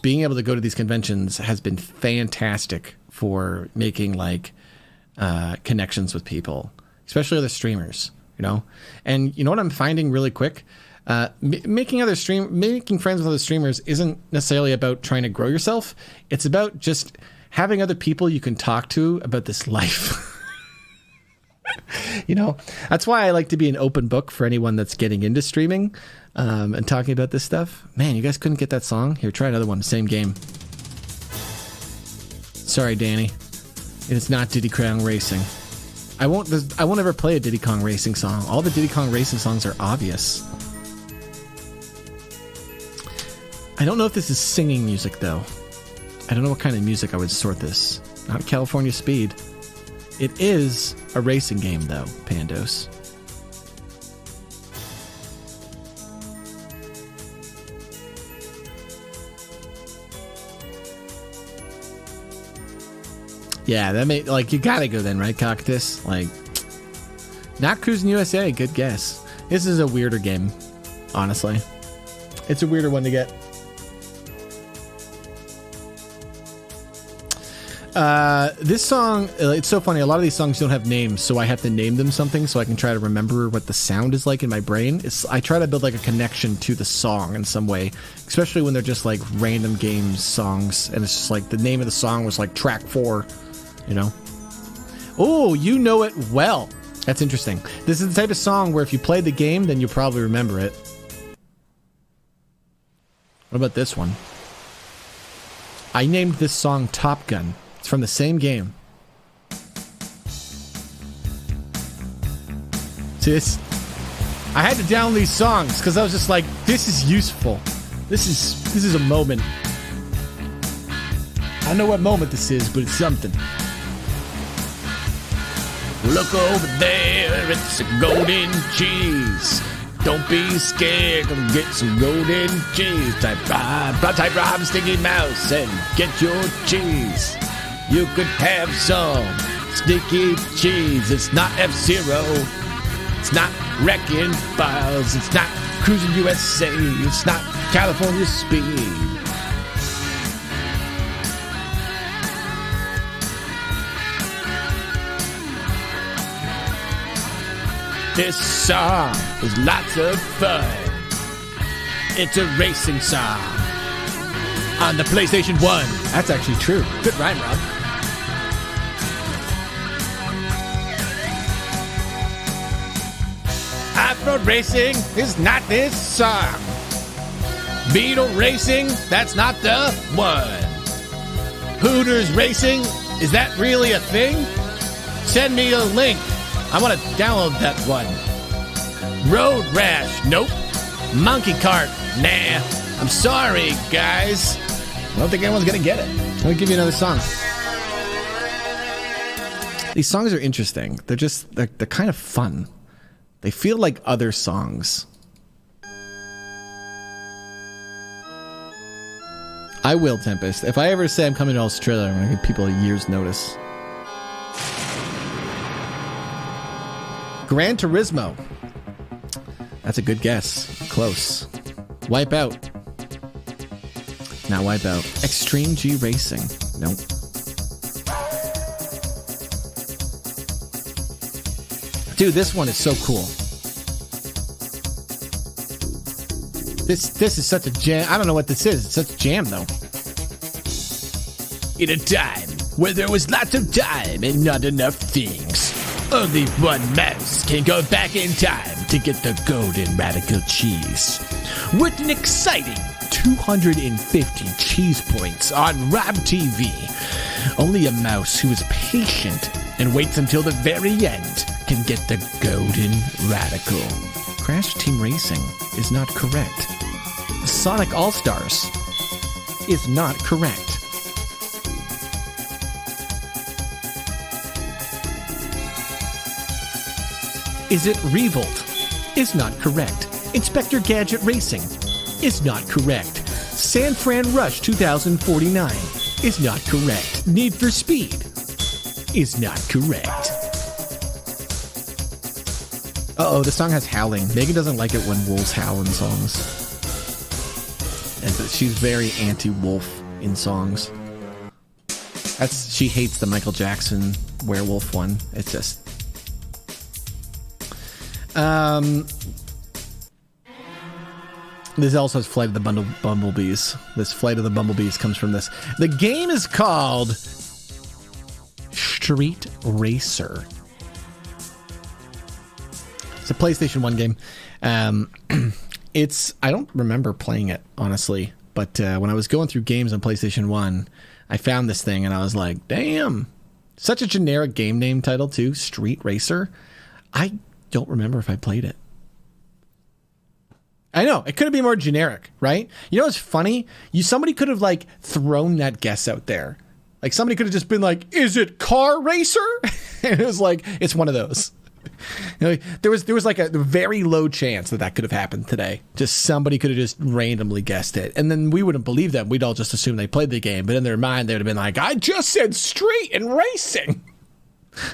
being able to go to these conventions has been fantastic for making like connections with people, especially other streamers, you know? And you know what I'm finding really quick? Making friends with other streamers isn't necessarily about trying to grow yourself. It's about just having other people you can talk to about this life. You know, that's why I like to be an open book for anyone that's getting into streaming and talking about this stuff. Man, you guys couldn't get that song? Here, try another one. Same game. Sorry, Danny. It is not Diddy Kong Racing. I won't ever play a Diddy Kong Racing song. All the Diddy Kong Racing songs are obvious. I don't know if this is singing music, though. I don't know what kind of music I would sort this. Not California Speed. It is a racing game, though, Pandos. Yeah, that may like you gotta go then, right, Cactus? Like, not Cruising USA. Good guess. This is a weirder game, honestly. It's a weirder one to get. This song, it's so funny. A lot of these songs don't have names, so I have to name them something so I can try to remember what the sound is like in my brain. I try to build like a connection to the song in some way, especially when they're just like random games songs, and it's just like the name of the song was like track 4, you know? Oh, you know it well. That's interesting. This is the type of song where if you play the game, then you'll probably remember it. What about this one? I named this song Top Gun. It's from the same game. See this? I had to download these songs because I was just like, this is useful. This is a moment. I don't know what moment this is, but it's something. Look over there, it's a golden cheese. Don't be scared, come get some golden cheese. Type Rob, Sticky Mouse, and get your cheese. You could have some sticky cheese. It's not F-Zero. It's not Wrecking Files. It's not Cruising USA. It's not California Speed. This song is lots of fun. It's a racing song on the PlayStation 1. That's actually true. Good rhyme, Rob. Off-road racing is not this song. Beetle racing, that's not the one. Hooters racing, is that really a thing? Send me a link. I want to download that one. Road Rash, nope. Monkey Cart, nah. I'm sorry, guys. I don't think anyone's going to get it. I'll give you another song. These songs are interesting. They're kind of fun. They feel like other songs. I will, Tempest. If I ever say I'm coming to Australia, I'm going to give people a year's notice. Gran Turismo. That's a good guess. Close. Wipeout. Not Wipeout. Extreme G Racing. Nope. Dude, this one is so cool. This is such a jam. I don't know what this is. It's such a jam, though. In a time where there was lots of time and not enough things, only one mouse can go back in time to get the golden radical cheese. With an exciting 250 cheese points on Rob TV, only a mouse who is patient and waits until the very end can get the golden radical. Crash Team Racing is not correct. Sonic All-Stars is not correct. Is it Revolt? Is not correct. Inspector Gadget Racing is not correct. San Fran Rush 2049 is not correct. Need for Speed is not correct. Uh-oh, the song has howling. Megan doesn't like it when wolves howl in songs. And she's very anti-wolf in songs. She hates the Michael Jackson werewolf one. It's just... This also has Flight of the Bumblebees. This Flight of the Bumblebees comes from this. The game is called Street Racer. It's a PlayStation 1 game. I don't remember playing it, honestly. But when I was going through games on PlayStation 1, I found this thing and I was like, damn. Such a generic game name title, too. Street Racer. I don't remember if I played it. I know, it could have been more generic, right? You know what's funny? Somebody could have, like, thrown that guess out there. Like, somebody could have just been like, is it Car Racer? And it was like, it's one of those. You know, there was like a very low chance that could have happened today. Just somebody could have just randomly guessed it. And then we wouldn't believe them. We'd all just assume they played the game. But in their mind, they would have been like, I just said street and racing.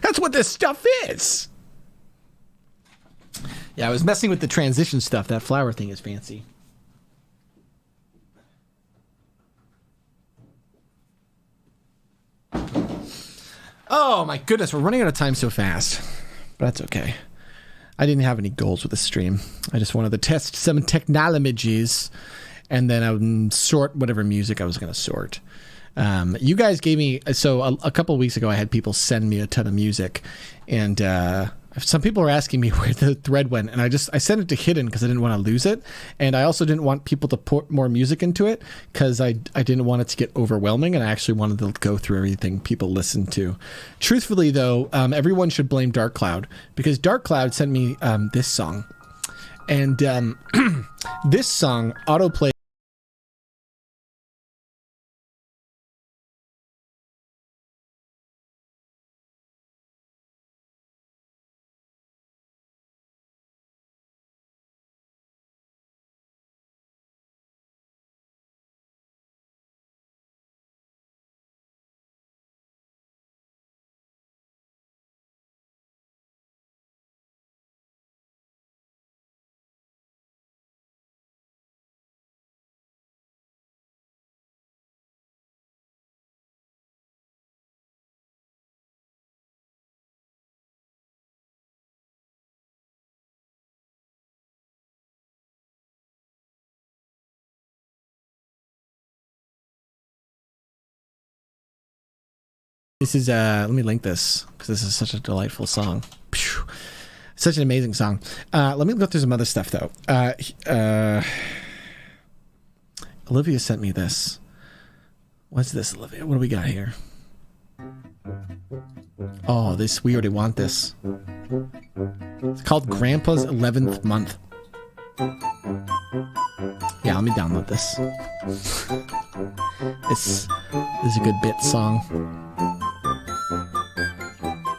That's what this stuff is. Yeah, I was messing with the transition stuff. That flower thing is fancy. Oh my goodness, we're running out of time so fast. But that's okay. I didn't have any goals with the stream. I just wanted to test some technologies and then I would sort whatever music I was going to sort. You guys gave me... So a couple of weeks ago, I had people send me a ton of music. And some people were asking me where the thread went. And I sent it to hidden because I didn't want to lose it. And I also didn't want people to put more music into it because I didn't want it to get overwhelming. And I actually wanted to go through everything people listen to. Truthfully, though, everyone should blame Dark Cloud. Because Dark Cloud sent me this song. And this song autoplayed. This is, let me link this, because this is such a delightful song. Pew. Such an amazing song. Let me go through some other stuff, though. Olivia sent me this. What's this, Olivia? What do we got here? Oh, this, we already want this. It's called Grandpa's 11th Month. Yeah, let me download this. This is a good bit song.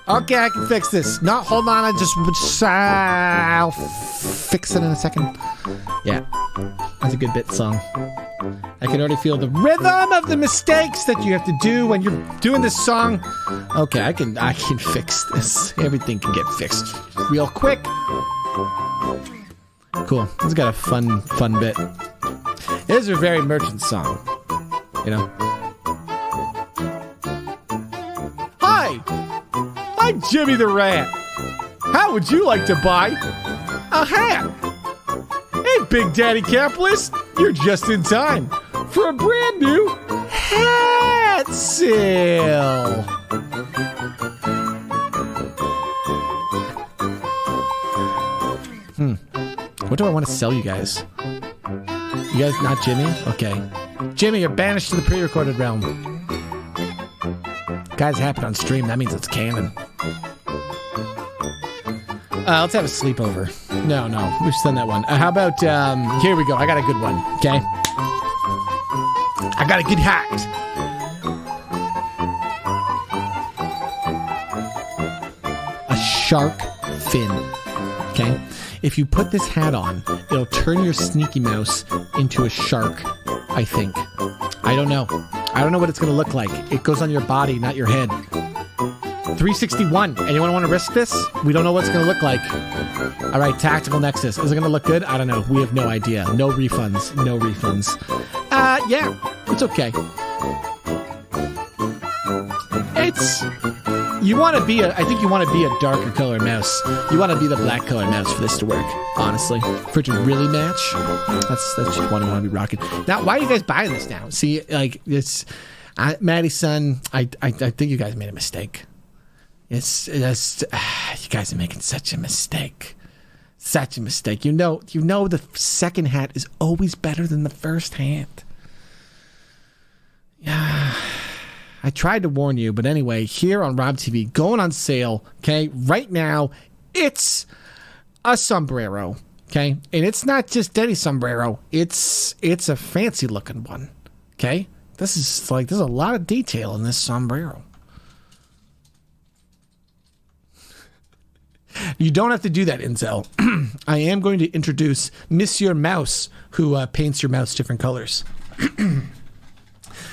Okay, I can fix this. No, hold on. I'll fix it in a second. Yeah, that's a good bit song. I can already feel the rhythm of the mistakes that you have to do when you're doing this song. Okay, I can fix this. Everything can get fixed real quick. Cool. It's got a fun bit. It is a very merchant song, you know. Hi, Jimmy the Rat. How would you like to buy a hat? Hey, Big Daddy Capitalist, you're just in time for a brand new hat sale. What do I want to sell you guys? You guys not Jimmy? Okay. Jimmy, you're banished to the pre-recorded realm. Guys, happened on stream. That means it's canon. Let's have a sleepover. No, we've done that one. How about, here we go. I got a good one, okay? I got a good hat. A shark fin, okay? If you put this hat on, it'll turn your Sneaky Mouse into a shark, I think. I don't know. I don't know what it's going to look like. It goes on your body, not your head. 361. Anyone want to risk this? We don't know what it's going to look like. All right, Tactical Nexus. Is it going to look good? I don't know. We have no idea. No refunds. No refunds. Yeah, it's okay. You want to be I think you want to be a darker colored mouse. You want to be the black colored mouse for this to work, honestly. For it to really match, that's just what I want to be rocking. Now, why are you guys buying this now? See, like, Maddie's son, I think you guys made a mistake. You guys are making such a mistake. Such a mistake. You know the second hat is always better than the first hat. Yeah. I tried to warn you, but anyway, here on Rob TV, going on sale, okay? Right now, it's a sombrero, okay? And it's not just any sombrero. It's a fancy looking one, okay? There's a lot of detail in this sombrero. You don't have to do that, Inzel. I am going to introduce Monsieur Mouse, who paints your mouse different colors.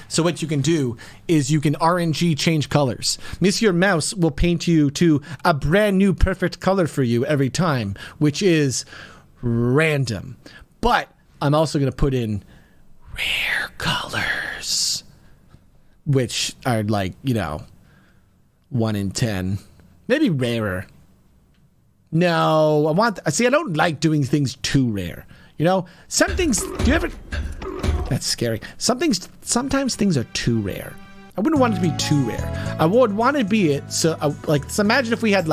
So what you can do is you can RNG change colors. Monsieur Mouse will paint you to a brand new perfect color for you every time, which is random. But I'm also going to put in rare colors, which are 1 in 10. Maybe rarer. No, I don't like doing things too rare. Some things, that's scary. Sometimes things are too rare. I wouldn't want it to be too rare. I would want to be so imagine if we had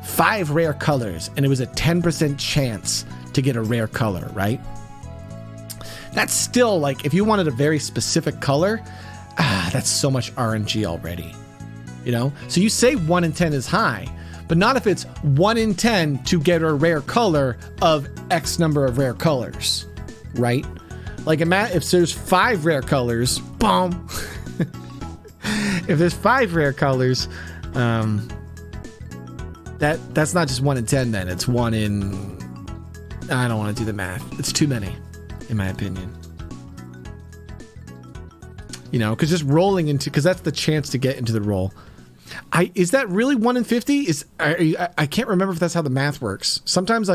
5 rare colors and it was a 10% chance to get a rare color, right? That's still if you wanted a very specific color, that's so much RNG already. So you say 1 in 10 is high, but not if it's 1 in 10 to get a rare color of X number of rare colors, right? If there's 5 rare colors, boom. If there's 5 rare colors, that's not just 1 in 10 then. It's 1 in... I don't want to do the math. It's too many, in my opinion. Because just rolling into... Because that's the chance to get into the roll. Is that really 1 in 50? I can't remember if that's how the math works. Sometimes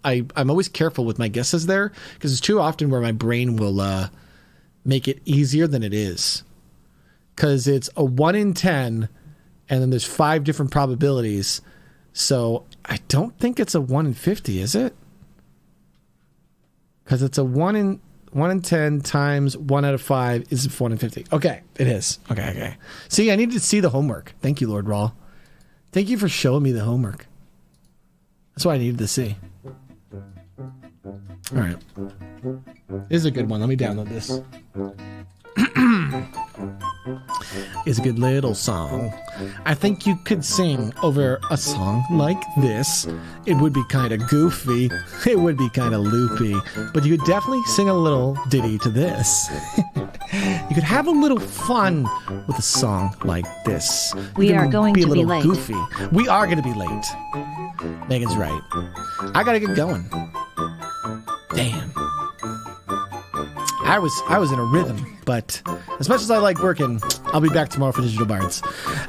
I'm always careful with my guesses there because it's too often where my brain will make it easier than it is. Because it's a 1 in 10 and then there's 5 different probabilities. So I don't think it's a 1 in 50, is it? Because it's a 1 in 10 times 1 out of 5 is 1 in 50. Okay, it is. Okay. See, I needed to see the homework. Thank you, Lord Raw. Thank you for showing me the homework. That's what I needed to see. All right. This is a good one. Let me download this. It's a good little song. I think you could sing over a song like this. It would be kind of goofy. It would be kind of loopy. But you could definitely sing a little ditty to this. You could have a little fun with a song like this. We are going to be late. Goofy. We are going to be late. Megan's right. I got to get going. Damn. I was in a rhythm, but as much as I like working, I'll be back tomorrow for Digital Bards.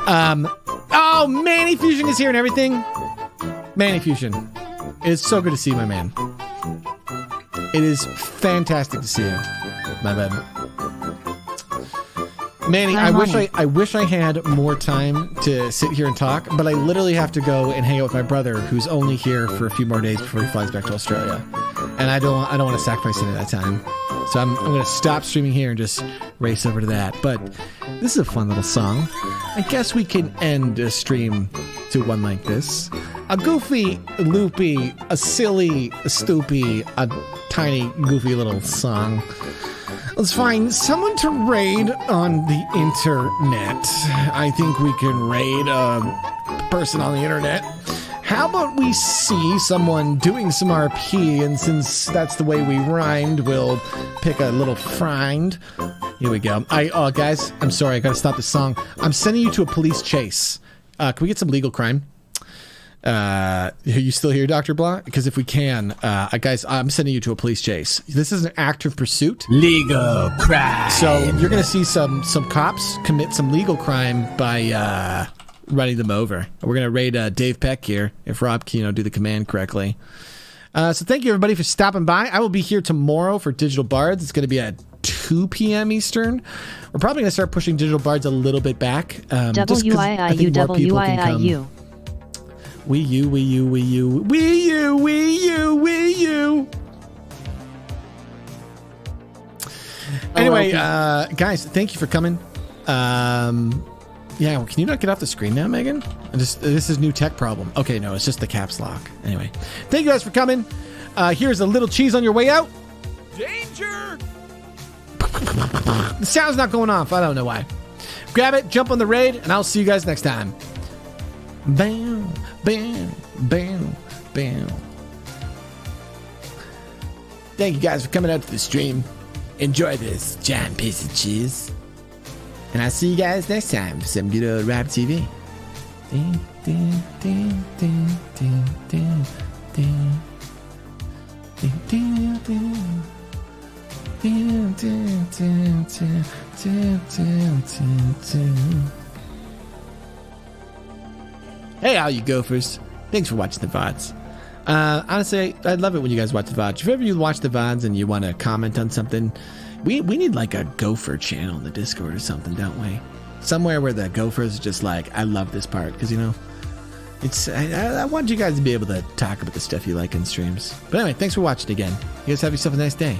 Oh, Manny Fusion is here and everything. Manny Fusion, it's so good to see you, my man. It is fantastic to see you, my man. Manny, Hi, Money. I wish I had more time to sit here and talk, but I literally have to go and hang out with my brother, who's only here for a few more days before he flies back to Australia, and I don't want to sacrifice any of that time. So I'm going to stop streaming here and just race over to that. But this is a fun little song. I guess we can end a stream to one like this: a goofy, loopy, a silly, a stoopy, a tiny, goofy little song. Let's find someone to raid on the internet. I think we can raid a person on the internet. How about we see someone doing some RP, and since that's the way we rhymed, we'll pick a little friend. Here we go. Guys, I'm sorry, I gotta stop the song. I'm sending you to a police chase. Can we get some legal crime? Are you still here, Dr. Blah? Because if we can, guys, I'm sending you to a police chase. This is an active pursuit. Legal crime. So you're going to see some cops commit some legal crime by running them over. We're going to raid Dave Peck here if Rob can do the command correctly. So thank you, everybody, for stopping by. I will be here tomorrow for Digital Bards. It's going to be at 2 p.m. Eastern. We're probably going to start pushing Digital Bards a little bit back. WIIU, WIIU. Wii U, Wii U, Wii U, Wii U, Wii U, Wii U. Anyway, guys, thank you for coming. Yeah, can you not get off the screen now, Megan? This is new tech problem. Okay, no, it's just the caps lock. Anyway, thank you guys for coming. Here's a little cheese on your way out. Danger! The sound's not going off. I don't know why. Grab it, jump on the raid, and I'll see you guys next time. Bam, bam, bam, bam. Thank you guys for coming out to the stream. Enjoy this giant piece of cheese. And I'll see you guys next time for some good old Rap TV. Ding, ding, ding, ding, ding, ding, ding. Ding, ding, ding. Ding, ding, ding, ding, ding, ding, ding, ding. Hey, all you gophers. Thanks for watching the VODs. Honestly, I love it when you guys watch the VODs. If ever you watch the VODs and you want to comment on something, we need like a gopher channel in the Discord or something, don't we? Somewhere where the gophers are just like, I love this part, because, it's I want you guys to be able to talk about the stuff you like in streams. But anyway, thanks for watching again. You guys have yourself a nice day.